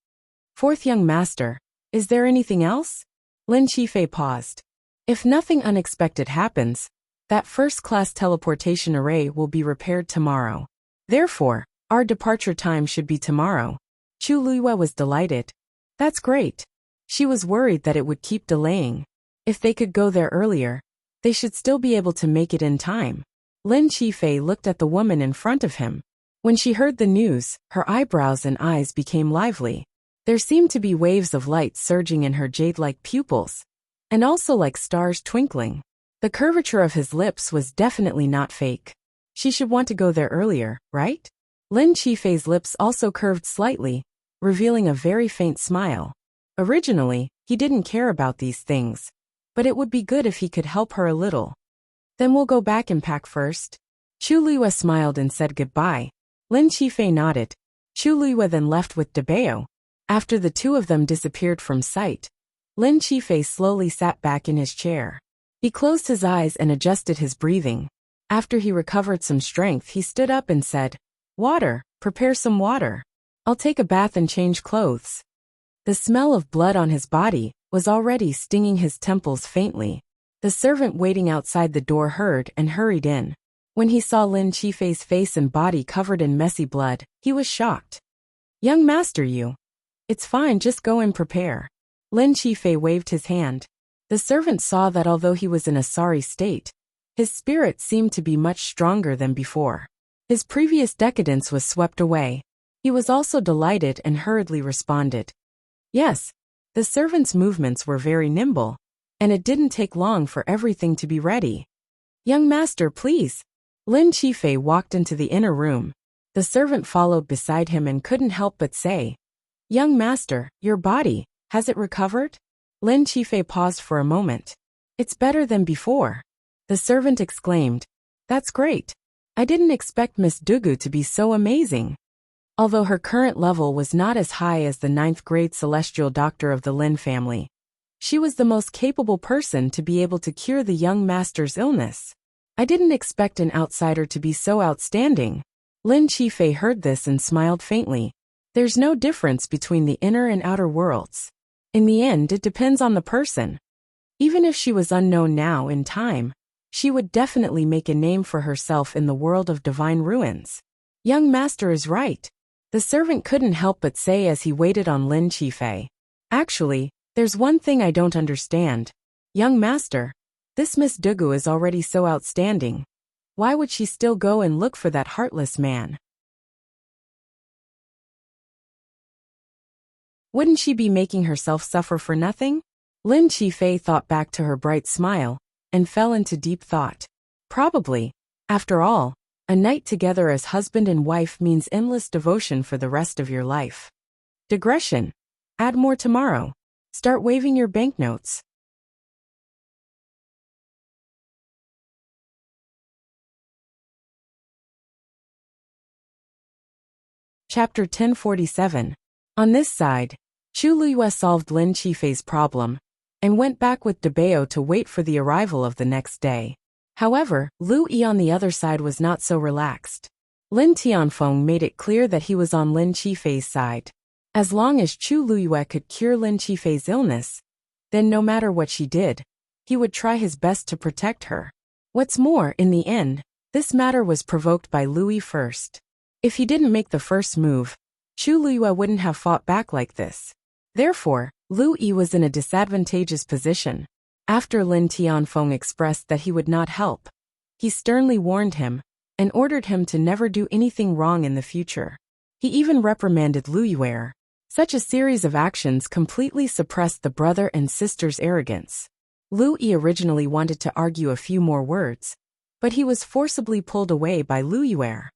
Fourth young master, is there anything else? Lin Qifei paused. If nothing unexpected happens, that first-class teleportation array will be repaired tomorrow. Therefore, our departure time should be tomorrow. Chu Liyue was delighted. That's great. She was worried that it would keep delaying. If they could go there earlier, they should still be able to make it in time. Lin Qifei looked at the woman in front of him. When she heard the news, her eyebrows and eyes became lively. There seemed to be waves of light surging in her jade-like pupils, and also like stars twinkling. The curvature of his lips was definitely not fake. She should want to go there earlier, right? Lin Qifei's lips also curved slightly, revealing a very faint smile. Originally, he didn't care about these things, but it would be good if he could help her a little. Then we'll go back and pack first. Chu Liyue smiled and said goodbye. Lin Qifei nodded. Chu Liyue then left with Debao. After the two of them disappeared from sight, Lin Qifei slowly sat back in his chair. He closed his eyes and adjusted his breathing. After he recovered some strength, he stood up and said, Water, prepare some water. I'll take a bath and change clothes. The smell of blood on his body was already stinging his temples faintly. The servant waiting outside the door heard and hurried in. When he saw Lin Qifei's face and body covered in messy blood, he was shocked. Young master, you. It's fine, just go and prepare. Lin Qifei waved his hand. The servant saw that although he was in a sorry state, his spirit seemed to be much stronger than before. His previous decadence was swept away. He was also delighted and hurriedly responded. Yes, the servant's movements were very nimble, and it didn't take long for everything to be ready. Young master, please. Lin Qifei walked into the inner room. The servant followed beside him and couldn't help but say, Young master, your body, has it recovered? Lin Qifei paused for a moment. It's better than before. The servant exclaimed, That's great. I didn't expect Miss Dugu to be so amazing. Although her current level was not as high as the ninth-grade celestial doctor of the Lin family, she was the most capable person to be able to cure the young master's illness. I didn't expect an outsider to be so outstanding. Lin Qifei heard this and smiled faintly. There's no difference between the inner and outer worlds. In the end, it depends on the person. Even if she was unknown now in time, she would definitely make a name for herself in the world of divine ruins. Young master is right, the servant couldn't help but say as he waited on Lin Qifei. Actually, there's one thing I don't understand. Young master, this Miss Dugu is already so outstanding. Why would she still go and look for that heartless man? Wouldn't she be making herself suffer for nothing? Lin Qifei thought back to her bright smile and fell into deep thought. Probably. After all, a night together as husband and wife means endless devotion for the rest of your life. Digression. Add more tomorrow. Start waving your banknotes. Chapter 1047. On this side, Chu Liyue solved Lin Qifei's problem and went back with Debao to wait for the arrival of the next day. However, Lu Yi on the other side was not so relaxed. Lin Tianfeng made it clear that he was on Lin Qifei's side. As long as Chu Liyue could cure Lin Qifei's illness, then no matter what she did, he would try his best to protect her. What's more, in the end, this matter was provoked by Lu Yi first. If he didn't make the first move, Chu Liyue wouldn't have fought back like this. Therefore, Lu Yi was in a disadvantageous position. After Lin Tianfeng expressed that he would not help, he sternly warned him and ordered him to never do anything wrong in the future. He even reprimanded Lu Yue. Such a series of actions completely suppressed the brother and sister's arrogance. Lu Yi originally wanted to argue a few more words, but he was forcibly pulled away by Lu Yue.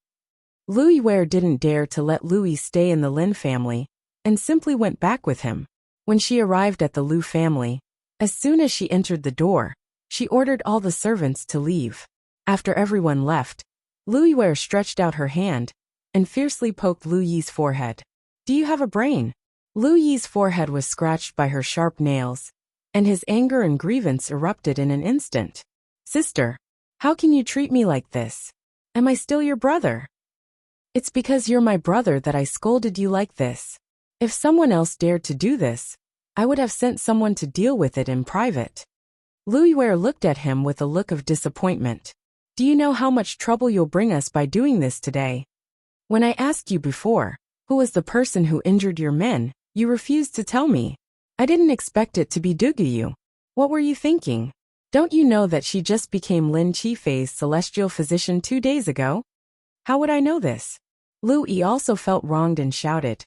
Lu Yue didn't dare to let Lu Yi stay in the Lin family and simply went back with him. When she arrived at the Lu family, as soon as she entered the door, she ordered all the servants to leave. After everyone left, Lu Yue stretched out her hand and fiercely poked Lu Yi's forehead. Do you have a brain? Lu Yi's forehead was scratched by her sharp nails, and his anger and grievance erupted in an instant. Sister, how can you treat me like this? Am I still your brother? It's because you're my brother that I scolded you like this. If someone else dared to do this, I would have sent someone to deal with it in private. Lu Yue looked at him with a look of disappointment. Do you know how much trouble you'll bring us by doing this today? When I asked you before, who was the person who injured your men, you refused to tell me. I didn't expect it to be Dugu. What were you thinking? Don't you know that she just became Lin Qifei's celestial physician 2 days ago? How would I know this? Lu Yi also felt wronged and shouted.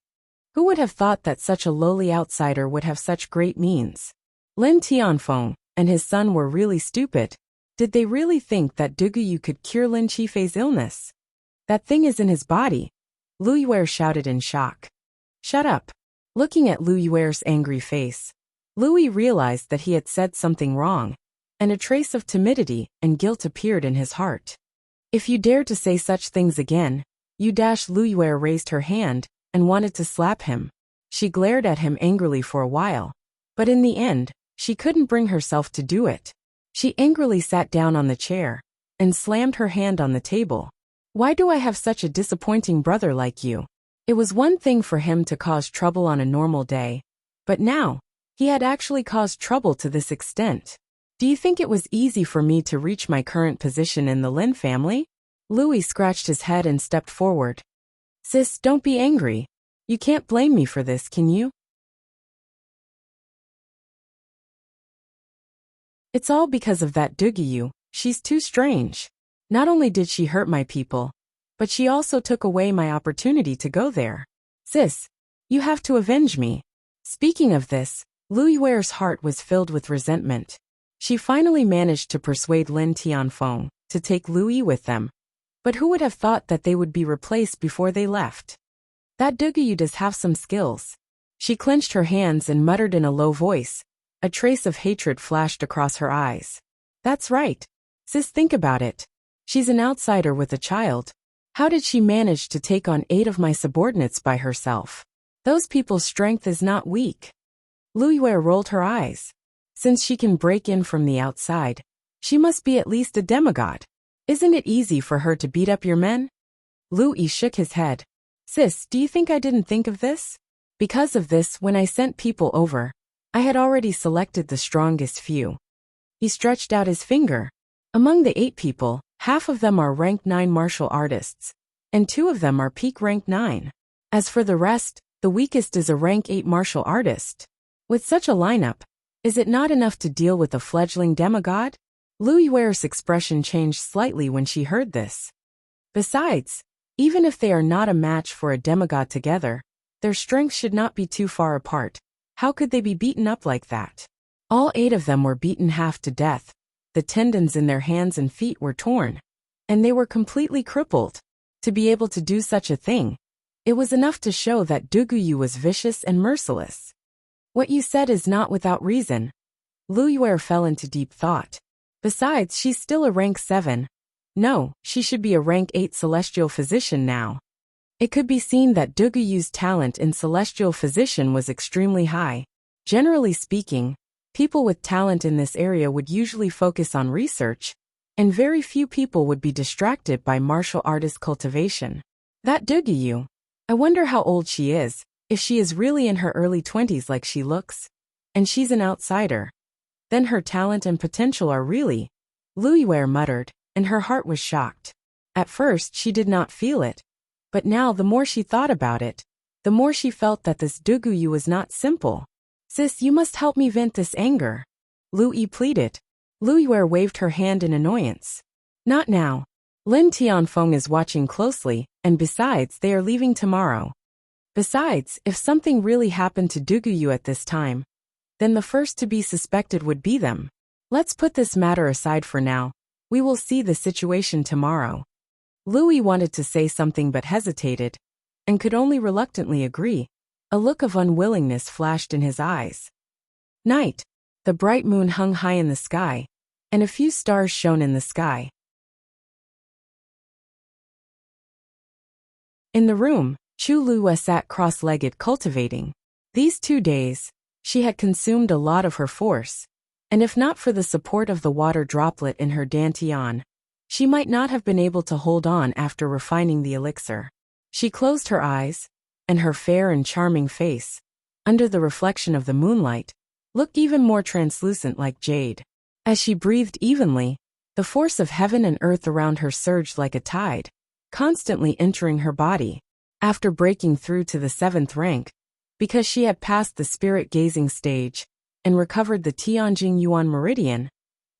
Who would have thought that such a lowly outsider would have such great means? Lin Tianfeng and his son were really stupid. Did they really think that Dugu could cure Lin Qifei's illness? That thing is in his body. Lu Yue shouted in shock. Shut up. Looking at Lu Yue's angry face, Lu Yi realized that he had said something wrong, and a trace of timidity and guilt appeared in his heart. If you dare to say such things again, you dash. Lu Yue raised her hand and wanted to slap him. She glared at him angrily for a while, but in the end, she couldn't bring herself to do it. She angrily sat down on the chair and slammed her hand on the table. Why do I have such a disappointing brother like you? It was one thing for him to cause trouble on a normal day, but now, he had actually caused trouble to this extent. Do you think it was easy for me to reach my current position in the Lin family? Louis scratched his head and stepped forward. Sis, don't be angry. You can't blame me for this, can you? It's all because of that Dugu. She's too strange. Not only did she hurt my people, but she also took away my opportunity to go there. Sis, you have to avenge me. Speaking of this, Lu Yue's heart was filled with resentment. She finally managed to persuade Lin Tianfeng to take Lu Yi with them. But who would have thought that they would be replaced before they left? That Dugu does have some skills. She clenched her hands and muttered in a low voice. A trace of hatred flashed across her eyes. That's right. Sis, think about it. She's an outsider with a child. How did she manage to take on 8 of my subordinates by herself? Those people's strength is not weak. Lu Yue rolled her eyes. Since she can break in from the outside, she must be at least a demigod. Isn't it easy for her to beat up your men? Lu Yi shook his head. Sis, do you think I didn't think of this? Because of this, when I sent people over, I had already selected the strongest few. He stretched out his finger. Among the 8 people, half of them are rank 9 martial artists, and 2 of them are peak rank 9. As for the rest, the weakest is a rank 8 martial artist. With such a lineup, is it not enough to deal with a fledgling demigod? Lu Yue's expression changed slightly when she heard this. Besides, even if they are not a match for a demigod together, their strengths should not be too far apart. How could they be beaten up like that? All 8 of them were beaten half to death. The tendons in their hands and feet were torn, and they were completely crippled. To be able to do such a thing, it was enough to show that Duguyu was vicious and merciless. What you said is not without reason. Lu Yue fell into deep thought. Besides, she's still a rank 7. No, she should be a rank 8 celestial physician now. It could be seen that Duguyu's talent in celestial physician was extremely high. Generally speaking, people with talent in this area would usually focus on research, and very few people would be distracted by martial artist cultivation. That Duguyu. I wonder how old she is, if she is really in her early 20s like she looks. And she's an outsider. Then her talent and potential are really. Lu Yue muttered, and her heart was shocked. At first she did not feel it. But now the more she thought about it, the more she felt that this Duguyu was not simple. Sis, you must help me vent this anger. Lu Yi pleaded. Lu Yue waved her hand in annoyance. Not now. Lin Tianfeng is watching closely, and besides, they are leaving tomorrow. Besides, if something really happened to Duguyu at this time, then the first to be suspected would be them. Let's put this matter aside for now. We will see the situation tomorrow. Louis wanted to say something but hesitated, and could only reluctantly agree. A look of unwillingness flashed in his eyes. Night. The bright moon hung high in the sky, and a few stars shone in the sky. In the room, Chu Lue sat cross-legged cultivating. These 2 days, she had consumed a lot of her force, and if not for the support of the water droplet in her dantian, she might not have been able to hold on after refining the elixir. She closed her eyes, and her fair and charming face, under the reflection of the moonlight, looked even more translucent like jade. As she breathed evenly, the force of heaven and earth around her surged like a tide, constantly entering her body. After breaking through to the 7th rank, because she had passed the spirit-gazing stage and recovered the Tianjing Yuan meridian,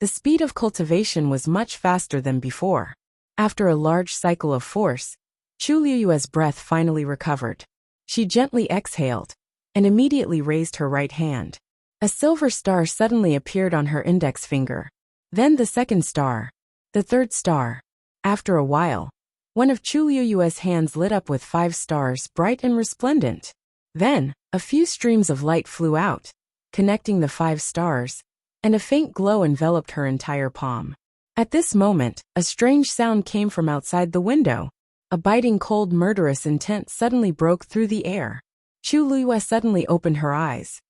the speed of cultivation was much faster than before. After a large cycle of force, Chu Liyue's breath finally recovered. She gently exhaled, and immediately raised her right hand. A silver star suddenly appeared on her index finger. Then the 2nd star. The 3rd star. After a while, one of Chu Liyue's hands lit up with 5 stars, bright and resplendent. Then, a few streams of light flew out, connecting the 5 stars, and a faint glow enveloped her entire palm. At this moment, a strange sound came from outside the window. A biting cold murderous intent suddenly broke through the air. Chu Liyue suddenly opened her eyes.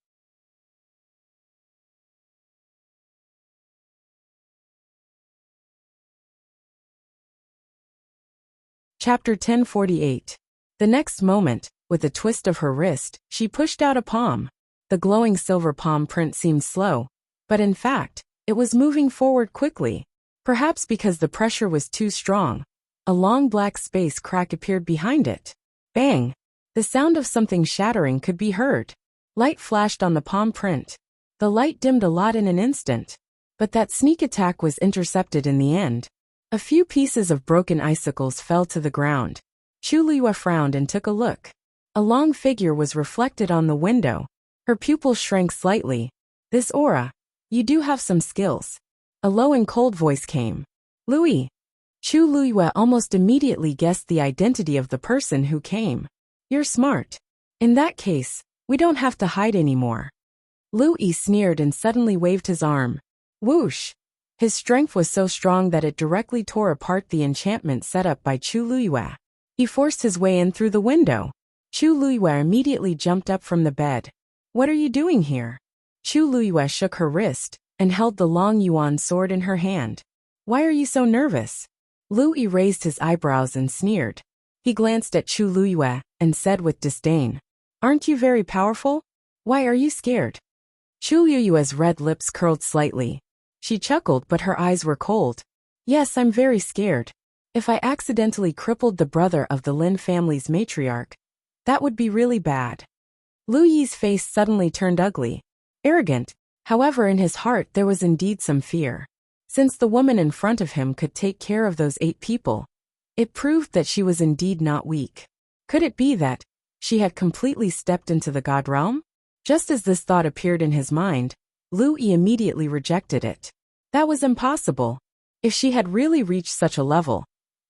Chapter 1048. The next moment, with a twist of her wrist, she pushed out a palm. The glowing silver palm print seemed slow, but in fact, it was moving forward quickly. Perhaps because the pressure was too strong, a long black space crack appeared behind it. Bang! The sound of something shattering could be heard. Light flashed on the palm print. The light dimmed a lot in an instant, but that sneak attack was intercepted in the end. A few pieces of broken icicles fell to the ground. Chu Liyue frowned and took a look. A long figure was reflected on the window. Her pupils shrank slightly. This aura. You do have some skills. A low and cold voice came. Louis. Chu Liyue almost immediately guessed the identity of the person who came. You're smart. In that case, we don't have to hide anymore. Louis sneered and suddenly waved his arm. Whoosh! His strength was so strong that it directly tore apart the enchantment set up by Chu Luyue. He forced his way in through the window. Chu Luyue immediately jumped up from the bed. "What are you doing here?" Chu Luyue shook her wrist and held the long yuan sword in her hand. "Why are you so nervous?" Lu Yi raised his eyebrows and sneered. He glanced at Chu Luyue and said with disdain, "Aren't you very powerful? Why are you scared?" Chu Luyue's red lips curled slightly. She chuckled, but her eyes were cold. "Yes, I'm very scared. If I accidentally crippled the brother of the Lin family's matriarch, that would be really bad." Lu Yi's face suddenly turned ugly. Arrogant. However, in his heart there was indeed some fear. Since the woman in front of him could take care of those 8 people, it proved that she was indeed not weak. Could it be that she had completely stepped into the god realm? Just as this thought appeared in his mind, Lu Yi immediately rejected it. That was impossible. If she had really reached such a level,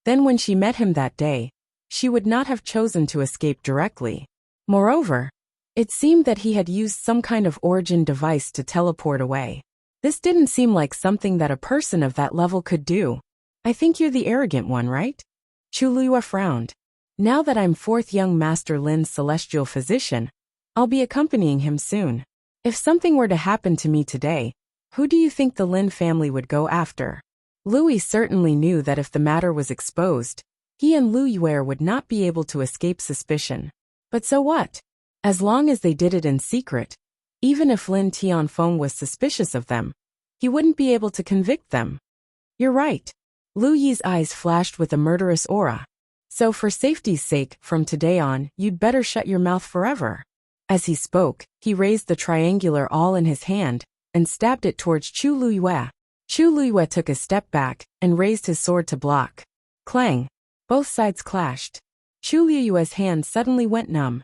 then when she met him that day, she would not have chosen to escape directly. Moreover, it seemed that he had used some kind of origin device to teleport away. This didn't seem like something that a person of that level could do. "I think you're the arrogant one, right?" Chu Luyue frowned. "Now that I'm 4th young Master Lin's celestial physician, I'll be accompanying him soon. If something were to happen to me today, who do you think the Lin family would go after?" Louis certainly knew that if the matter was exposed, he and Lu Yue would not be able to escape suspicion. But so what? As long as they did it in secret, even if Lin Tianfeng was suspicious of them, he wouldn't be able to convict them. "You're right." Lu Yi's eyes flashed with a murderous aura. "So for safety's sake, from today on, you'd better shut your mouth forever." As he spoke, he raised the triangular awl in his hand and stabbed it towards Chu Luyue. Chu Luyue took a step back and raised his sword to block. Clang! Both sides clashed. Chu Luyue's hand suddenly went numb.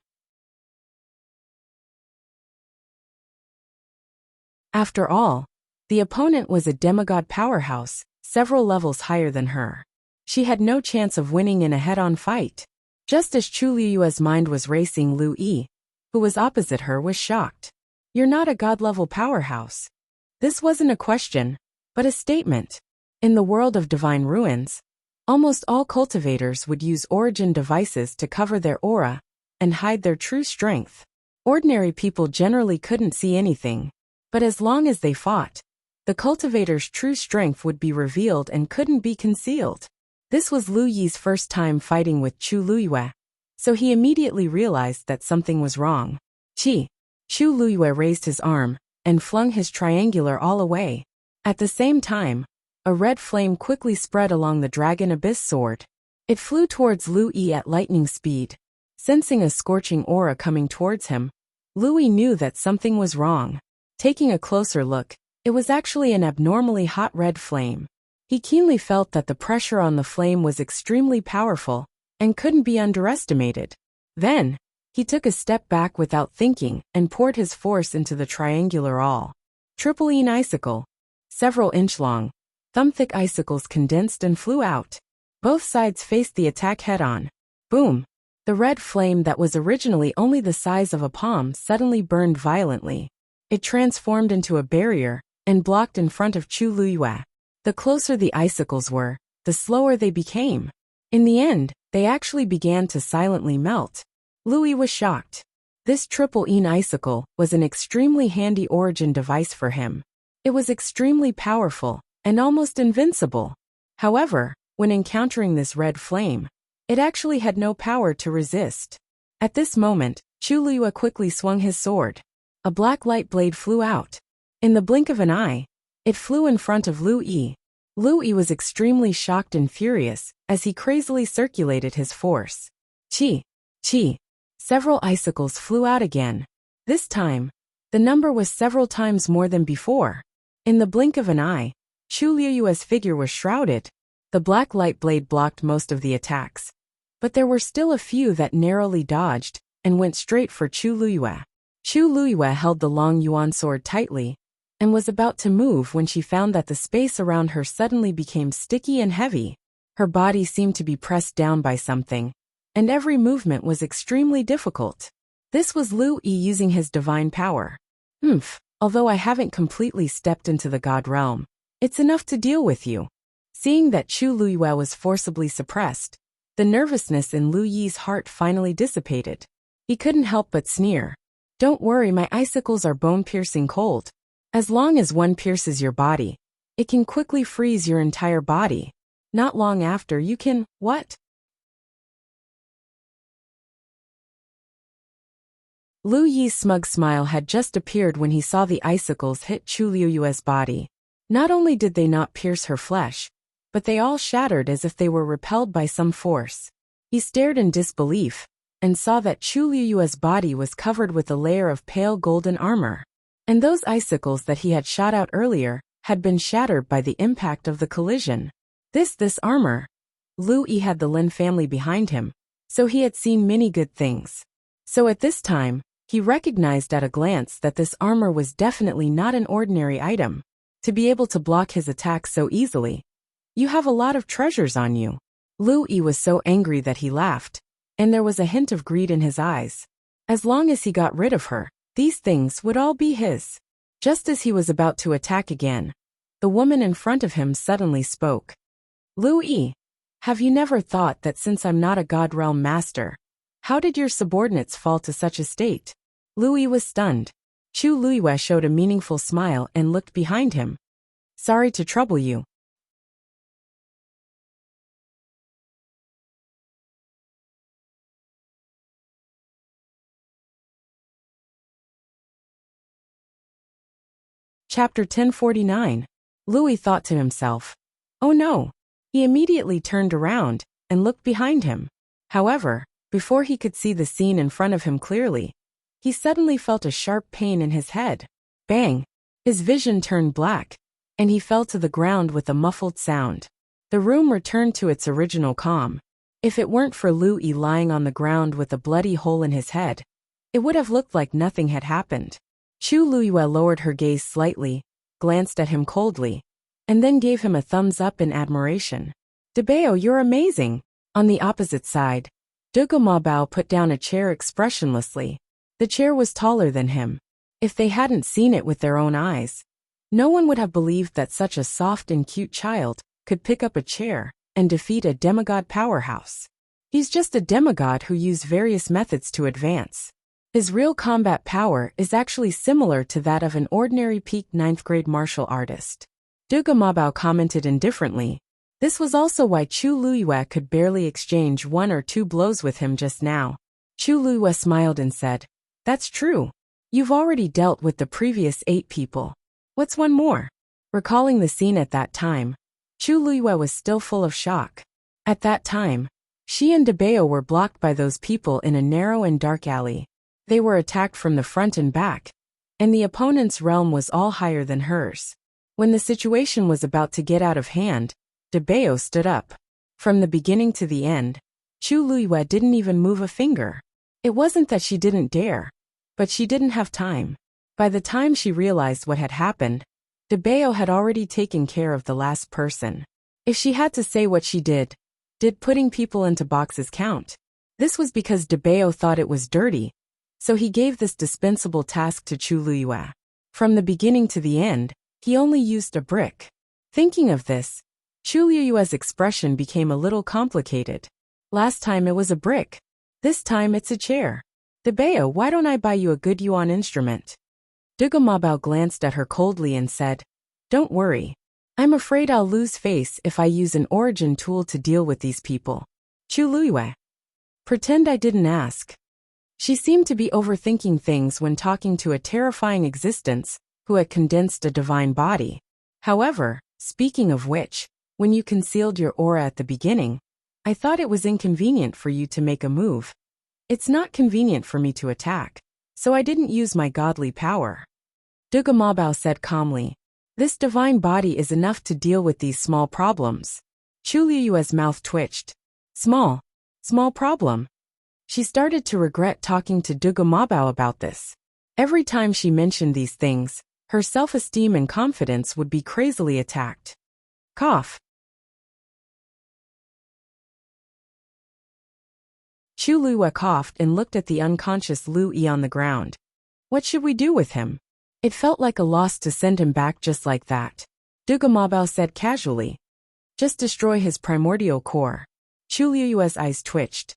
After all, the opponent was a demigod powerhouse, several levels higher than her. She had no chance of winning in a head-on fight. Just as Chu Luyue's mind was racing, Lu Yi, who was opposite her, was shocked. "You're not a god-level powerhouse." This wasn't a question, but a statement. In the world of divine ruins, almost all cultivators would use origin devices to cover their aura and hide their true strength. Ordinary people generally couldn't see anything, but as long as they fought, the cultivator's true strength would be revealed and couldn't be concealed. This was Lu Yi's first time fighting with Chu Luyue, so he immediately realized that something was wrong. Chi! Chu Luyue raised his arm and flung his triangular all away. At the same time, a red flame quickly spread along the dragon abyss sword. It flew towards Lu Yi at lightning speed. Sensing a scorching aura coming towards him, Lu Yi knew that something was wrong. Taking a closer look, it was actually an abnormally hot red flame. He keenly felt that the pressure on the flame was extremely powerful and couldn't be underestimated. Then, he took a step back without thinking and poured his force into the triangular awl. Triple-ene icicle. Several inch-long, thumb-thick icicles condensed and flew out. Both sides faced the attack head-on. Boom! The red flame that was originally only the size of a palm suddenly burned violently. It transformed into a barrier and blocked in front of Chu Luyue. The closer the icicles were, the slower they became. In the end, they actually began to silently melt. Lu Yi was shocked. This triple-ene icicle was an extremely handy origin device for him. It was extremely powerful and almost invincible. However, when encountering this red flame, it actually had no power to resist. At this moment, Chu Luyue quickly swung his sword. A black light blade flew out. In the blink of an eye, it flew in front of Lu Yi. Lu Yi was extremely shocked and furious as he crazily circulated his force. Chi! Chi! Several icicles flew out again. This time, the number was several times more than before. In the blink of an eye, Chu Luyue's figure was shrouded. The black light blade blocked most of the attacks, but there were still a few that narrowly dodged and went straight for Chu Luyue. Chu Luyue held the long yuan sword tightly and was about to move when she found that the space around her suddenly became sticky and heavy. Her body seemed to be pressed down by something, and every movement was extremely difficult. This was Lu Yi using his divine power. Although I haven't completely stepped into the god realm, It's enough to deal with you. Seeing that Chu Luyue was forcibly suppressed, the nervousness in Lu Yi's heart finally dissipated. He couldn't help but sneer. Don't worry, my icicles are bone-piercing cold. As long as one pierces your body, it can quickly freeze your entire body. Not long after you can, what? Lu Yi's smug smile had just appeared when he saw the icicles hit Chu Luyue's body. Not only did they not pierce her flesh, but they all shattered as if they were repelled by some force. He stared in disbelief, and saw that Chu Luyue's body was covered with a layer of pale golden armor. And those icicles that he had shot out earlier had been shattered by the impact of the collision. This armor. Lu Yi had the Lin family behind him, so he had seen many good things. So at this time, he recognized at a glance that this armor was definitely not an ordinary item. To be able to block his attacks so easily. You have a lot of treasures on you. Lu Yi was so angry that he laughed, and there was a hint of greed in his eyes. As long as he got rid of her, these things would all be his. Just as he was about to attack again, the woman in front of him suddenly spoke. Lu Yi, have you never thought that since I'm not a God Realm master, how did your subordinates fall to such a state? Lu Yi was stunned. Chu Luyue showed a meaningful smile and looked behind him. Sorry to trouble you. Chapter 1049. Louis thought to himself, oh no. He immediately turned around and looked behind him. However, before he could see the scene in front of him clearly, he suddenly felt a sharp pain in his head. Bang! His vision turned black, and he fell to the ground with a muffled sound. The room returned to its original calm. If it weren't for Lu Yi lying on the ground with a bloody hole in his head, it would have looked like nothing had happened. Chu Luyue lowered her gaze slightly, glanced at him coldly, and then gave him a thumbs up in admiration. Debao, you're amazing. On the opposite side, Dugu Mabao put down a chair expressionlessly. The chair was taller than him. If they hadn't seen it with their own eyes, no one would have believed that such a soft and cute child could pick up a chair and defeat a demigod powerhouse. He's just a demigod who used various methods to advance. His real combat power is actually similar to that of an ordinary peak 9th grade martial artist. Dugu Mabao commented indifferently. This was also why Chu Luyue could barely exchange 1 or 2 blows with him just now. Chu Luyue smiled and said, that's true. You've already dealt with the previous 8 people. What's one more? Recalling the scene at that time, Chu Luyue was still full of shock. At that time, she and Debao were blocked by those people in a narrow and dark alley. They were attacked from the front and back, and the opponent's realm was all higher than hers. When the situation was about to get out of hand, Debao stood up. From the beginning to the end, Chu Luyue didn't even move a finger. It wasn't that she didn't dare, but she didn't have time. By the time she realized what had happened, Debao had already taken care of the last person. If she had to say what she did putting people into boxes count? This was because Debao thought it was dirty, so he gave this dispensable task to Chu Luyue. From the beginning to the end, he only used a brick. Thinking of this, Chu Luyue's expression became a little complicated. Last time it was a brick. This time it's a chair. Debao, why don't I buy you a good yuan instrument? Dugu Mabao glanced at her coldly and said, don't worry. I'm afraid I'll lose face if I use an origin tool to deal with these people. Chu Luyue. Pretend I didn't ask. She seemed to be overthinking things when talking to a terrifying existence who had condensed a divine body. However, speaking of which, when you concealed your aura at the beginning, I thought it was inconvenient for you to make a move. It's not convenient for me to attack, so I didn't use my godly power. Dugu Mabao said calmly, this divine body is enough to deal with these small problems. Chu Luyue's mouth twitched. Small problem. She started to regret talking to Dugu Mabao about this. Every time she mentioned these things, her self-esteem and confidence would be crazily attacked. Cough. Chu Luyue coughed and looked at the unconscious Lu Yi on the ground. What should we do with him? It felt like a loss to send him back just like that. Duga Mabao said casually. Just destroy his primordial core. Chu Liyue's eyes twitched.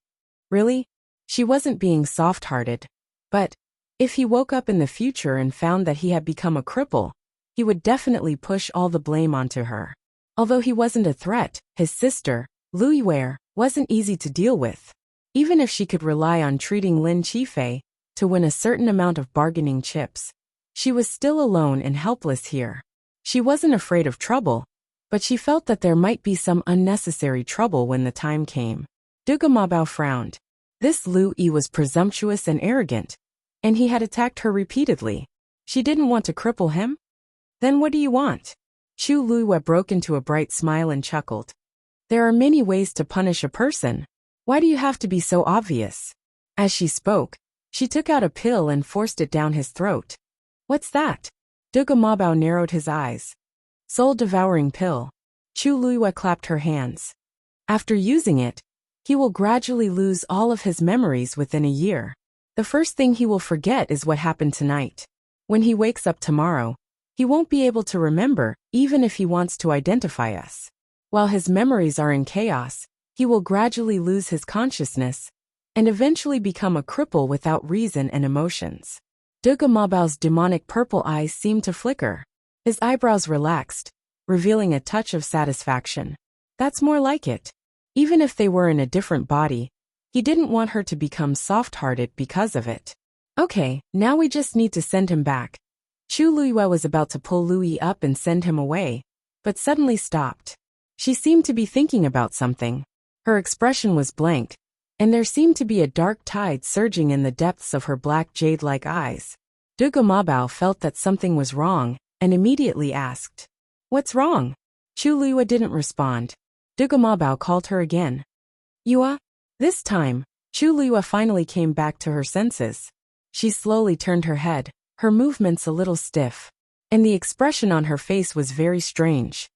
Really? She wasn't being soft-hearted. But if he woke up in the future and found that he had become a cripple, he would definitely push all the blame onto her. Although he wasn't a threat, his sister, Lu Yue, wasn't easy to deal with. Even if she could rely on treating Lin Qifei to win a certain amount of bargaining chips, she was still alone and helpless here. She wasn't afraid of trouble, but she felt that there might be some unnecessary trouble when the time came. Duga Mabao frowned. This Lu Yi was presumptuous and arrogant, and he had attacked her repeatedly. She didn't want to cripple him? Then what do you want? Chu Liyue broke into a bright smile and chuckled. There are many ways to punish a person. Why do you have to be so obvious? As she spoke, she took out a pill and forced it down his throat. What's that? Duga Mabao narrowed his eyes. Soul-devouring pill. Chu Liyue clapped her hands. After using it, he will gradually lose all of his memories within a year. The first thing he will forget is what happened tonight. When he wakes up tomorrow, he won't be able to remember, even if he wants to identify us. While his memories are in chaos, he will gradually lose his consciousness and eventually become a cripple without reason and emotions. Duga Mabao's demonic purple eyes seemed to flicker. His eyebrows relaxed, revealing a touch of satisfaction. That's more like it. Even if they were in a different body, he didn't want her to become soft-hearted because of it. Okay, now we just need to send him back. Chu Liyue was about to pull Lu Yi up and send him away, but suddenly stopped. She seemed to be thinking about something. Her expression was blank, and there seemed to be a dark tide surging in the depths of her black jade-like eyes. Duga Mabao felt that something was wrong, and immediately asked, "What's wrong?" Chu Liyue didn't respond. Duga Mabao called her again. "Yue?" This time, Chu Liyue finally came back to her senses. She slowly turned her head, her movements a little stiff, and the expression on her face was very strange.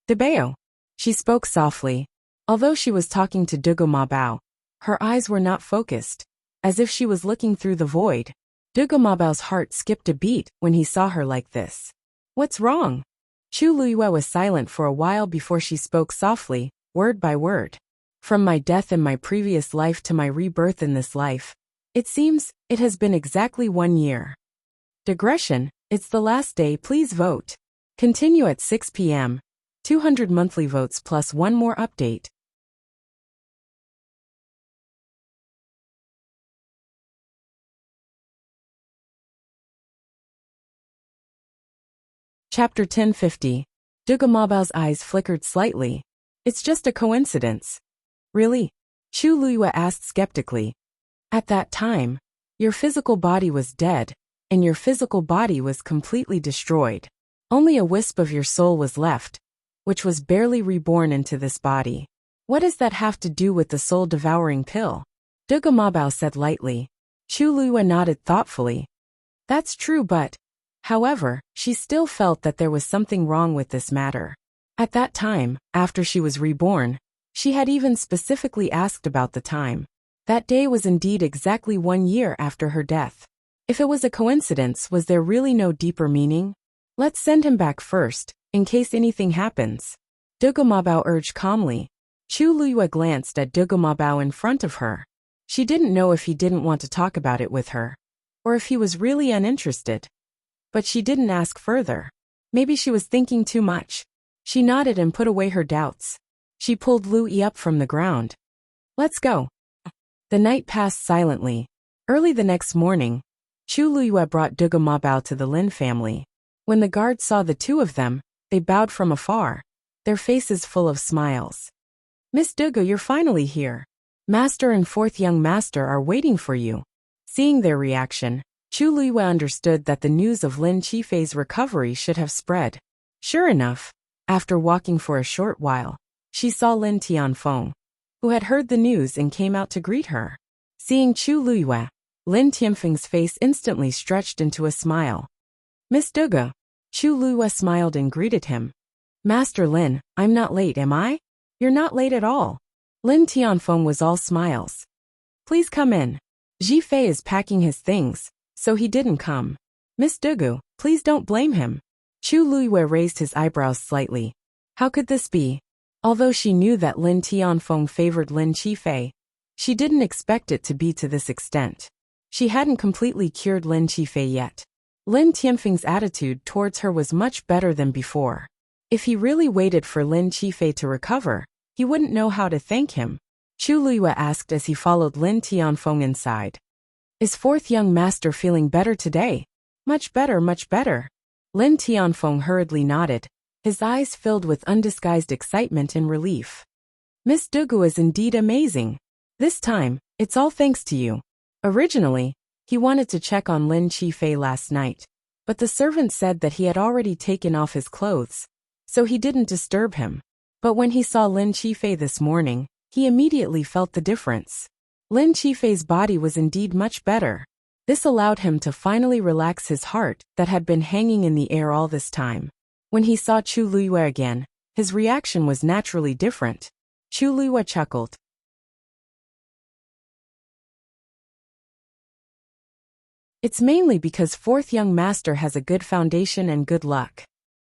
"Debeo." She spoke softly. Although she was talking to Duga Mabao, her eyes were not focused, as if she was looking through the void. Duga Mabao's heart skipped a beat when he saw her like this. "What's wrong?" Chu Liyue was silent for a while before she spoke softly, word by word. "From my death in my previous life to my rebirth in this life, it seems it has been exactly 1 year. Digression, it's the last day, please vote. Continue at 6 p.m. 200 monthly votes plus 1 more update. Chapter 1050. Duga Mabao's eyes flickered slightly. It's just a coincidence. Really? Chu Liyue asked skeptically. At that time, your physical body was dead, and your physical body was completely destroyed. Only a wisp of your soul was left, which was barely reborn into this body. What does that have to do with the soul-devouring pill? Duga Mabao said lightly. Chu Liyue nodded thoughtfully. That's true, but however, she still felt that there was something wrong with this matter. At that time, after she was reborn, she had even specifically asked about the time. That day was indeed exactly 1 year after her death. If it was a coincidence, was there really no deeper meaning? Let's send him back first, in case anything happens. Duga Mabao urged calmly. Chu Liyue glanced at Duga Mabao in front of her. She didn't know if he didn't want to talk about it with her, or if he was really uninterested. But she didn't ask further. Maybe she was thinking too much. She nodded and put away her doubts. She pulled Lu Yi up from the ground. Let's go. The night passed silently. Early the next morning, Chu Liyue brought Duga Mabao to the Lin family. When the guards saw the two of them, they bowed from afar, their faces full of smiles. Miss Duga, you're finally here. Master and fourth young master are waiting for you. Seeing their reaction, Chu Liyue understood that the news of Lin Qifei's recovery should have spread. Sure enough, after walking for a short while, she saw Lin Tianfeng, who had heard the news and came out to greet her. Seeing Chu Liyue, Lin Tianfeng's face instantly stretched into a smile. Miss Duga. Chu Liyue smiled and greeted him. Master Lin, I'm not late, am I? You're not late at all. Lin Tianfeng was all smiles. Please come in. Jifei is packing his things, so he didn't come. Miss Dugu, please don't blame him. Chu Luiyue raised his eyebrows slightly. How could this be? Although she knew that Lin Tianfeng favored Lin Qifei, she didn't expect it to be to this extent. She hadn't completely cured Lin Qifei yet. Lin Tianfeng's attitude towards her was much better than before. If he really waited for Lin Qifei to recover, he wouldn't know how to thank him. Chu Luiyue asked as he followed Lin Tianfeng inside. Is fourth young master feeling better today? Much better, much better. Lin Tianfeng hurriedly nodded, his eyes filled with undisguised excitement and relief. Miss Dugu is indeed amazing. This time, it's all thanks to you. Originally, he wanted to check on Lin Qifei last night, but the servant said that he had already taken off his clothes, so he didn't disturb him. But when he saw Lin Qifei this morning, he immediately felt the difference. Lin Qifei's body was indeed much better. This allowed him to finally relax his heart that had been hanging in the air all this time. When he saw Chu Luiyue again, his reaction was naturally different. Chu Luiyue chuckled. It's mainly because fourth young master has a good foundation and good luck.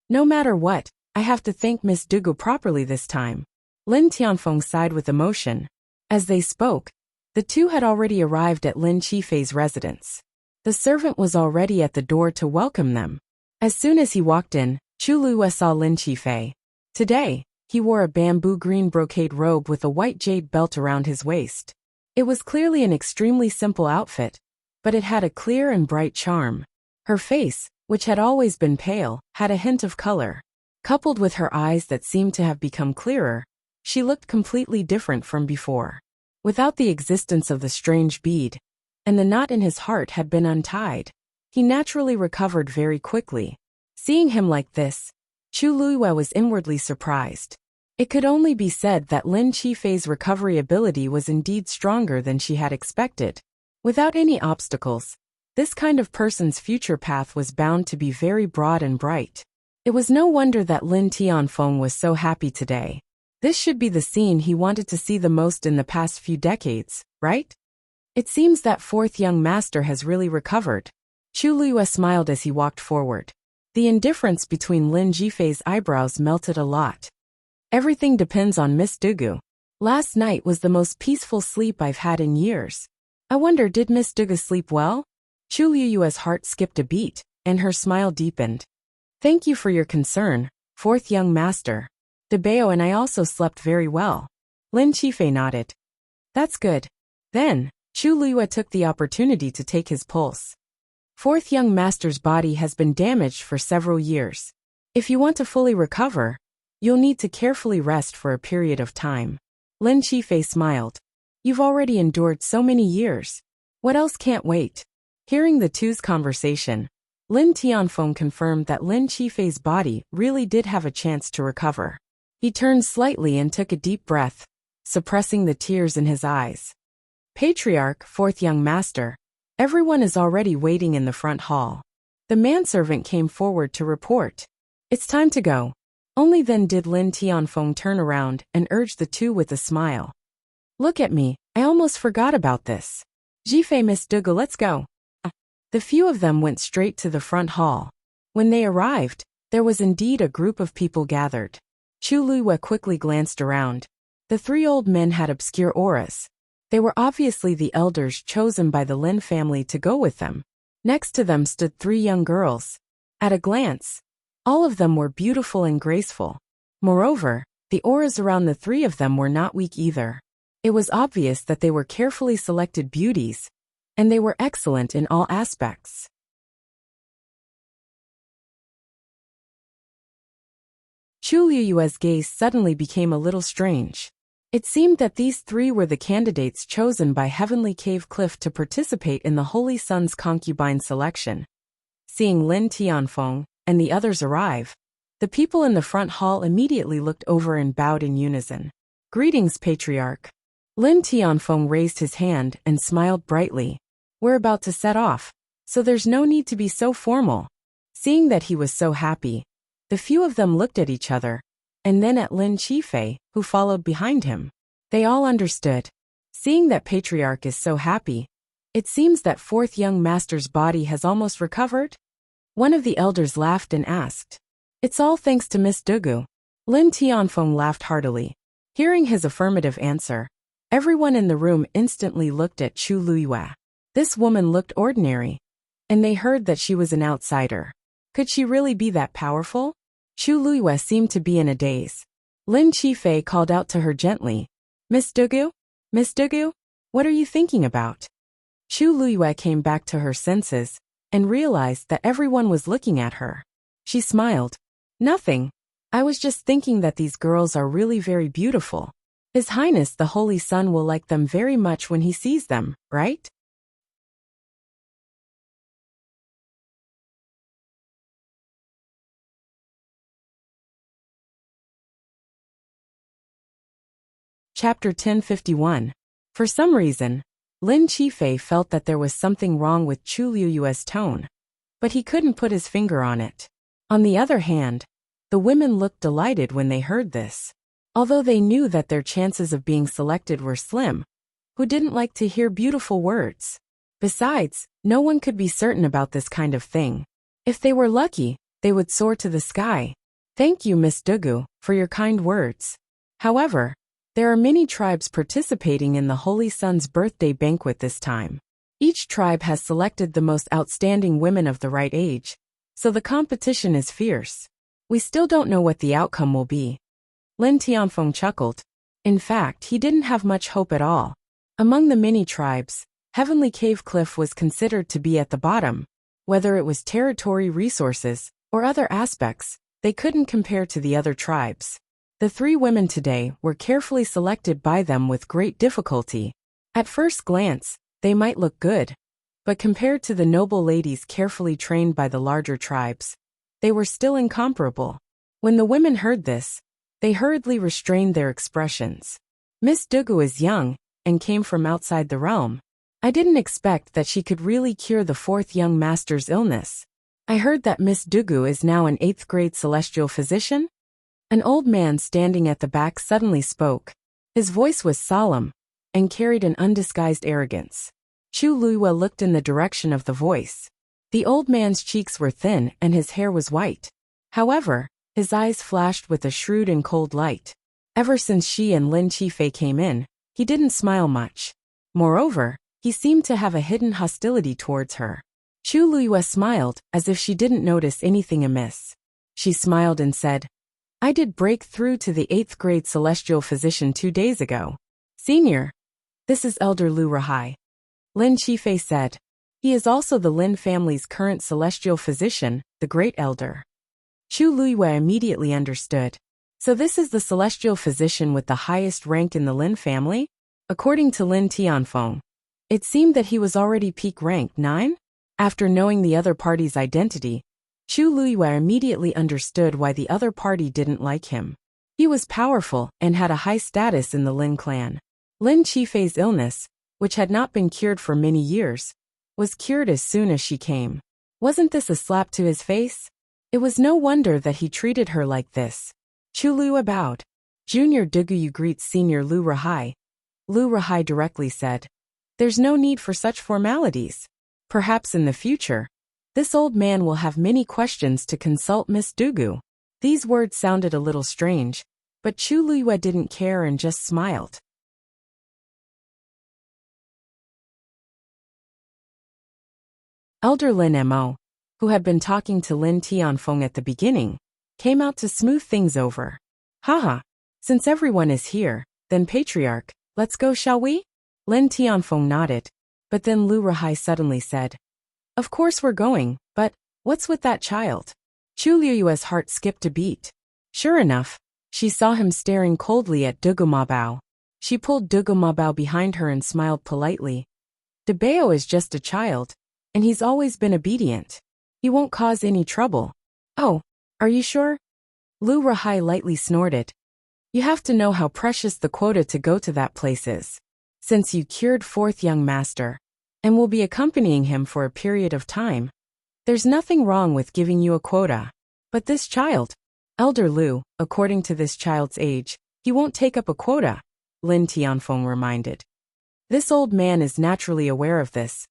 No matter what, I have to thank Miss Dugu properly this time. Lin Tianfeng sighed with emotion. As they spoke, the two had already arrived at Lin Qifei's residence. The servant was already at the door to welcome them. As soon as he walked in, Chu Luiyue saw Lin Qifei. Today, he wore a bamboo green brocade robe with a white jade belt around his waist. It was clearly an extremely simple outfit, but it had a clear and bright charm. Her face, which had always been pale, had a hint of color. Coupled with her eyes that seemed to have become clearer, she looked completely different from before. Without the existence of the strange bead, and the knot in his heart had been untied, he naturally recovered very quickly. Seeing him like this, Chu Luiyue was inwardly surprised. It could only be said that Lin Qifei's recovery ability was indeed stronger than she had expected. Without any obstacles, this kind of person's future path was bound to be very broad and bright. It was no wonder that Lin Tianfeng was so happy today. This should be the scene he wanted to see the most in the past few decades, right? It seems that fourth young master has really recovered. Chu Luiyue smiled as he walked forward. The indifference between Lin Qifei's eyebrows melted a lot. Everything depends on Miss Dugu. Last night was the most peaceful sleep I've had in years. I wonder, did Miss Dugu sleep well? Chu Luiyue's heart skipped a beat, and her smile deepened. Thank you for your concern, fourth young master. Debeo and I also slept very well. Lin Qifei nodded. That's good. Then, Chu Luiyue took the opportunity to take his pulse. Fourth young master's body has been damaged for several years. If you want to fully recover, you'll need to carefully rest for a period of time. Lin Qifei smiled. You've already endured so many years. What else can't wait? Hearing the two's conversation, Lin Tianfeng confirmed that Lin Qifei's body really did have a chance to recover. He turned slightly and took a deep breath, suppressing the tears in his eyes. Patriarch, fourth young master, everyone is already waiting in the front hall. The manservant came forward to report. It's time to go. Only then did Lin Tianfeng turn around and urge the two with a smile. Look at me, I almost forgot about this. Qifei, Miss Dugu, let's go. The few of them went straight to the front hall. When they arrived, there was indeed a group of people gathered. Chu Luiyue quickly glanced around. The three old men had obscure auras. They were obviously the elders chosen by the Lin family to go with them. Next to them stood three young girls. At a glance, all of them were beautiful and graceful. Moreover, the auras around the three of them were not weak either. It was obvious that they were carefully selected beauties, and they were excellent in all aspects. Chu Luiyue's gaze suddenly became a little strange. It seemed that these three were the candidates chosen by Heavenly Cave Cliff to participate in the Holy Sun's concubine selection. Seeing Lin Tianfeng and the others arrive, the people in the front hall immediately looked over and bowed in unison. Greetings, Patriarch. Lin Tianfeng raised his hand and smiled brightly. We're about to set off, so there's no need to be so formal. Seeing that he was so happy, the few of them looked at each other, and then at Lin Qifei, who followed behind him. They all understood. Seeing that Patriarch is so happy, it seems that fourth young master's body has almost recovered? One of the elders laughed and asked. It's all thanks to Miss Dugu. Lin Tianfeng laughed heartily. Hearing his affirmative answer, everyone in the room instantly looked at Chu Luiyue. This woman looked ordinary, and they heard that she was an outsider. Could she really be that powerful? Chu Luiyue seemed to be in a daze. Lin Qifei called out to her gently, Miss Dugu? Miss Dugu? What are you thinking about? Chu Luiyue came back to her senses and realized that everyone was looking at her. She smiled. Nothing. I was just thinking that these girls are really very beautiful. His Highness the Holy Sun will like them very much when he sees them, right? Chapter 1051. For some reason, Lin Qifei felt that there was something wrong with Chu Luiyue's tone, but he couldn't put his finger on it. On the other hand, the women looked delighted when they heard this. Although they knew that their chances of being selected were slim, who didn't like to hear beautiful words? Besides, no one could be certain about this kind of thing. If they were lucky, they would soar to the sky. Thank you, Miss Dugu, for your kind words. However, there are many tribes participating in the Holy Sun's birthday banquet this time. Each tribe has selected the most outstanding women of the right age, so the competition is fierce. We still don't know what the outcome will be. Lin Tianfeng chuckled. In fact, he didn't have much hope at all. Among the many tribes, Heavenly Cave Cliff was considered to be at the bottom. Whether it was territory, resources, or other aspects, they couldn't compare to the other tribes. The three women today were carefully selected by them with great difficulty. At first glance, they might look good, but compared to the noble ladies carefully trained by the larger tribes, they were still incomparable. When the women heard this, they hurriedly restrained their expressions. Miss Dugu is young and came from outside the realm. I didn't expect that she could really cure the fourth young master's illness. I heard that Miss Dugu is now an 8th grade celestial physician? An old man standing at the back suddenly spoke. His voice was solemn and carried an undisguised arrogance. Chu Luiyue looked in the direction of the voice. The old man's cheeks were thin and his hair was white. However, his eyes flashed with a shrewd and cold light. Ever since she and Lin Qifei came in, he didn't smile much. Moreover, he seemed to have a hidden hostility towards her. Chu Luiyue smiled as if she didn't notice anything amiss. She smiled and said, I did break through to the 8th grade celestial physician 2 days ago. Senior, this is Elder Lu Rahai. Lin Qifei said. He is also the Lin family's current celestial physician, the Great Elder. Chu Luiyue immediately understood. So this is the celestial physician with the highest rank in the Lin family? According to Lin Tianfeng, it seemed that he was already peak rank 9? After knowing the other party's identity, Chu Luiyue immediately understood why the other party didn't like him. He was powerful and had a high status in the Lin clan. Lin Qifei's illness, which had not been cured for many years, was cured as soon as she came. Wasn't this a slap to his face? It was no wonder that he treated her like this. Chu Luiyue bowed. Junior Dugu greets Senior Lu Rahai. Lu Rahai directly said, There's no need for such formalities. Perhaps in the future, this old man will have many questions to consult Miss Dugu. These words sounded a little strange, but Chu Luiyue didn't care and just smiled. Elder Lin Mo, who had been talking to Lin Tianfeng at the beginning, came out to smooth things over. Haha, since everyone is here, then Patriarch, let's go, shall we? Lin Tianfeng nodded, but then Lu Rahai suddenly said, Of course we're going, but what's with that child? Chu Luiyue's heart skipped a beat. Sure enough, she saw him staring coldly at Dugu Mabao. She pulled Dugu Mabao behind her and smiled politely. Debao is just a child, and he's always been obedient. He won't cause any trouble. Oh, are you sure? Lu Rahai lightly snorted. You have to know how precious the quota to go to that place is. Since you cured fourth young master, and will be accompanying him for a period of time, there's nothing wrong with giving you a quota. But this child, Elder Lu, according to this child's age, he won't take up a quota, Lin Tianfeng reminded. This old man is naturally aware of this.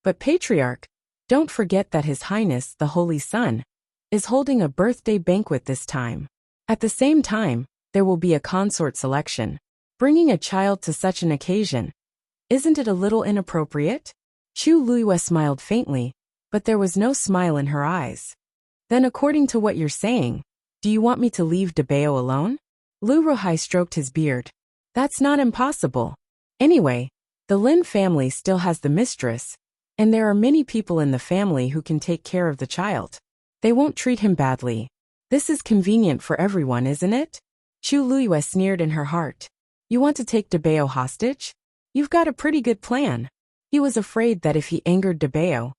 But Patriarch, don't forget that His Highness the Holy Sun is holding a birthday banquet this time. At the same time, there will be a consort selection. Bringing a child to such an occasion. Isn't it a little inappropriate? Chu Luiyue smiled faintly, but there was no smile in her eyes. Then according to what you're saying, do you want me to leave Debao alone? Lu Ruhai stroked his beard. That's not impossible. Anyway, the Lin family still has the mistress, and there are many people in the family who can take care of the child. They won't treat him badly. This is convenient for everyone, isn't it? Chu Luiyue sneered in her heart. You want to take Debao hostage? You've got a pretty good plan. He was afraid that if he angered Debao,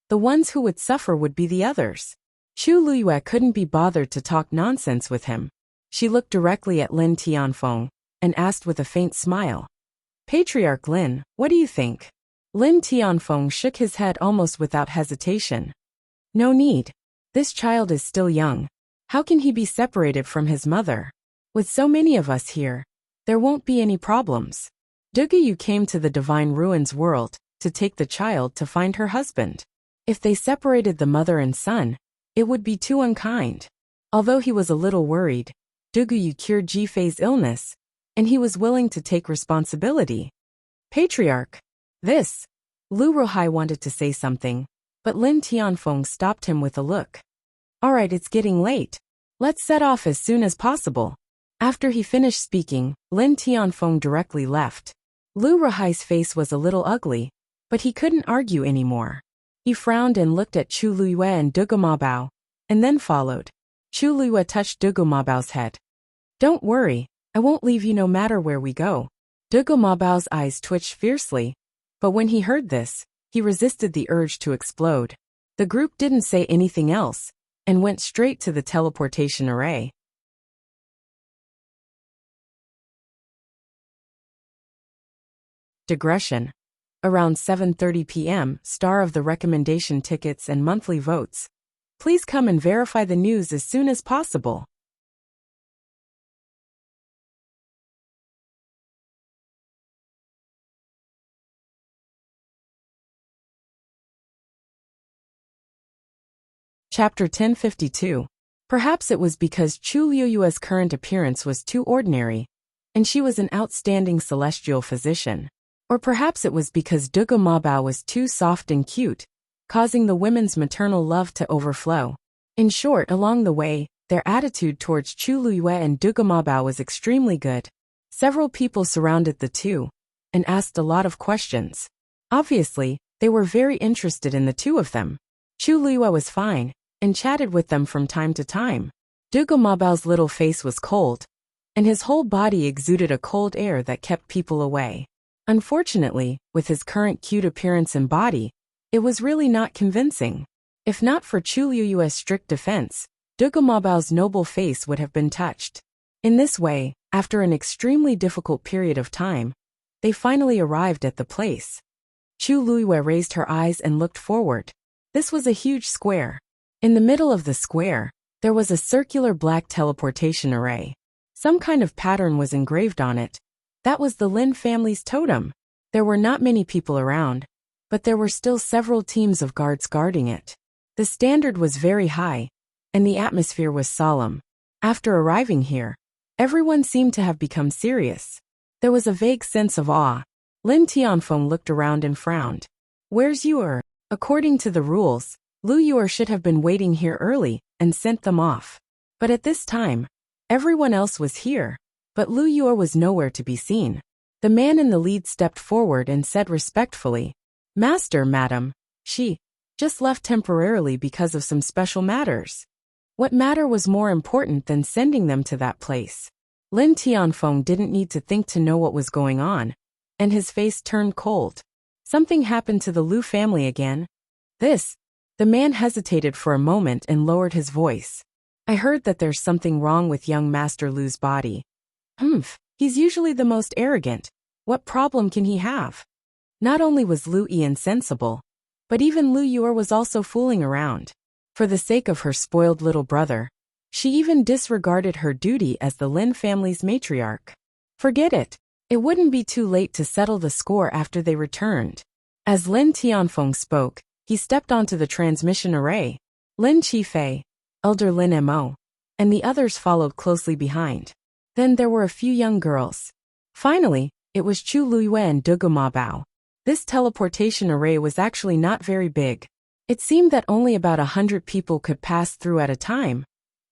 the ones who would suffer would be the others. Chu Luiyue couldn't be bothered to talk nonsense with him. She looked directly at Lin Tianfeng and asked with a faint smile. Patriarch Lin, what do you think? Lin Tianfeng shook his head almost without hesitation. No need. This child is still young. How can he be separated from his mother? With so many of us here, there won't be any problems. Duguyu came to the Divine Ruins world to take the child to find her husband. If they separated the mother and son, it would be too unkind. Although he was a little worried, Duguyu cured Jifei's illness, and he was willing to take responsibility. Patriarch. This. Lu Ruhai wanted to say something, but Lin Tianfeng stopped him with a look. All right, it's getting late. Let's set off as soon as possible. After he finished speaking, Lin Tianfeng directly left. Lu Ruhai's face was a little ugly, but he couldn't argue anymore. He frowned and looked at Chu Luiyue and Dugu Mabao, and then followed. Chu Luiyue touched Dugu Mabao's head. Don't worry, I won't leave you no matter where we go. Dugu Mabao's eyes twitched fiercely, but when he heard this, he resisted the urge to explode. The group didn't say anything else, and went straight to the teleportation array. Digression. Around 7:30 p.m., star of the recommendation tickets and monthly votes. Please come and verify the news as soon as possible. Chapter 1052. Perhaps it was because Chu Luiyue's current appearance was too ordinary, and she was an outstanding celestial physician. Or perhaps it was because Dugu Mabao was too soft and cute, causing the women's maternal love to overflow. In short, along the way, their attitude towards Chu Luiyue and Dugu Mabao was extremely good. Several people surrounded the two, and asked a lot of questions. Obviously, they were very interested in the two of them. Chu Luiyue was fine, and chatted with them from time to time. Dugu Mabao's little face was cold, and his whole body exuded a cold air that kept people away. Unfortunately, with his current cute appearance and body, it was really not convincing. If not for Chu Luiyue's strict defense, Dugu Mabao's noble face would have been touched. In this way, after an extremely difficult period of time, they finally arrived at the place. Chu Luiyue raised her eyes and looked forward. This was a huge square. In the middle of the square, there was a circular black teleportation array. Some kind of pattern was engraved on it. That was the Lin family's totem. There were not many people around, but there were still several teams of guards guarding it. The standard was very high, and the atmosphere was solemn. After arriving here, everyone seemed to have become serious. There was a vague sense of awe. Lin Tianfeng looked around and frowned. Where's Yuer? According to the rules, Lu Yuer should have been waiting here early and sent them off. But at this time, everyone else was here. But Lu Yuer was nowhere to be seen. The man in the lead stepped forward and said respectfully, Master, madam, she just left temporarily because of some special matters. What matter was more important than sending them to that place? Lin Tianfeng didn't need to think to know what was going on, and his face turned cold. Something happened to the Lu family again. The man hesitated for a moment and lowered his voice. I heard that there's something wrong with young Master Lu's body. He's usually the most arrogant. What problem can he have? Not only was Lu Yi insensible, but even Lu Yuer was also fooling around. For the sake of her spoiled little brother, she even disregarded her duty as the Lin family's matriarch. Forget it. It wouldn't be too late to settle the score after they returned. As Lin Tianfeng spoke, he stepped onto the transmission array. Lin Qifei, Elder Lin Mo, and the others followed closely behind. Then there were a few young girls. Finally, it was Chu Luiyue and Dugu Ma Bao. This teleportation array was actually not very big. It seemed that only about 100 people could pass through at a time,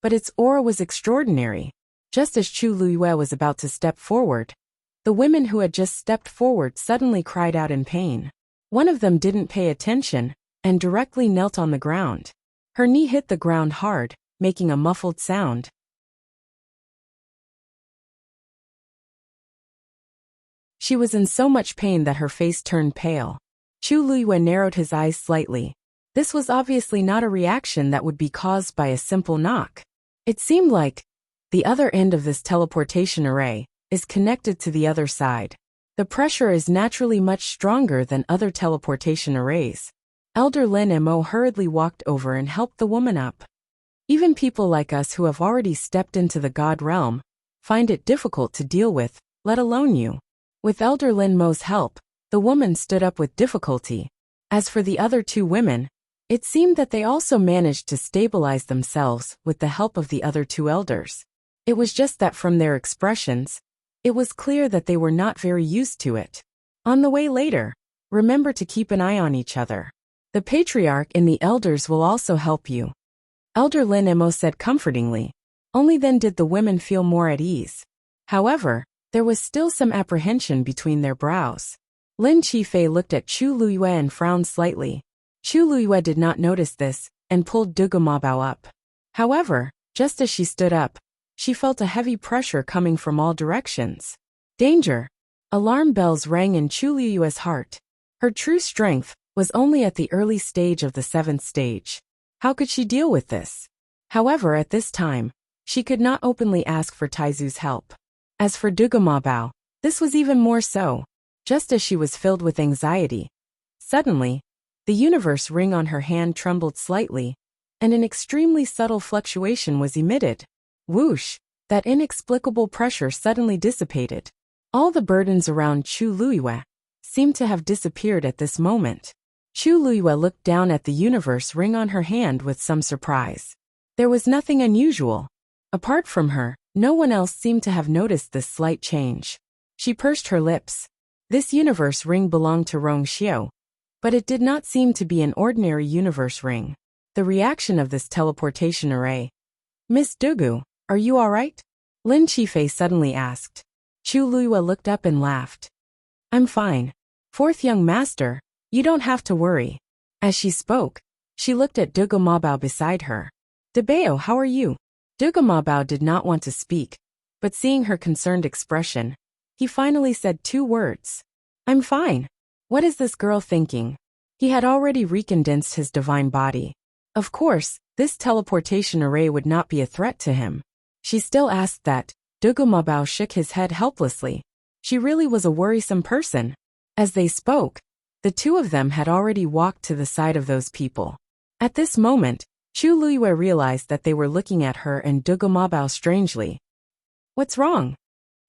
but its aura was extraordinary. Just as Chu Luiyue was about to step forward, the women who had just stepped forward suddenly cried out in pain. One of them didn't pay attention and directly knelt on the ground. Her knee hit the ground hard, making a muffled sound. She was in so much pain that her face turned pale. Chu Luiyue narrowed his eyes slightly. This was obviously not a reaction that would be caused by a simple knock. It seemed like the other end of this teleportation array is connected to the other side. The pressure is naturally much stronger than other teleportation arrays. Elder Lin Mo hurriedly walked over and helped the woman up. Even people like us who have already stepped into the God realm find it difficult to deal with, let alone you. With Elder Lin Mo's help, the woman stood up with difficulty. As for the other two women, it seemed that they also managed to stabilize themselves with the help of the other two elders. It was just that from their expressions, it was clear that they were not very used to it. On the way later, remember to keep an eye on each other. The patriarch and the elders will also help you. Elder Lin Mo said comfortingly. Only then did the women feel more at ease. However, there was still some apprehension between their brows. Lin Qifei looked at Chu Luiyue and frowned slightly. Chu Luiyue did not notice this and pulled Dugu Ma Bao up. However, just as she stood up, she felt a heavy pressure coming from all directions. Danger! Alarm bells rang in Chu Luiyue's heart. Her true strength was only at the early stage of the 7th stage. How could she deal with this? However, at this time, she could not openly ask for Taizu's help. As for Dugu Ma Bao, this was even more so. Just as she was filled with anxiety, suddenly, the universe ring on her hand trembled slightly, and an extremely subtle fluctuation was emitted. Whoosh! That inexplicable pressure suddenly dissipated. All the burdens around Chu Luiyue seemed to have disappeared at this moment. Chu Luiyue looked down at the universe ring on her hand with some surprise. There was nothing unusual. Apart from her, no one else seemed to have noticed this slight change. She pursed her lips. This universe ring belonged to Rong Xiao, but it did not seem to be an ordinary universe ring. The reaction of this teleportation array. Miss Dugu, are you all right? Lin Qifei suddenly asked. Chu Luiyue looked up and laughed. I'm fine. Fourth young master, you don't have to worry. As she spoke, she looked at Dugu Ma Bao beside her. Debeo, how are you? Dugu Ma Bao did not want to speak, but seeing her concerned expression, he finally said 2 words. I'm fine. What is this girl thinking? He had already recondensed his divine body. Of course, this teleportation array would not be a threat to him. She still asked that. Dugu Ma Bao shook his head helplessly. She really was a worrisome person. As they spoke, the two of them had already walked to the side of those people. At this moment, Chu Luiyue realized that they were looking at her and Dugu Ma Bao strangely. What's wrong?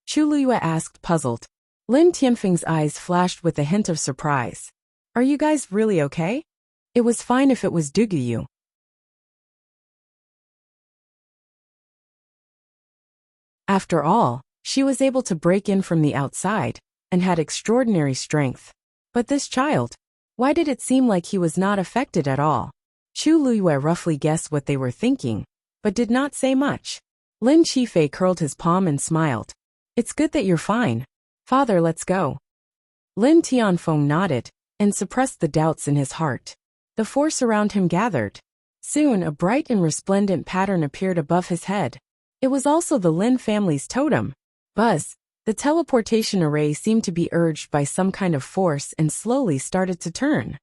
Chu Luiyue asked, puzzled. Lin Tianfeng's eyes flashed with a hint of surprise. Are you guys really okay? It was fine if it was Dugu Yu. After all, she was able to break in from the outside and had extraordinary strength. But this child, why did it seem like he was not affected at all? Chu Luiyue roughly guessed what they were thinking, but did not say much. Lin Qifei curled his palm and smiled. It's good that you're fine. Father, let's go. Lin Tianfeng nodded and suppressed the doubts in his heart. The force around him gathered. Soon a bright and resplendent pattern appeared above his head. It was also the Lin family's totem. Buzz! The teleportation array seemed to be urged by some kind of force and slowly started to turn.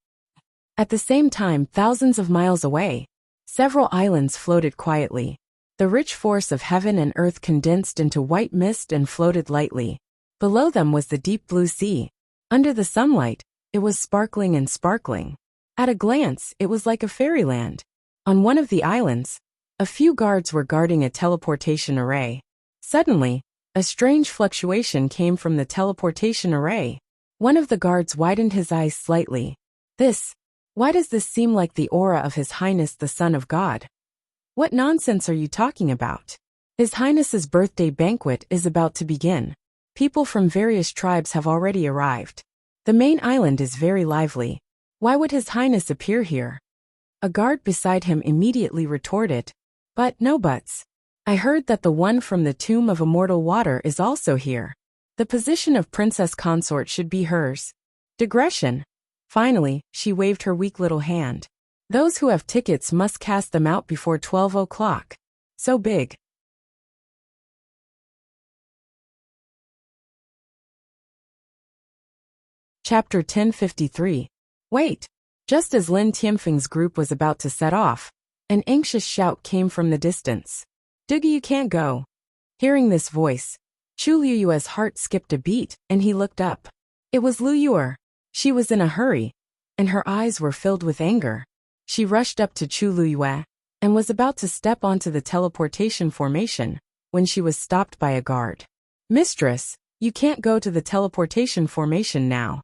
At the same time, thousands of miles away, several islands floated quietly. The rich force of heaven and earth condensed into white mist and floated lightly. Below them was the deep blue sea. Under the sunlight, it was sparkling and sparkling. At a glance, it was like a fairyland. On one of the islands, a few guards were guarding a teleportation array. Suddenly, a strange fluctuation came from the teleportation array. One of the guards widened his eyes slightly. Why does this seem like the aura of His Highness the Son of God? What nonsense are you talking about? His Highness's birthday banquet is about to begin. People from various tribes have already arrived. The main island is very lively. Why would His Highness appear here? A guard beside him immediately retorted. But no buts. I heard that the one from the Tomb of Immortal Water is also here. The position of princess consort should be hers. Digression. Finally, she waved her weak little hand. Those who have tickets must cast them out before 12 o'clock. So big. Chapter 1053. Wait. Just as Lin Tianfeng's group was about to set off, an anxious shout came from the distance. Dugu, you can't go. Hearing this voice, Chu Liyue's heart skipped a beat, and he looked up. It was Lu Yue. She was in a hurry, and her eyes were filled with anger. She rushed up to Chu Liyue, and was about to step onto the teleportation formation, when she was stopped by a guard. Mistress, you can't go to the teleportation formation now.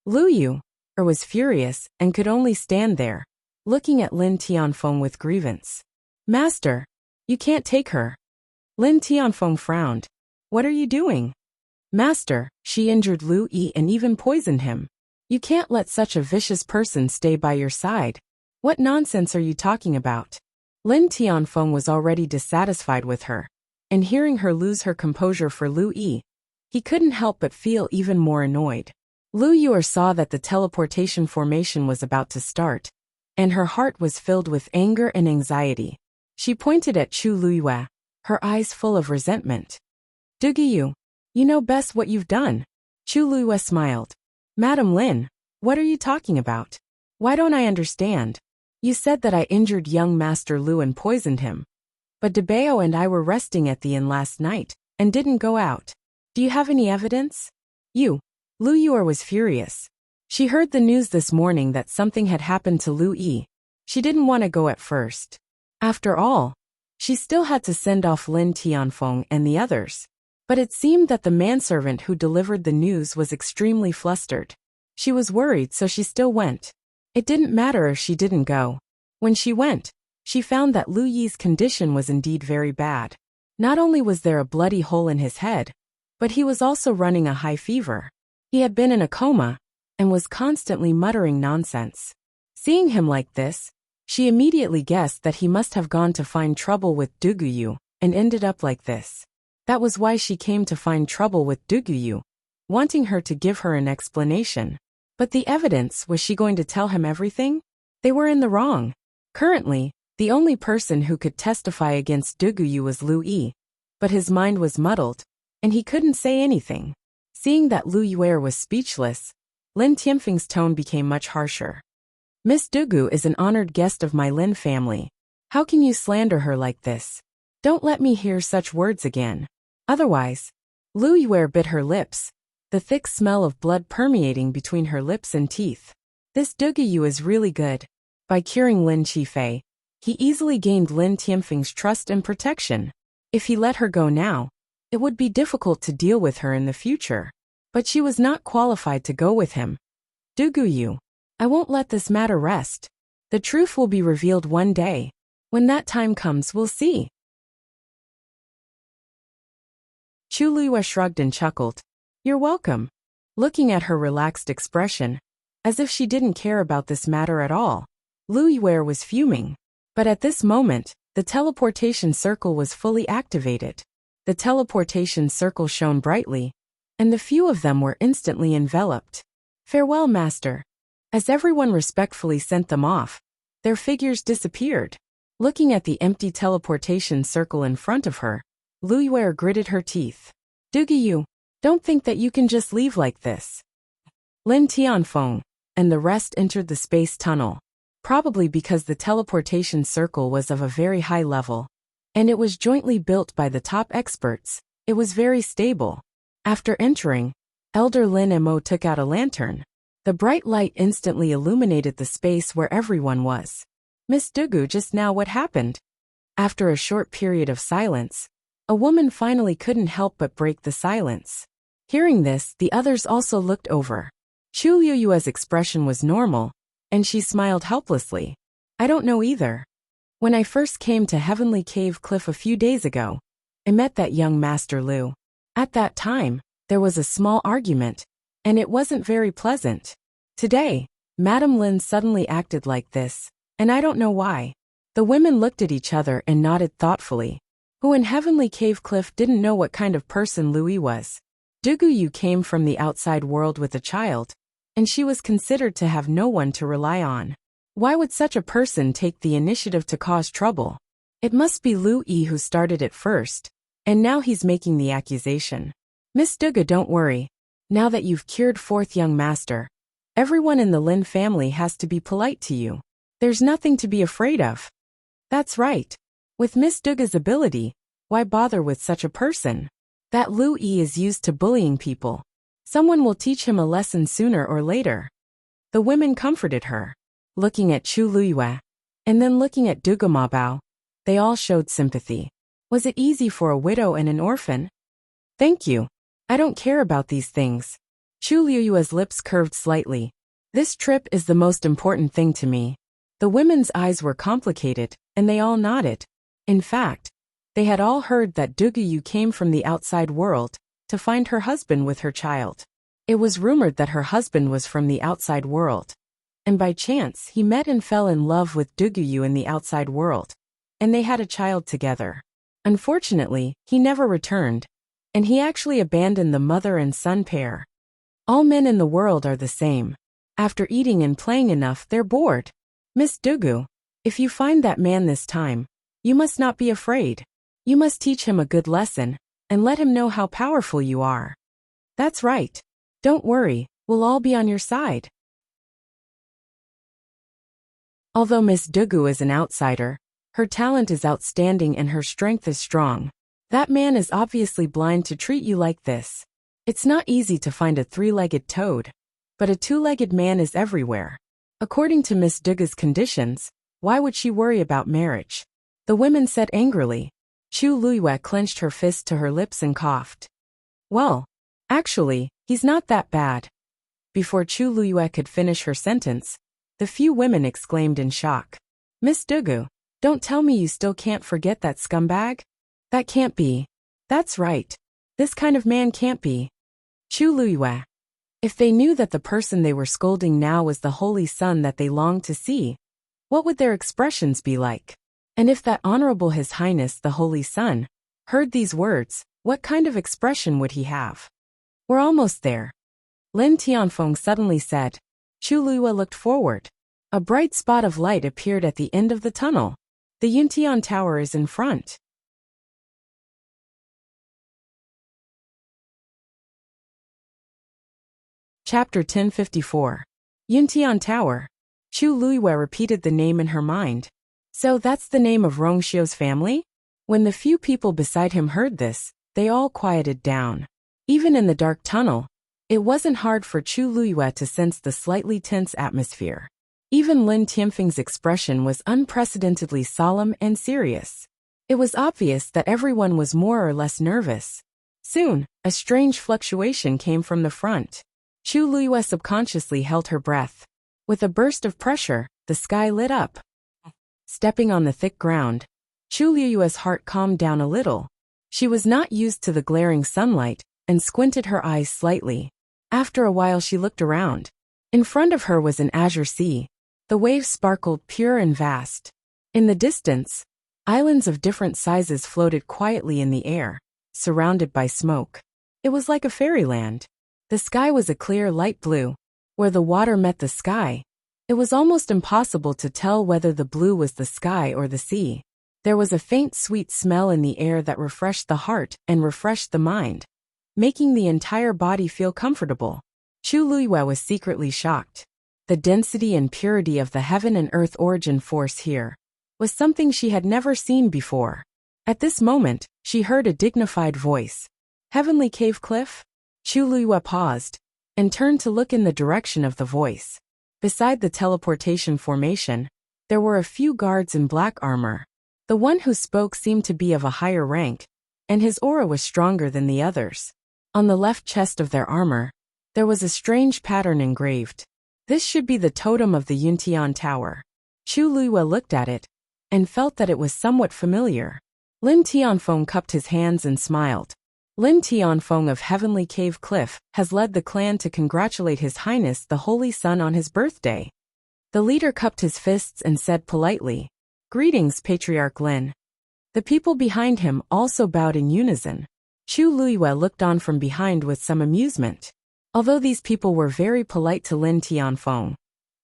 Lu Yue was furious, and could only stand there, looking at Lin Tianfeng with grievance. Master, you can't take her. Lin Tianfeng frowned. What are you doing? Master, she injured Lu Yi and even poisoned him. You can't let such a vicious person stay by your side. What nonsense are you talking about? Lin Tianfeng was already dissatisfied with her, and hearing her lose her composure for Lu Yi, he couldn't help but feel even more annoyed. Lu Yue saw that the teleportation formation was about to start, and her heart was filled with anger and anxiety. She pointed at Chu Liyue, her eyes full of resentment. Dugu, you know best what you've done. Chu Liyue smiled. Madam Lin, what are you talking about? Why don't I understand? You said that I injured young Master Lu and poisoned him. But Debao and I were resting at the inn last night, and didn't go out. Do you have any evidence? Lu Yue was furious. She heard the news this morning that something had happened to Lu Yi. She didn't want to go at first. After all, she still had to send off Lin Tianfeng and the others. But it seemed that the manservant who delivered the news was extremely flustered. She was worried, so she still went. It didn't matter if she didn't go. When she went, she found that Lu Yi's condition was indeed very bad. Not only was there a bloody hole in his head, but he was also running a high fever. He had been in a coma, and was constantly muttering nonsense. Seeing him like this, she immediately guessed that he must have gone to find trouble with Dugu, and ended up like this. That was why she came to find trouble with Dugu, wanting her to give her an explanation. But the evidence, was she going to tell him everything? They were in the wrong. Currently, the only person who could testify against Dugu was Lu Yi, but his mind was muddled, and he couldn't say anything. Seeing that Lu Yue was speechless, Lin Tianfeng's tone became much harsher. Miss Dugu is an honored guest of my Lin family. How can you slander her like this? Don't let me hear such words again. Otherwise, Lu Yue bit her lips, the thick smell of blood permeating between her lips and teeth. This Dugu is really good. By curing Lin Qifei, he easily gained Lin Tianfeng's trust and protection. If he let her go now, it would be difficult to deal with her in the future. But she was not qualified to go with him. Dugu, I won't let this matter rest. The truth will be revealed one day. When that time comes, we'll see. Chu Liyue shrugged and chuckled. You're welcome. Looking at her relaxed expression, as if she didn't care about this matter at all, Lu Yue was fuming. But at this moment, the teleportation circle was fully activated. The teleportation circle shone brightly, and the few of them were instantly enveloped. Farewell, Master. As everyone respectfully sent them off, their figures disappeared. Looking at the empty teleportation circle in front of her, Lu Yue gritted her teeth. Dugu, don't think that you can just leave like this. Lin Tianfeng and the rest entered the space tunnel, probably because the teleportation circle was of a very high level, and it was jointly built by the top experts. It was very stable. After entering, Elder Lin Mo took out a lantern. The bright light instantly illuminated the space where everyone was. Miss Dugu, just now what happened? After a short period of silence, a woman finally couldn't help but break the silence. Hearing this, the others also looked over. Chu Liyue's expression was normal, and she smiled helplessly. I don't know either. When I first came to Heavenly Cave Cliff a few days ago, I met that young Master Lu. At that time, there was a small argument, and it wasn't very pleasant. Today, Madame Lin suddenly acted like this, and I don't know why. The women looked at each other and nodded thoughtfully. Who in Heavenly Cave Cliff didn't know what kind of person Louis was? Duguyu came from the outside world with a child, and she was considered to have no one to rely on. Why would such a person take the initiative to cause trouble? It must be Lu Yi who started it first, and now he's making the accusation. Miss Dugu, don't worry. Now that you've cured fourth young master, everyone in the Lin family has to be polite to you. There's nothing to be afraid of. That's right. With Miss Dugu's ability, why bother with such a person? That Lu Yi is used to bullying people. Someone will teach him a lesson sooner or later. The women comforted her. Looking at Chu Luyue, and then looking at Dugu Mabao, they all showed sympathy. Was it easy for a widow and an orphan? Thank you. I don't care about these things. Chu Luyue's lips curved slightly. This trip is the most important thing to me. The women's eyes were complicated, and they all nodded. In fact, they had all heard that Duguyu came from the outside world to find her husband with her child. It was rumored that her husband was from the outside world. And by chance he met and fell in love with Duguyu in the outside world, and they had a child together. Unfortunately, he never returned, and he actually abandoned the mother and son pair. All men in the world are the same. After eating and playing enough, they're bored. Miss Dugu, if you find that man this time, you must not be afraid. You must teach him a good lesson, and let him know how powerful you are. That's right. Don't worry, we'll all be on your side. Although Miss Dugu is an outsider, her talent is outstanding and her strength is strong. That man is obviously blind to treat you like this. It's not easy to find a three-legged toad, but a two-legged man is everywhere. According to Miss Dugu's conditions, why would she worry about marriage? The women said angrily. Chu Luyue clenched her fist to her lips and coughed. Well, actually, he's not that bad. Before Chu Luyue could finish her sentence, the few women exclaimed in shock. Miss Dugu, don't tell me you still can't forget that scumbag? That can't be. That's right. This kind of man can't be. Chu Luyue. If they knew that the person they were scolding now was the holy son that they longed to see, what would their expressions be like? And if that Honorable His Highness the Holy Son heard these words, what kind of expression would he have? We're almost there. Lin Tianfeng suddenly said. Chu Luyue looked forward. A bright spot of light appeared at the end of the tunnel. The Yuntian Tower is in front. Chapter 1054. Yuntian Tower. Chu Luyue repeated the name in her mind. So that's the name of Rongxiu's family? When the few people beside him heard this, they all quieted down. Even in the dark tunnel, it wasn't hard for Chu Luyue to sense the slightly tense atmosphere. Even Lin Tianfeng's expression was unprecedentedly solemn and serious. It was obvious that everyone was more or less nervous. Soon, a strange fluctuation came from the front. Chu Luyue subconsciously held her breath. With a burst of pressure, the sky lit up. Stepping on the thick ground, Chu Luyue's heart calmed down a little. She was not used to the glaring sunlight, and squinted her eyes slightly. After a while she looked around. In front of her was an azure sea. The waves sparkled pure and vast. In the distance, islands of different sizes floated quietly in the air, surrounded by smoke. It was like a fairyland. The sky was a clear light blue. Where the water met the sky, it was almost impossible to tell whether the blue was the sky or the sea. There was a faint sweet smell in the air that refreshed the heart and refreshed the mind, making the entire body feel comfortable. Chu Luyue was secretly shocked. The density and purity of the heaven and earth origin force here was something she had never seen before. At this moment, she heard a dignified voice. Heavenly Cave Cliff? Chu Luyue paused and turned to look in the direction of the voice. Beside the teleportation formation, there were a few guards in black armor. The one who spoke seemed to be of a higher rank, and his aura was stronger than the others. On the left chest of their armor, there was a strange pattern engraved. This should be the totem of the Yuntian Tower. Chu Luyue looked at it, and felt that it was somewhat familiar. Lin Tianfeng cupped his hands and smiled. Lin Tianfeng of Heavenly Cave Cliff has led the clan to congratulate His Highness the Holy Sun on his birthday. The leader cupped his fists and said politely, "Greetings, Patriarch Lin." The people behind him also bowed in unison. Chu Luiyue looked on from behind with some amusement. Although these people were very polite to Lin Tianfeng,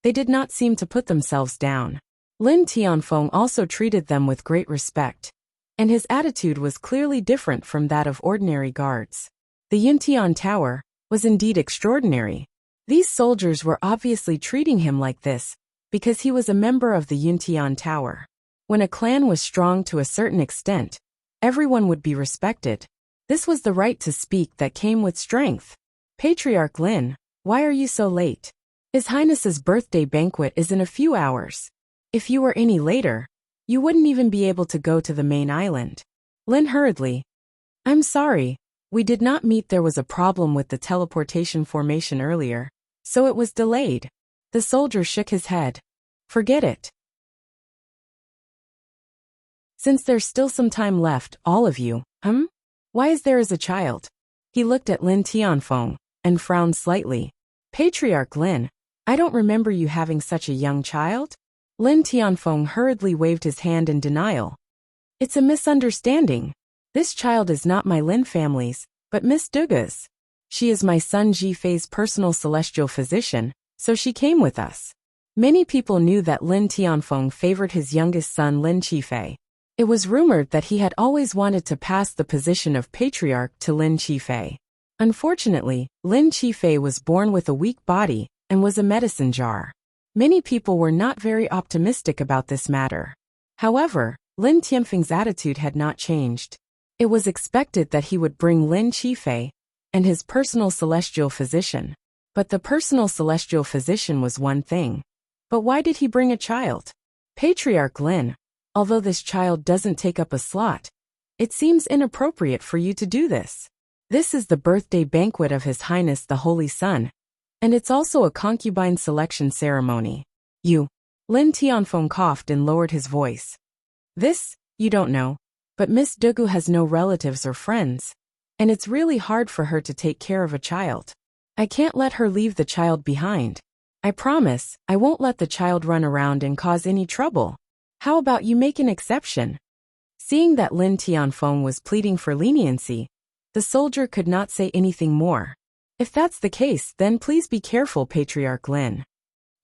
they did not seem to put themselves down. Lin Tianfeng also treated them with great respect, and his attitude was clearly different from that of ordinary guards. The Yuntian Tower was indeed extraordinary. These soldiers were obviously treating him like this because he was a member of the Yuntian Tower. When a clan was strong to a certain extent, everyone would be respected. This was the right to speak that came with strength. "Patriarch Lin, why are you so late? His Highness's birthday banquet is in a few hours. If you were any later, you wouldn't even be able to go to the main island." Lin hurriedly, "I'm sorry, we did not meet. There was a problem with the teleportation formation earlier, so it was delayed." The soldier shook his head. "Forget it. Since there's still some time left, all of you, why is there as a child?" He looked at Lin Tianfeng and frowned slightly. "Patriarch Lin, I don't remember you having such a young child." Lin Tianfeng hurriedly waved his hand in denial. "It's a misunderstanding. This child is not my Lin family's, but Miss Duga's. She is my son Ji-Fei's personal celestial physician, so she came with us." Many people knew that Lin Tianfeng favored his youngest son Lin Qifei. It was rumored that he had always wanted to pass the position of patriarch to Lin Qifei. Unfortunately, Lin Qifei was born with a weak body and was a medicine jar. Many people were not very optimistic about this matter. However, Lin Tianfeng's attitude had not changed. It was expected that he would bring Lin Qifei and his personal celestial physician. But the personal celestial physician was one thing. But why did he bring a child? "Patriarch Lin, although this child doesn't take up a slot, it seems inappropriate for you to do this. This is the birthday banquet of His Highness the Holy Sun, and it's also a concubine selection ceremony. Lin Tianfeng coughed and lowered his voice. "This, you don't know, but Miss Dugu has no relatives or friends, and it's really hard for her to take care of a child. I can't let her leave the child behind. I promise, I won't let the child run around and cause any trouble. How about you make an exception?" Seeing that Lin Tianfeng was pleading for leniency, the soldier could not say anything more. "If that's the case, then please be careful, Patriarch Lin.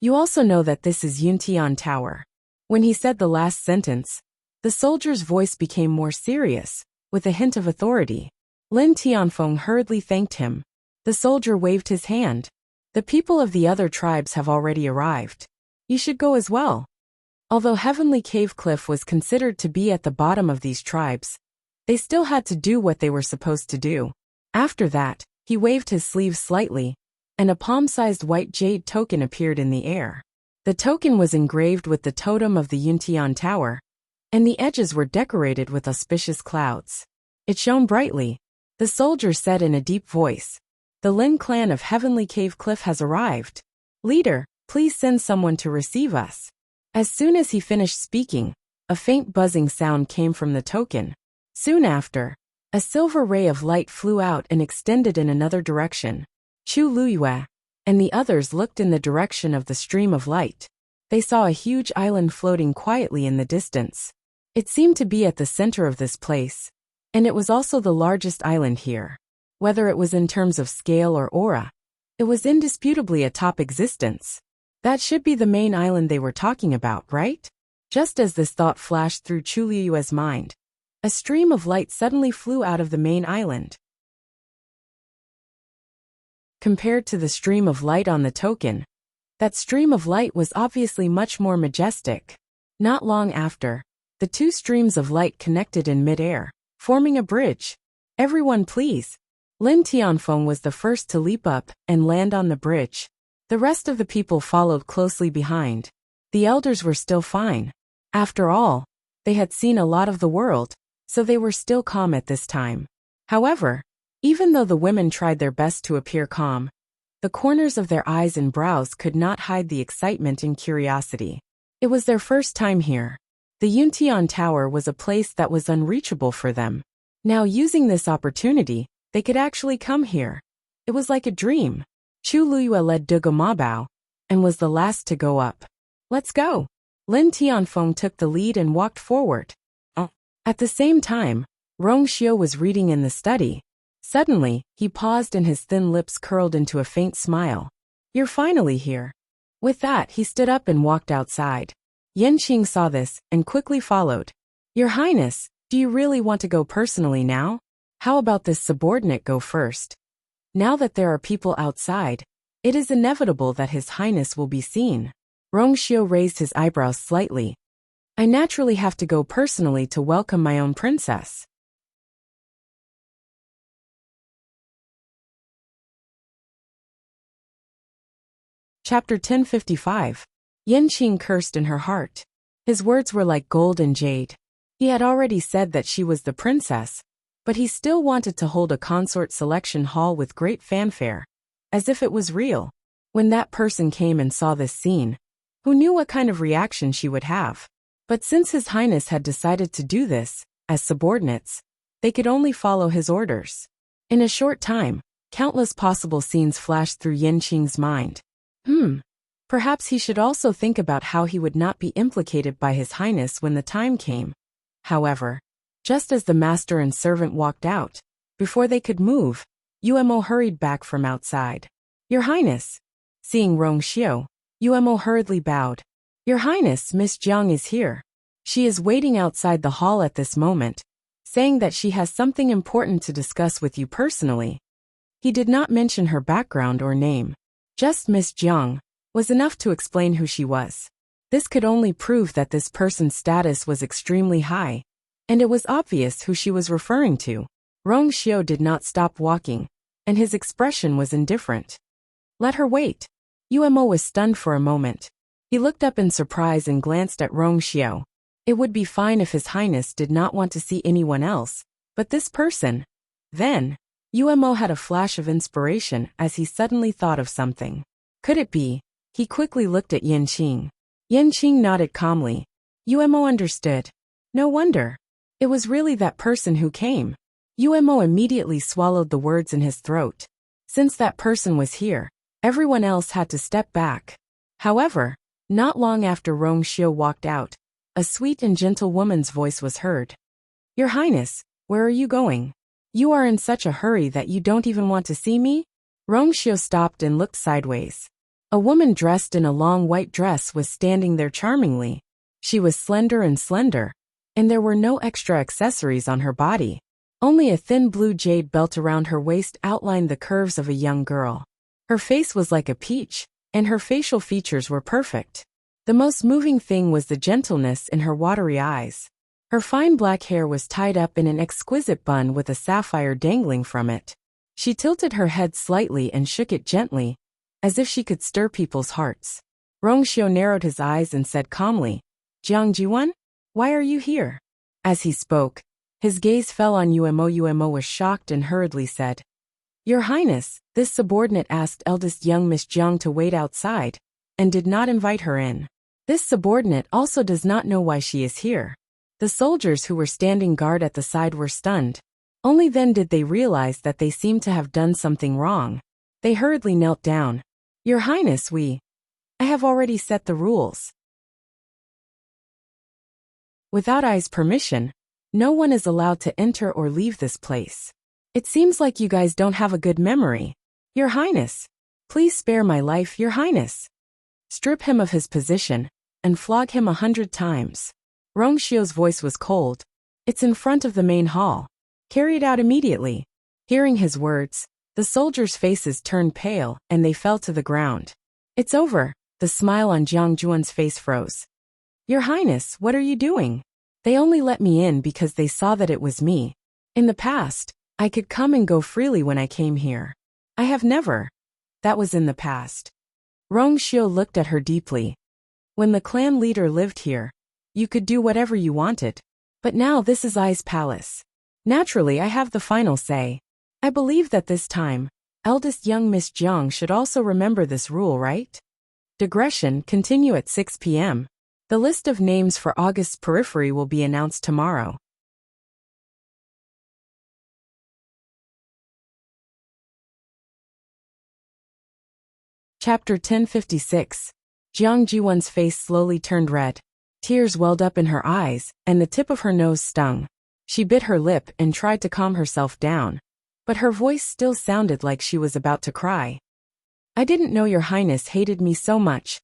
You also know that this is Yuntian Tower." When he said the last sentence, the soldier's voice became more serious, with a hint of authority. Lin Tianfeng hurriedly thanked him. The soldier waved his hand. "The people of the other tribes have already arrived. You should go as well." Although Heavenly Cave Cliff was considered to be at the bottom of these tribes, they still had to do what they were supposed to do. After that, he waved his sleeve slightly, and a palm-sized white jade token appeared in the air. The token was engraved with the totem of the Yuntian Tower, and the edges were decorated with auspicious clouds. It shone brightly. The soldier said in a deep voice, "The Lin clan of Heavenly Cave Cliff has arrived. Leader, please send someone to receive us." As soon as he finished speaking, a faint buzzing sound came from the token. Soon after, a silver ray of light flew out and extended in another direction. Chu Luiyue and the others looked in the direction of the stream of light. They saw a huge island floating quietly in the distance. It seemed to be at the center of this place, and it was also the largest island here. Whether it was in terms of scale or aura, it was indisputably a top existence. That should be the main island they were talking about, right? Just as this thought flashed through Chu Liyue's mind, a stream of light suddenly flew out of the main island. Compared to the stream of light on the token, that stream of light was obviously much more majestic. Not long after, the two streams of light connected in mid-air, forming a bridge. "Everyone please." Lin Tianfeng was the first to leap up and land on the bridge. The rest of the people followed closely behind. The elders were still fine. After all, they had seen a lot of the world, so they were still calm at this time. However, even though the women tried their best to appear calm, the corners of their eyes and brows could not hide the excitement and curiosity. It was their first time here. The The Yuntian Tower was a place that was unreachable for them. Now, using this opportunity, they could actually come here. It was like a dream. Chu Luyue led Duge Mabao and was the last to go up. Let's go. Lin Tianfeng took the lead and walked forward. At the same time, Rong Xiu was reading in the study. Suddenly, he paused and his thin lips curled into a faint smile. You're finally here. With that, he stood up and walked outside. Yanqing saw this and quickly followed. Your Highness, do you really want to go personally now? How about this subordinate go first? Now that there are people outside, it is inevitable that His Highness will be seen. Rong Xiu raised his eyebrows slightly. I naturally have to go personally to welcome my own princess. Chapter 1055. Yanqing cursed in her heart. His words were like gold and jade. He had already said that she was the princess, but he still wanted to hold a consort selection hall with great fanfare, as if it was real. When that person came and saw this scene, who knew what kind of reaction she would have? But since His Highness had decided to do this, as subordinates, they could only follow his orders. In a short time, countless possible scenes flashed through Yanqing's mind. Perhaps he should also think about how he would not be implicated by His Highness when the time came. However, just as the master and servant walked out, before they could move, Umo hurried back from outside. Your Highness. Seeing Rong Xiu, Umo hurriedly bowed. Your Highness, Miss Jiang is here. She is waiting outside the hall at this moment, saying that she has something important to discuss with you personally. He did not mention her background or name. Just Miss Jiang was enough to explain who she was. This could only prove that this person's status was extremely high, and it was obvious who she was referring to. Rong Xiu did not stop walking, and his expression was indifferent. Let her wait. Umo was stunned for a moment. He looked up in surprise and glanced at Rong Xiu. It would be fine if His Highness did not want to see anyone else, but this person. Then, Umo had a flash of inspiration as he suddenly thought of something. Could it be? He quickly looked at Yanqing. Yanqing nodded calmly. Umo understood. No wonder. It was really that person who came. Umo immediately swallowed the words in his throat. Since that person was here, everyone else had to step back. However, not long after Rong Xiu walked out, a sweet and gentle woman's voice was heard. Your Highness, where are you going? You are in such a hurry that you don't even want to see me? Rong Xiu stopped and looked sideways. A woman dressed in a long white dress was standing there charmingly. She was slender, and there were no extra accessories on her body. Only a thin blue jade belt around her waist outlined the curves of a young girl. Her face was like a peach, and her facial features were perfect. The most moving thing was the gentleness in her watery eyes. Her fine black hair was tied up in an exquisite bun with a sapphire dangling from it. She tilted her head slightly and shook it gently, as if she could stir people's hearts. Rong Xiu narrowed his eyes and said calmly, Jiang Jiwan, why are you here? As he spoke, his gaze fell on Umo. Umo was shocked and hurriedly said, Your Highness, this subordinate asked eldest young Miss Jiang to wait outside, and did not invite her in. This subordinate also does not know why she is here. The soldiers who were standing guard at the side were stunned. Only then did they realize that they seemed to have done something wrong. They hurriedly knelt down. Your Highness, I have already set the rules. Without I's permission, no one is allowed to enter or leave this place. It seems like you guys don't have a good memory. Your Highness, please spare my life, Your Highness. Strip him of his position, and flog him 100 times. Rong Xiu's voice was cold. It's in front of the main hall. Carry it out immediately. Hearing his words, the soldiers' faces turned pale and they fell to the ground. It's over. The smile on Jiang Juan's face froze. Your Highness, what are you doing? They only let me in because they saw that it was me. In the past, I could come and go freely when I came here. I have never. That was in the past. Rong Xiu looked at her deeply. When the clan leader lived here, you could do whatever you wanted. But now this is I's palace. Naturally, I have the final say. I believe that this time, eldest young Miss Jiang should also remember this rule, right? Digression continue at 6 p.m. The list of names for August's periphery will be announced tomorrow. Chapter 1056. Jiang Jiwon's face slowly turned red. Tears welled up in her eyes, and the tip of her nose stung. She bit her lip and tried to calm herself down, but her voice still sounded like she was about to cry. I didn't know your highness hated me so much.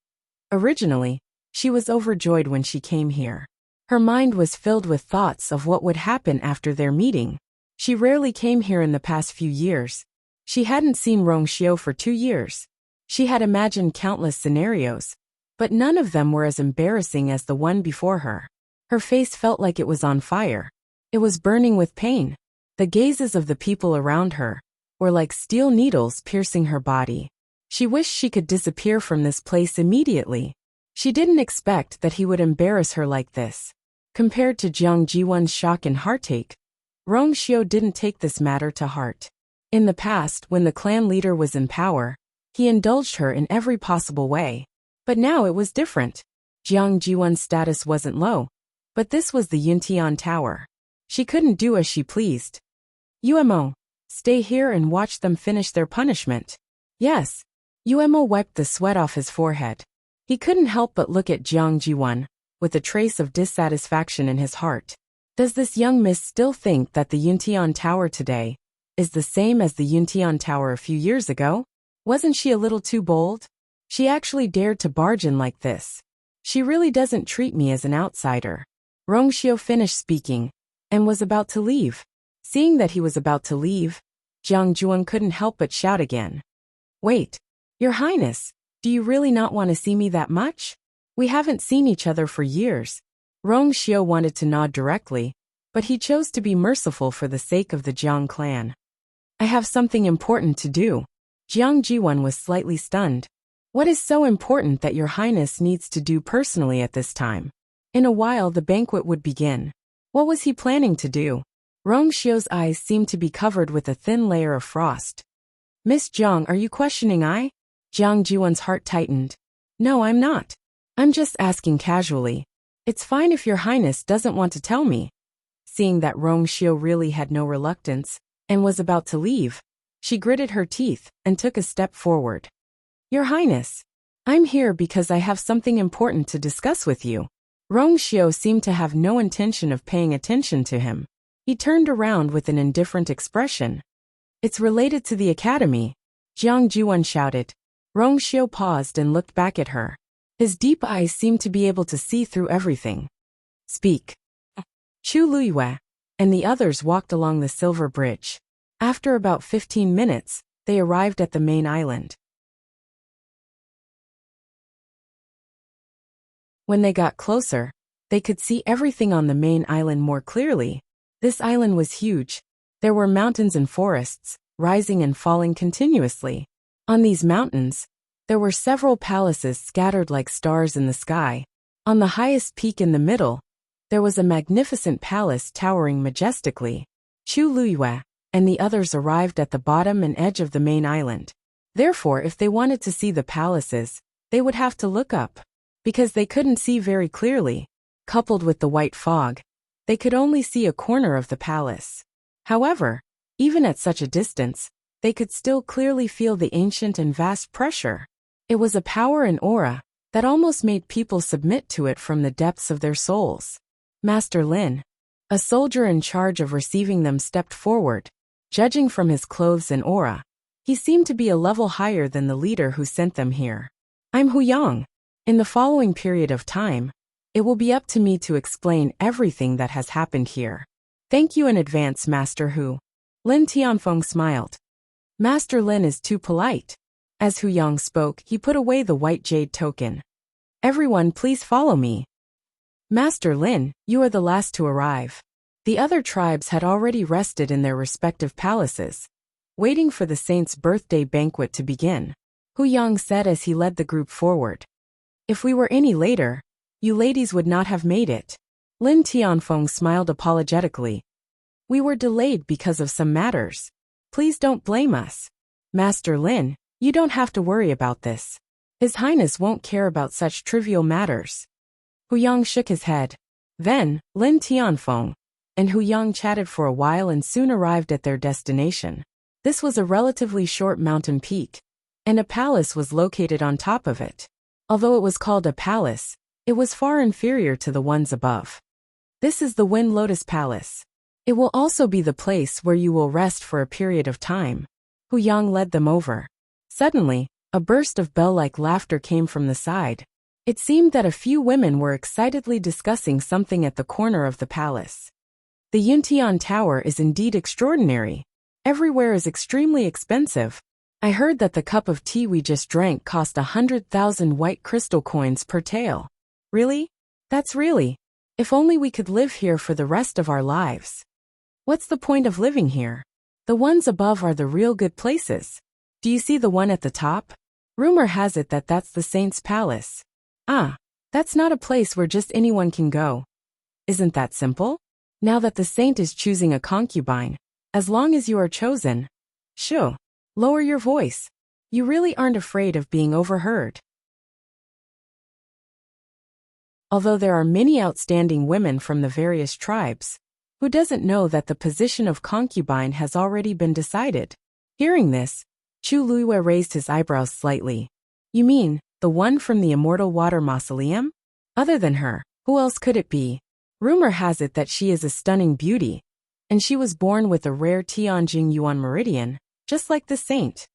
Originally, she was overjoyed when she came here. Her mind was filled with thoughts of what would happen after their meeting. She rarely came here in the past few years. She hadn't seen Rongxiu for 2 years. She had imagined countless scenarios, but none of them were as embarrassing as the one before her. Her face felt like it was on fire. It was burning with pain. The gazes of the people around her were like steel needles piercing her body. She wished she could disappear from this place immediately. She didn't expect that he would embarrass her like this. Compared to Jiang Jiwon's shock and heartache, Rongxiu didn't take this matter to heart. In the past, when the clan leader was in power, he indulged her in every possible way. But now it was different. Jiang Jiwon's status wasn't low, but this was the Yuntian Tower. She couldn't do as she pleased. Umo, stay here and watch them finish their punishment. Yes. Umo wiped the sweat off his forehead. He couldn't help but look at Jiang Jiwon, with a trace of dissatisfaction in his heart. Does this young miss still think that the Yuntian Tower today is the same as the Yuntian Tower a few years ago? Wasn't she a little too bold? She actually dared to barge in like this. She really doesn't treat me as an outsider. Rongxiu finished speaking and was about to leave. Seeing that he was about to leave, Jiang Jiwon couldn't help but shout again. Wait, Your Highness, do you really not want to see me that much? We haven't seen each other for years. Rongxiu wanted to nod directly, but he chose to be merciful for the sake of the Jiang clan. I have something important to do. Jiang Jiwon was slightly stunned. What is so important that Your Highness needs to do personally at this time? In a while the banquet would begin. What was he planning to do? Rongxiu's eyes seemed to be covered with a thin layer of frost. Miss Jiang, are you questioning I? Jiang Jiwon's heart tightened. No, I'm not. I'm just asking casually. It's fine if Your Highness doesn't want to tell me. Seeing that Rongxiu really had no reluctance and was about to leave, she gritted her teeth and took a step forward. Your Highness, I'm here because I have something important to discuss with you. Rongxiu seemed to have no intention of paying attention to him. He turned around with an indifferent expression. It's related to the academy. Jiang Jiwon shouted. Rongxiu paused and looked back at her. His deep eyes seemed to be able to see through everything. Speak. Chu Luiyue and the others walked along the silver bridge. After about 15 minutes, they arrived at the main island. When they got closer, they could see everything on the main island more clearly. This island was huge. There were mountains and forests, rising and falling continuously. On these mountains, there were several palaces scattered like stars in the sky. On the highest peak in the middle, there was a magnificent palace towering majestically. Chu Luiyue and the others arrived at the bottom and edge of the main island. Therefore, if they wanted to see the palaces, they would have to look up. Because they couldn't see very clearly, coupled with the white fog, they could only see a corner of the palace. However, even at such a distance, they could still clearly feel the ancient and vast pressure. It was a power and aura that almost made people submit to it from the depths of their souls. Master Lin, a soldier in charge of receiving them, stepped forward. Judging from his clothes and aura, he seemed to be a level higher than the leader who sent them here. I'm Huyang. In the following period of time, it will be up to me to explain everything that has happened here. Thank you in advance, Master Hu. Lin Tianfeng smiled. Master Lin is too polite. As Huyang spoke, he put away the white jade token. Everyone, please follow me. Master Lin, you are the last to arrive. The other tribes had already rested in their respective palaces, waiting for the saint's birthday banquet to begin. Huyang said as he led the group forward. If we were any later, you ladies would not have made it. Lin Tianfeng smiled apologetically. We were delayed because of some matters. Please don't blame us. Master Lin, you don't have to worry about this. His Highness won't care about such trivial matters. Hu Yang shook his head. Then, Lin Tianfeng and Hu Yang chatted for a while and soon arrived at their destination. This was a relatively short mountain peak, and a palace was located on top of it. Although it was called a palace, it was far inferior to the ones above. This is the Wind Lotus Palace. It will also be the place where you will rest for a period of time. Hu Yang led them over. Suddenly, a burst of bell-like laughter came from the side. It seemed that a few women were excitedly discussing something at the corner of the palace. The Yuntian Tower is indeed extraordinary. Everywhere is extremely expensive. I heard that the cup of tea we just drank cost 100,000 white crystal coins per tael. Really? That's really. If only we could live here for the rest of our lives. What's the point of living here? The ones above are the real good places. Do you see the one at the top? Rumor has it that that's the saint's palace. Ah, that's not a place where just anyone can go. Isn't that simple? Now that the saint is choosing a concubine, as long as you are chosen, shoo, lower your voice. You really aren't afraid of being overheard. Although there are many outstanding women from the various tribes, who doesn't know that the position of concubine has already been decided? Hearing this, Chu Luiyue raised his eyebrows slightly. You mean, the one from the Immortal Water Mausoleum? Other than her, who else could it be? Rumor has it that she is a stunning beauty, and she was born with a rare Tianjing Yuan meridian, just like the saint.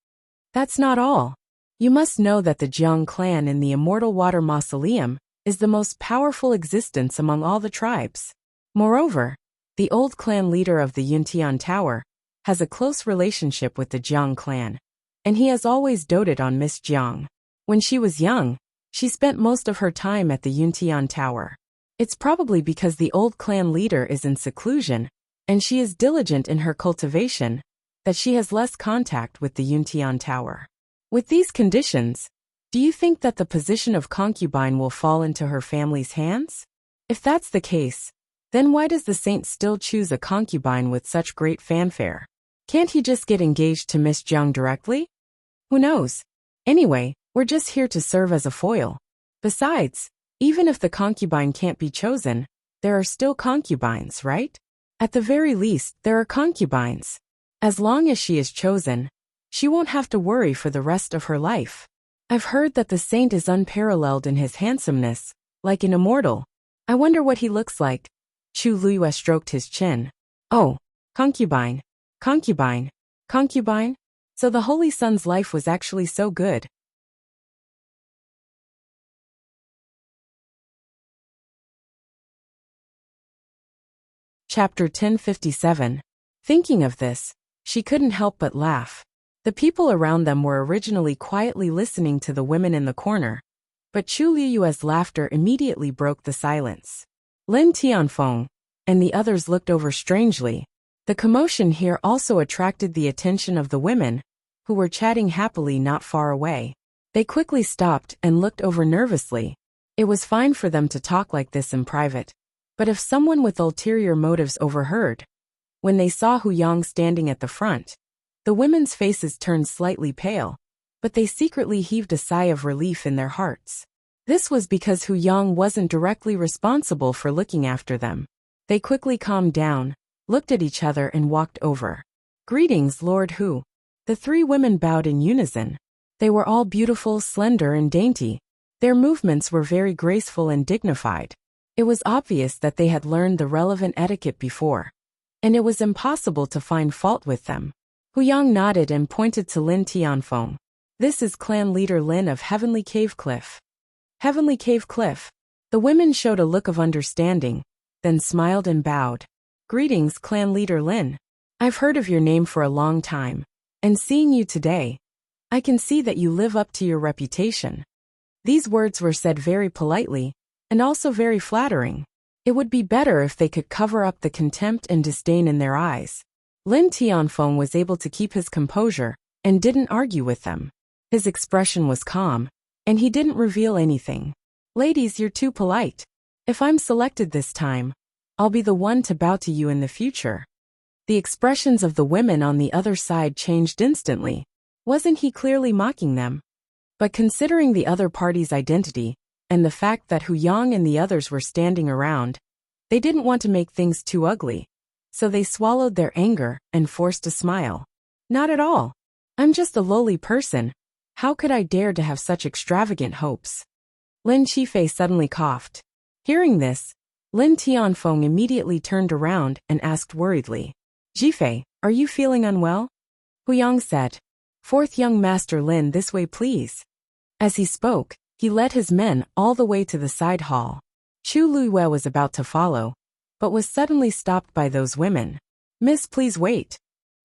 That's not all. You must know that the Jiang clan in the Immortal Water Mausoleum is the most powerful existence among all the tribes. Moreover, the old clan leader of the Yuntian Tower has a close relationship with the Jiang clan, and he has always doted on Miss Jiang. When she was young, she spent most of her time at the Yuntian Tower. It's probably because the old clan leader is in seclusion, and she is diligent in her cultivation, that she has less contact with the Yuntian Tower. With these conditions, do you think that the position of concubine will fall into her family's hands? If that's the case, then why does the saint still choose a concubine with such great fanfare? Can't he just get engaged to Miss Jiang directly? Who knows? Anyway, we're just here to serve as a foil. Besides, even if the concubine can't be chosen, there are still concubines, right? At the very least, there are concubines. As long as she is chosen, she won't have to worry for the rest of her life. I've heard that the saint is unparalleled in his handsomeness, like an immortal. I wonder what he looks like. Chu Luiyue stroked his chin. Oh, concubine, concubine, concubine? So the Holy Son's life was actually so good. Chapter 1057. Thinking of this, she couldn't help but laugh. The people around them were originally quietly listening to the women in the corner, but Chu Luiyue's laughter immediately broke the silence. Lin Tianfeng and the others looked over strangely. The commotion here also attracted the attention of the women, who were chatting happily not far away. They quickly stopped and looked over nervously. It was fine for them to talk like this in private, but if someone with ulterior motives overheard, when they saw Hu Yang standing at the front, the women's faces turned slightly pale, but they secretly heaved a sigh of relief in their hearts. This was because Hu Yang wasn't directly responsible for looking after them. They quickly calmed down, looked at each other and walked over. Greetings, Lord Hu. The three women bowed in unison. They were all beautiful, slender and dainty. Their movements were very graceful and dignified. It was obvious that they had learned the relevant etiquette before, and it was impossible to find fault with them. Hu Yang nodded and pointed to Lin Tianfeng. This is clan leader Lin of Heavenly Cave Cliff. Heavenly Cave Cliff. The women showed a look of understanding, then smiled and bowed. Greetings, clan leader Lin. I've heard of your name for a long time, and seeing you today, I can see that you live up to your reputation. These words were said very politely, and also very flattering. It would be better if they could cover up the contempt and disdain in their eyes. Lin Tianfeng was able to keep his composure, and didn't argue with them. His expression was calm, and he didn't reveal anything. Ladies, you're too polite. If I'm selected this time, I'll be the one to bow to you in the future. The expressions of the women on the other side changed instantly. Wasn't he clearly mocking them? But considering the other party's identity, and the fact that Hu Yang and the others were standing around. They didn't want to make things too ugly, so they swallowed their anger and forced a smile. Not at all. I'm just a lowly person. How could I dare to have such extravagant hopes? Lin Qifei suddenly coughed. Hearing this, Lin Tianfeng immediately turned around and asked worriedly, Qifei, are you feeling unwell? Hu Yang said, Fourth young master Lin, this way please. As he spoke, he led his men all the way to the side hall. Chu Luiyue was about to follow, but was suddenly stopped by those women. Miss, please wait.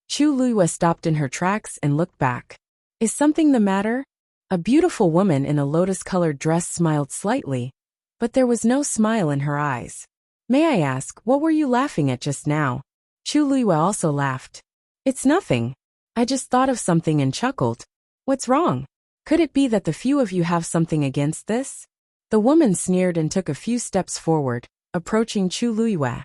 Chu Luiyue stopped in her tracks and looked back. Is something the matter? A beautiful woman in a lotus-colored dress smiled slightly, but there was no smile in her eyes. May I ask, what were you laughing at just now? Chu Luiyue also laughed. It's nothing. I just thought of something and chuckled. What's wrong? Could it be that the few of you have something against this? The woman sneered and took a few steps forward, approaching Chu Luiyue.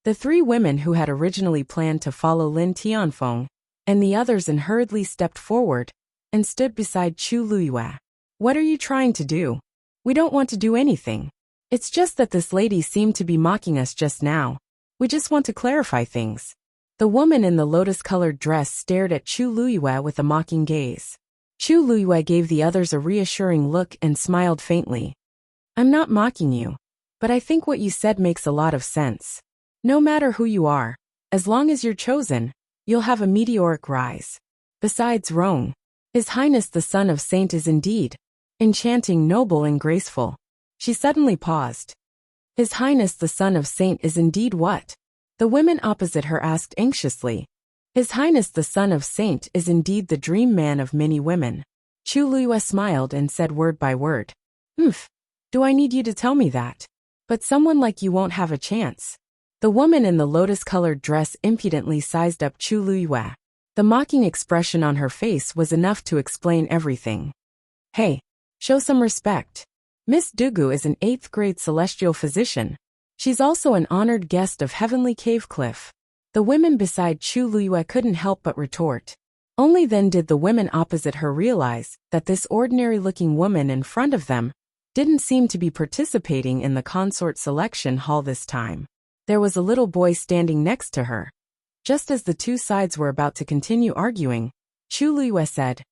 The three women who had originally planned to follow Lin Tianfeng and the others hurriedly stepped forward and stood beside Chu Luiyue. What are you trying to do? We don't want to do anything. It's just that this lady seemed to be mocking us just now. We just want to clarify things. The woman in the lotus-colored dress stared at Chu Luiyue with a mocking gaze. Chu Luiyue gave the others a reassuring look and smiled faintly. I'm not mocking you, but I think what you said makes a lot of sense. No matter who you are, as long as you're chosen, you'll have a meteoric rise. Besides Rong, His Highness the Son of Saint is indeed enchanting, noble and graceful. She suddenly paused. His Highness the Son of Saint is indeed what? The women opposite her asked anxiously. His Highness the Son of Saint is indeed the dream man of many women. Chu Luiyue smiled and said word by word. Do I need you to tell me that? But someone like you won't have a chance. The woman in the lotus-colored dress impudently sized up Chu Luiyue. The mocking expression on her face was enough to explain everything. Hey, show some respect. Miss Dugu is an 8th grade celestial physician. She's also an honored guest of Heavenly Cave Cliff. The women beside Chu Luiyue couldn't help but retort. Only then did the women opposite her realize that this ordinary-looking woman in front of them didn't seem to be participating in the consort selection hall this time. There was a little boy standing next to her. Just as the two sides were about to continue arguing, Chu Luiyue said,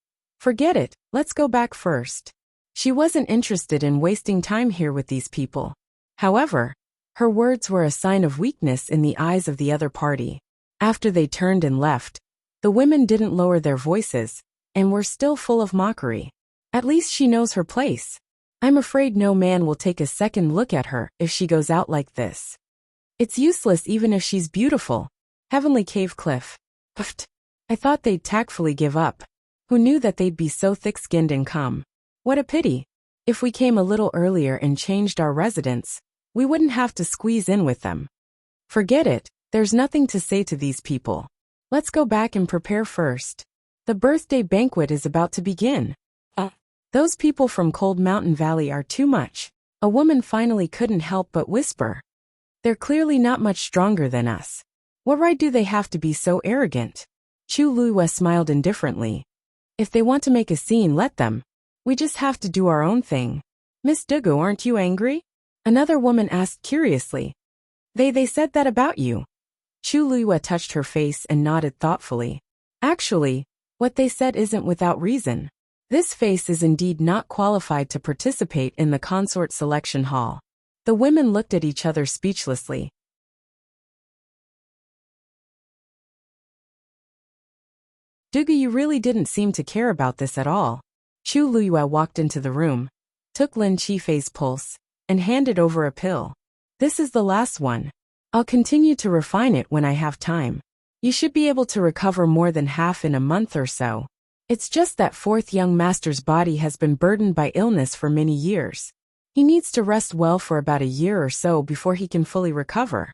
Forget it, let's go back first. She wasn't interested in wasting time here with these people. However, her words were a sign of weakness in the eyes of the other party. After they turned and left, the women didn't lower their voices, and were still full of mockery. At least she knows her place. I'm afraid no man will take a second look at her if she goes out like this. It's useless even if she's beautiful. Heavenly Cave Cliff. Pfft. I thought they'd tactfully give up. Who knew that they'd be so thick-skinned and come? What a pity. If we came a little earlier and changed our residence, we wouldn't have to squeeze in with them. Forget it, there's nothing to say to these people. Let's go back and prepare first. The birthday banquet is about to begin. Those people from Cold Mountain Valley are too much. A woman finally couldn't help but whisper. They're clearly not much stronger than us. What right do they have to be so arrogant? Chu Luiyue smiled indifferently. If they want to make a scene, let them. We just have to do our own thing. Miss Dugu, aren't you angry? Another woman asked curiously. They said that about you. Chu Luiyue touched her face and nodded thoughtfully. Actually, what they said isn't without reason. This face is indeed not qualified to participate in the consort selection hall. The women looked at each other speechlessly. Dugu, you really didn't seem to care about this at all. Chu Luiyue walked into the room, took Lin Qifei's pulse, and handed over a pill. This is the last one. I'll continue to refine it when I have time. You should be able to recover more than half in a month or so. It's just that fourth young master's body has been burdened by illness for many years. He needs to rest well for about a year or so before he can fully recover.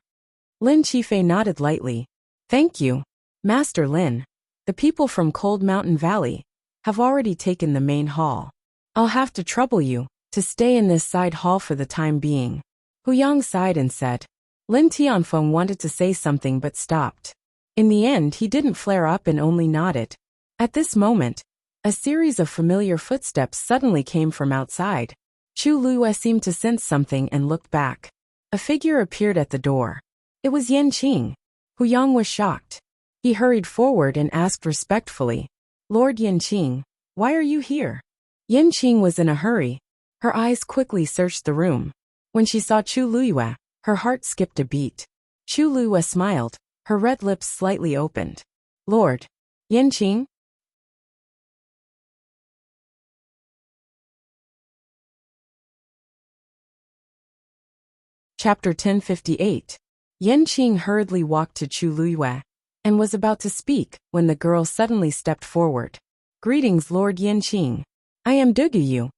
Lin Qifei nodded lightly. Thank you, Master Lin. The people from Cold Mountain Valley have already taken the main hall. I'll have to trouble you to stay in this side hall for the time being. Hu Yang sighed and said. Lin Tianfeng wanted to say something but stopped. In the end, he didn't flare up and only nodded. At this moment, A series of familiar footsteps suddenly came from outside. Chu Luyue seemed to sense something and looked back. A figure appeared at the door. It was Yanqing. Hu Yang was shocked. He hurried forward and asked respectfully, "Lord Yanqing, why are you here?" Yanqing was in a hurry. Her eyes quickly searched the room. When she saw Chu Luyue, her heart skipped a beat. Chu Luyue smiled, her red lips slightly opened. "Lord Yanqing?" Chapter 1058. Yanqing hurriedly walked to Chu Luyue and was about to speak when the girl suddenly stepped forward. "Greetings, Lord Yanqing. I am Duguyu,"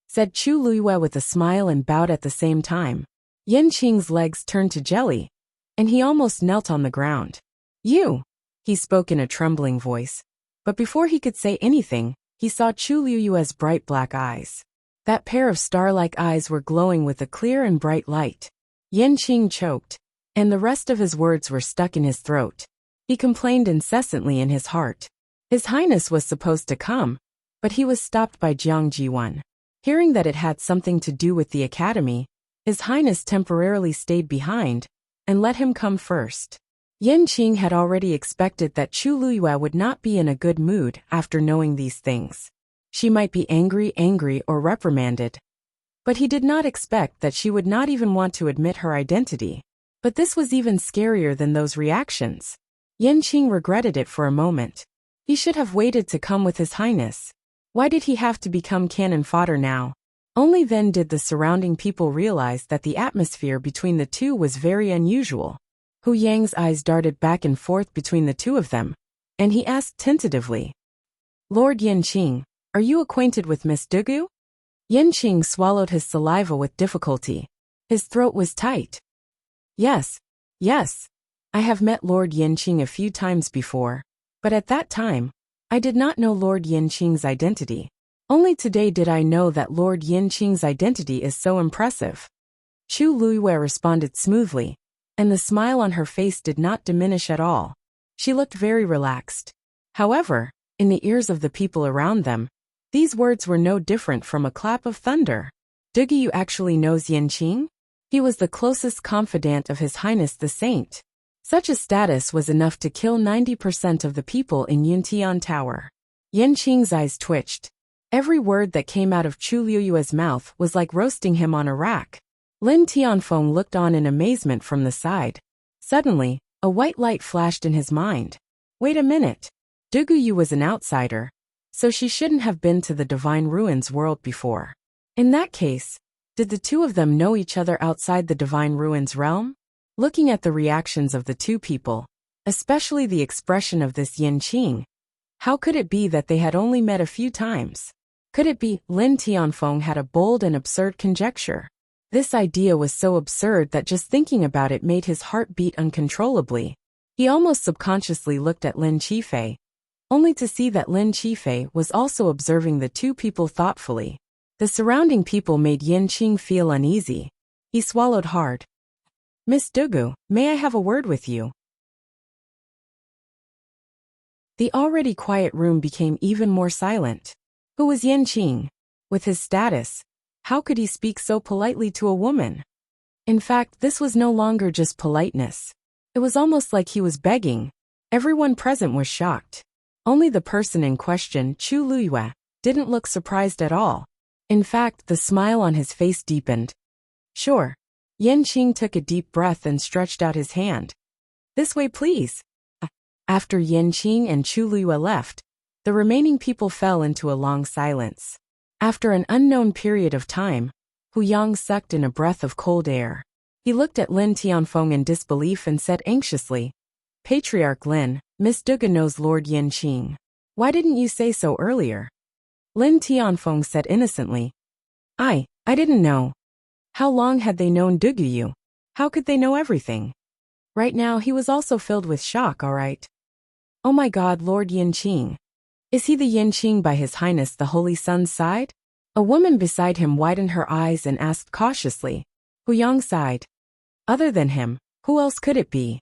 said Chu Luyue with a smile and bowed at the same time. Yanqing's legs turned to jelly, and he almost knelt on the ground. "You," he spoke in a trembling voice. But before he could say anything, he saw Chu Luyue's bright black eyes. That pair of star-like eyes were glowing with a clear and bright light. Yanqing choked, and the rest of his words were stuck in his throat. He complained incessantly in his heart. His Highness was supposed to come, but he was stopped by Jiang Jiwan. Hearing that it had something to do with the academy, His Highness temporarily stayed behind and let him come first. Yanqing had already expected that Chu Luyue would not be in a good mood after knowing these things. She might be angry or reprimanded. But he did not expect that she would not even want to admit her identity. But this was even scarier than those reactions. Yanqing regretted it for a moment. He should have waited to come with His Highness. Why did he have to become cannon fodder now? Only then did the surrounding people realize that the atmosphere between the two was very unusual. Hu Yang's eyes darted back and forth between the two of them, and he asked tentatively, "Lord Yanqing, are you acquainted with Miss Dugu?" Yanqing swallowed his saliva with difficulty. His throat was tight. Yes, I have met Lord Yanqing a few times before, but at that time, I did not know Lord Yanqing's identity. Only today did I know that Lord Yanqing's identity is so impressive." Chu Luyue responded smoothly, and the smile on her face did not diminish at all. She looked very relaxed. However, in the ears of the people around them, these words were no different from a clap of thunder. Dugu actually knows Yanqing? He was the closest confidant of His Highness the Saint. Such a status was enough to kill 90% of the people in Yuntian Tower. Yanqing's eyes twitched. Every word that came out of Chu Luyue's mouth was like roasting him on a rack. Lin Tianfeng looked on in amazement from the side. Suddenly, a white light flashed in his mind. Wait a minute. Dugu was an outsider, so she shouldn't have been to the Divine Ruins world before. In that case, did the two of them know each other outside the Divine Ruins realm? Looking at the reactions of the two people, especially the expression of this Yanqing, how could it be that they had only met a few times? Could it be Lin Tianfeng had a bold and absurd conjecture? This idea was so absurd that just thinking about it made his heart beat uncontrollably. He almost subconsciously looked at Lin Qifei, only to see that Lin Qifei was also observing the two people thoughtfully. The surrounding people made Yanqing feel uneasy. He swallowed hard. "Miss Dugu, may I have a word with you?" The already quiet room became even more silent. Who was Yanqing? With his status, how could he speak so politely to a woman? In fact, this was no longer just politeness. It was almost like he was begging. Everyone present was shocked. Only the person in question, Chu Luyue, didn't look surprised at all. In fact, the smile on his face deepened. "Sure." Yanqing took a deep breath and stretched out his hand. "This way, please." After Yanqing and Chu Luyue left, the remaining people fell into a long silence. After an unknown period of time, Hu Yang sucked in a breath of cold air. He looked at Lin Tianfeng in disbelief and said anxiously, "Patriarch Lin, Miss Dugu knows Lord Yanqing. Why didn't you say so earlier?" Lin Tianfeng said innocently, I didn't know." How long had they known Dugu? How could they know everything? Right now he was also filled with shock, all right. "Oh my God, Lord Yanqing. Is he the Yanqing by His Highness the Holy Sun's side?" A woman beside him widened her eyes and asked cautiously. Hu Yang sighed. "Other than him, who else could it be?"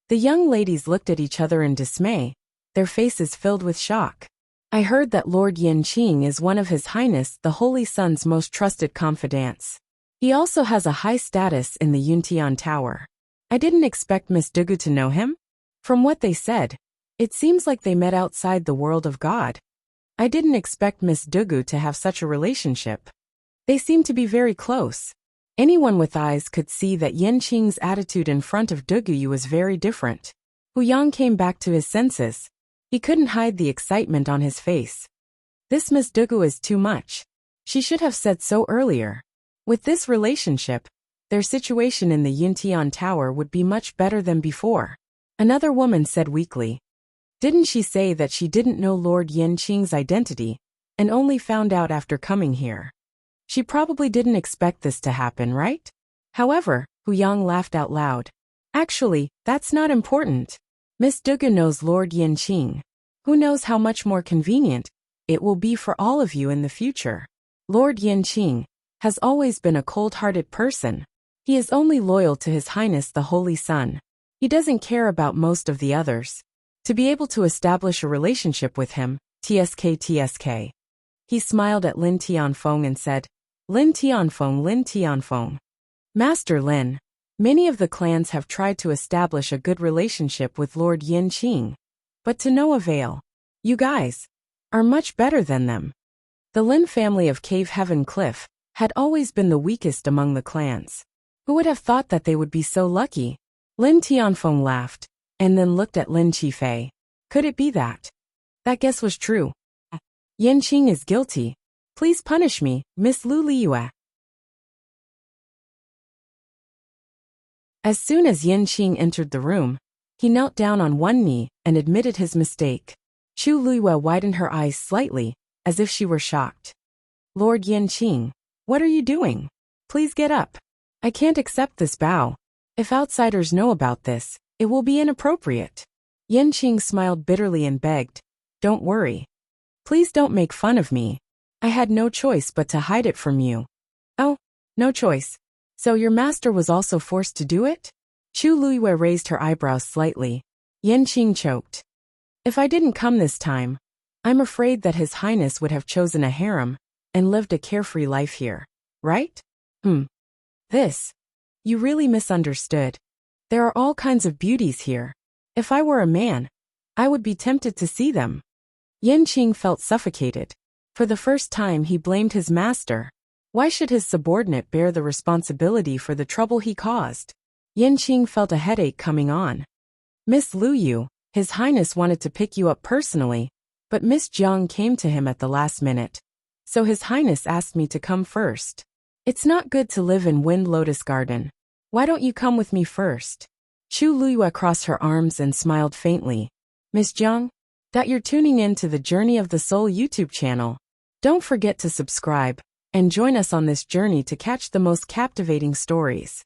The young ladies looked at each other in dismay, their faces filled with shock. I heard that Lord Yanqing is one of His Highness the Holy Sun's most trusted confidants. He also has a high status in the Yuntian Tower. I didn't expect Miss Dugu to know him. From what they said, it seems like they met outside the world of God. I didn't expect Miss Dugu to have such a relationship. They seem to be very close. Anyone with eyes could see that Yanqing's attitude in front of Dugu was very different. Hu Yang came back to his senses. He couldn't hide the excitement on his face. This Miss Dugu is too much. She should have said so earlier. With this relationship, their situation in the Yuntian Tower would be much better than before. Another woman said weakly. Didn't she say that she didn't know Lord Yanqing's identity, and only found out after coming here? She probably didn't expect this to happen, right? However, Hu Yang laughed out loud. Actually, that's not important. Miss Dugu knows Lord Yanqing. Who knows how much more convenient it will be for all of you in the future. Lord Yanqing has always been a cold-hearted person. He is only loyal to His Highness the Holy Sun. He doesn't care about most of the others. To be able to establish a relationship with him, TSK. He smiled at Lin Tianfeng and said, Lin Tianfeng. Master Lin, many of the clans have tried to establish a good relationship with Lord Yanqing, but to no avail. You guys are much better than them. The Lin family of Cave Heaven Cliff had always been the weakest among the clans. Who would have thought that they would be so lucky? Lin Tianfeng laughed, and then looked at Lin Qifei. Could it be that? That guess was true. Yanqing is guilty. Please punish me, Miss Lu Liyue. As soon as Yanqing entered the room, he knelt down on one knee and admitted his mistake. Chu Liyue widened her eyes slightly, as if she were shocked. Lord Yanqing, what are you doing? Please get up. I can't accept this bow. If outsiders know about this, it will be inappropriate. Yanqing smiled bitterly and begged, Don't worry. Please don't make fun of me. I had no choice but to hide it from you. Oh, no choice. So your master was also forced to do it? Chu Liyue raised her eyebrows slightly. Yanqing choked. If I didn't come this time, I'm afraid that His Highness would have chosen a harem and lived a carefree life here, right? This. You really misunderstood. There are all kinds of beauties here. If I were a man, I would be tempted to see them. Yanqing felt suffocated. For the first time he blamed his master. Why should his subordinate bear the responsibility for the trouble he caused? Yanqing felt a headache coming on. Miss Lu Yu, His Highness wanted to pick you up personally, but Miss Jiang came to him at the last minute. So His Highness asked me to come first. It's not good to live in Wind Lotus Garden. Why don't you come with me first? Chu Liyue crossed her arms and smiled faintly. Miss Jiang, that you're tuning in to the Journey of the Soul YouTube channel. Don't forget to subscribe and join us on this journey to catch the most captivating stories.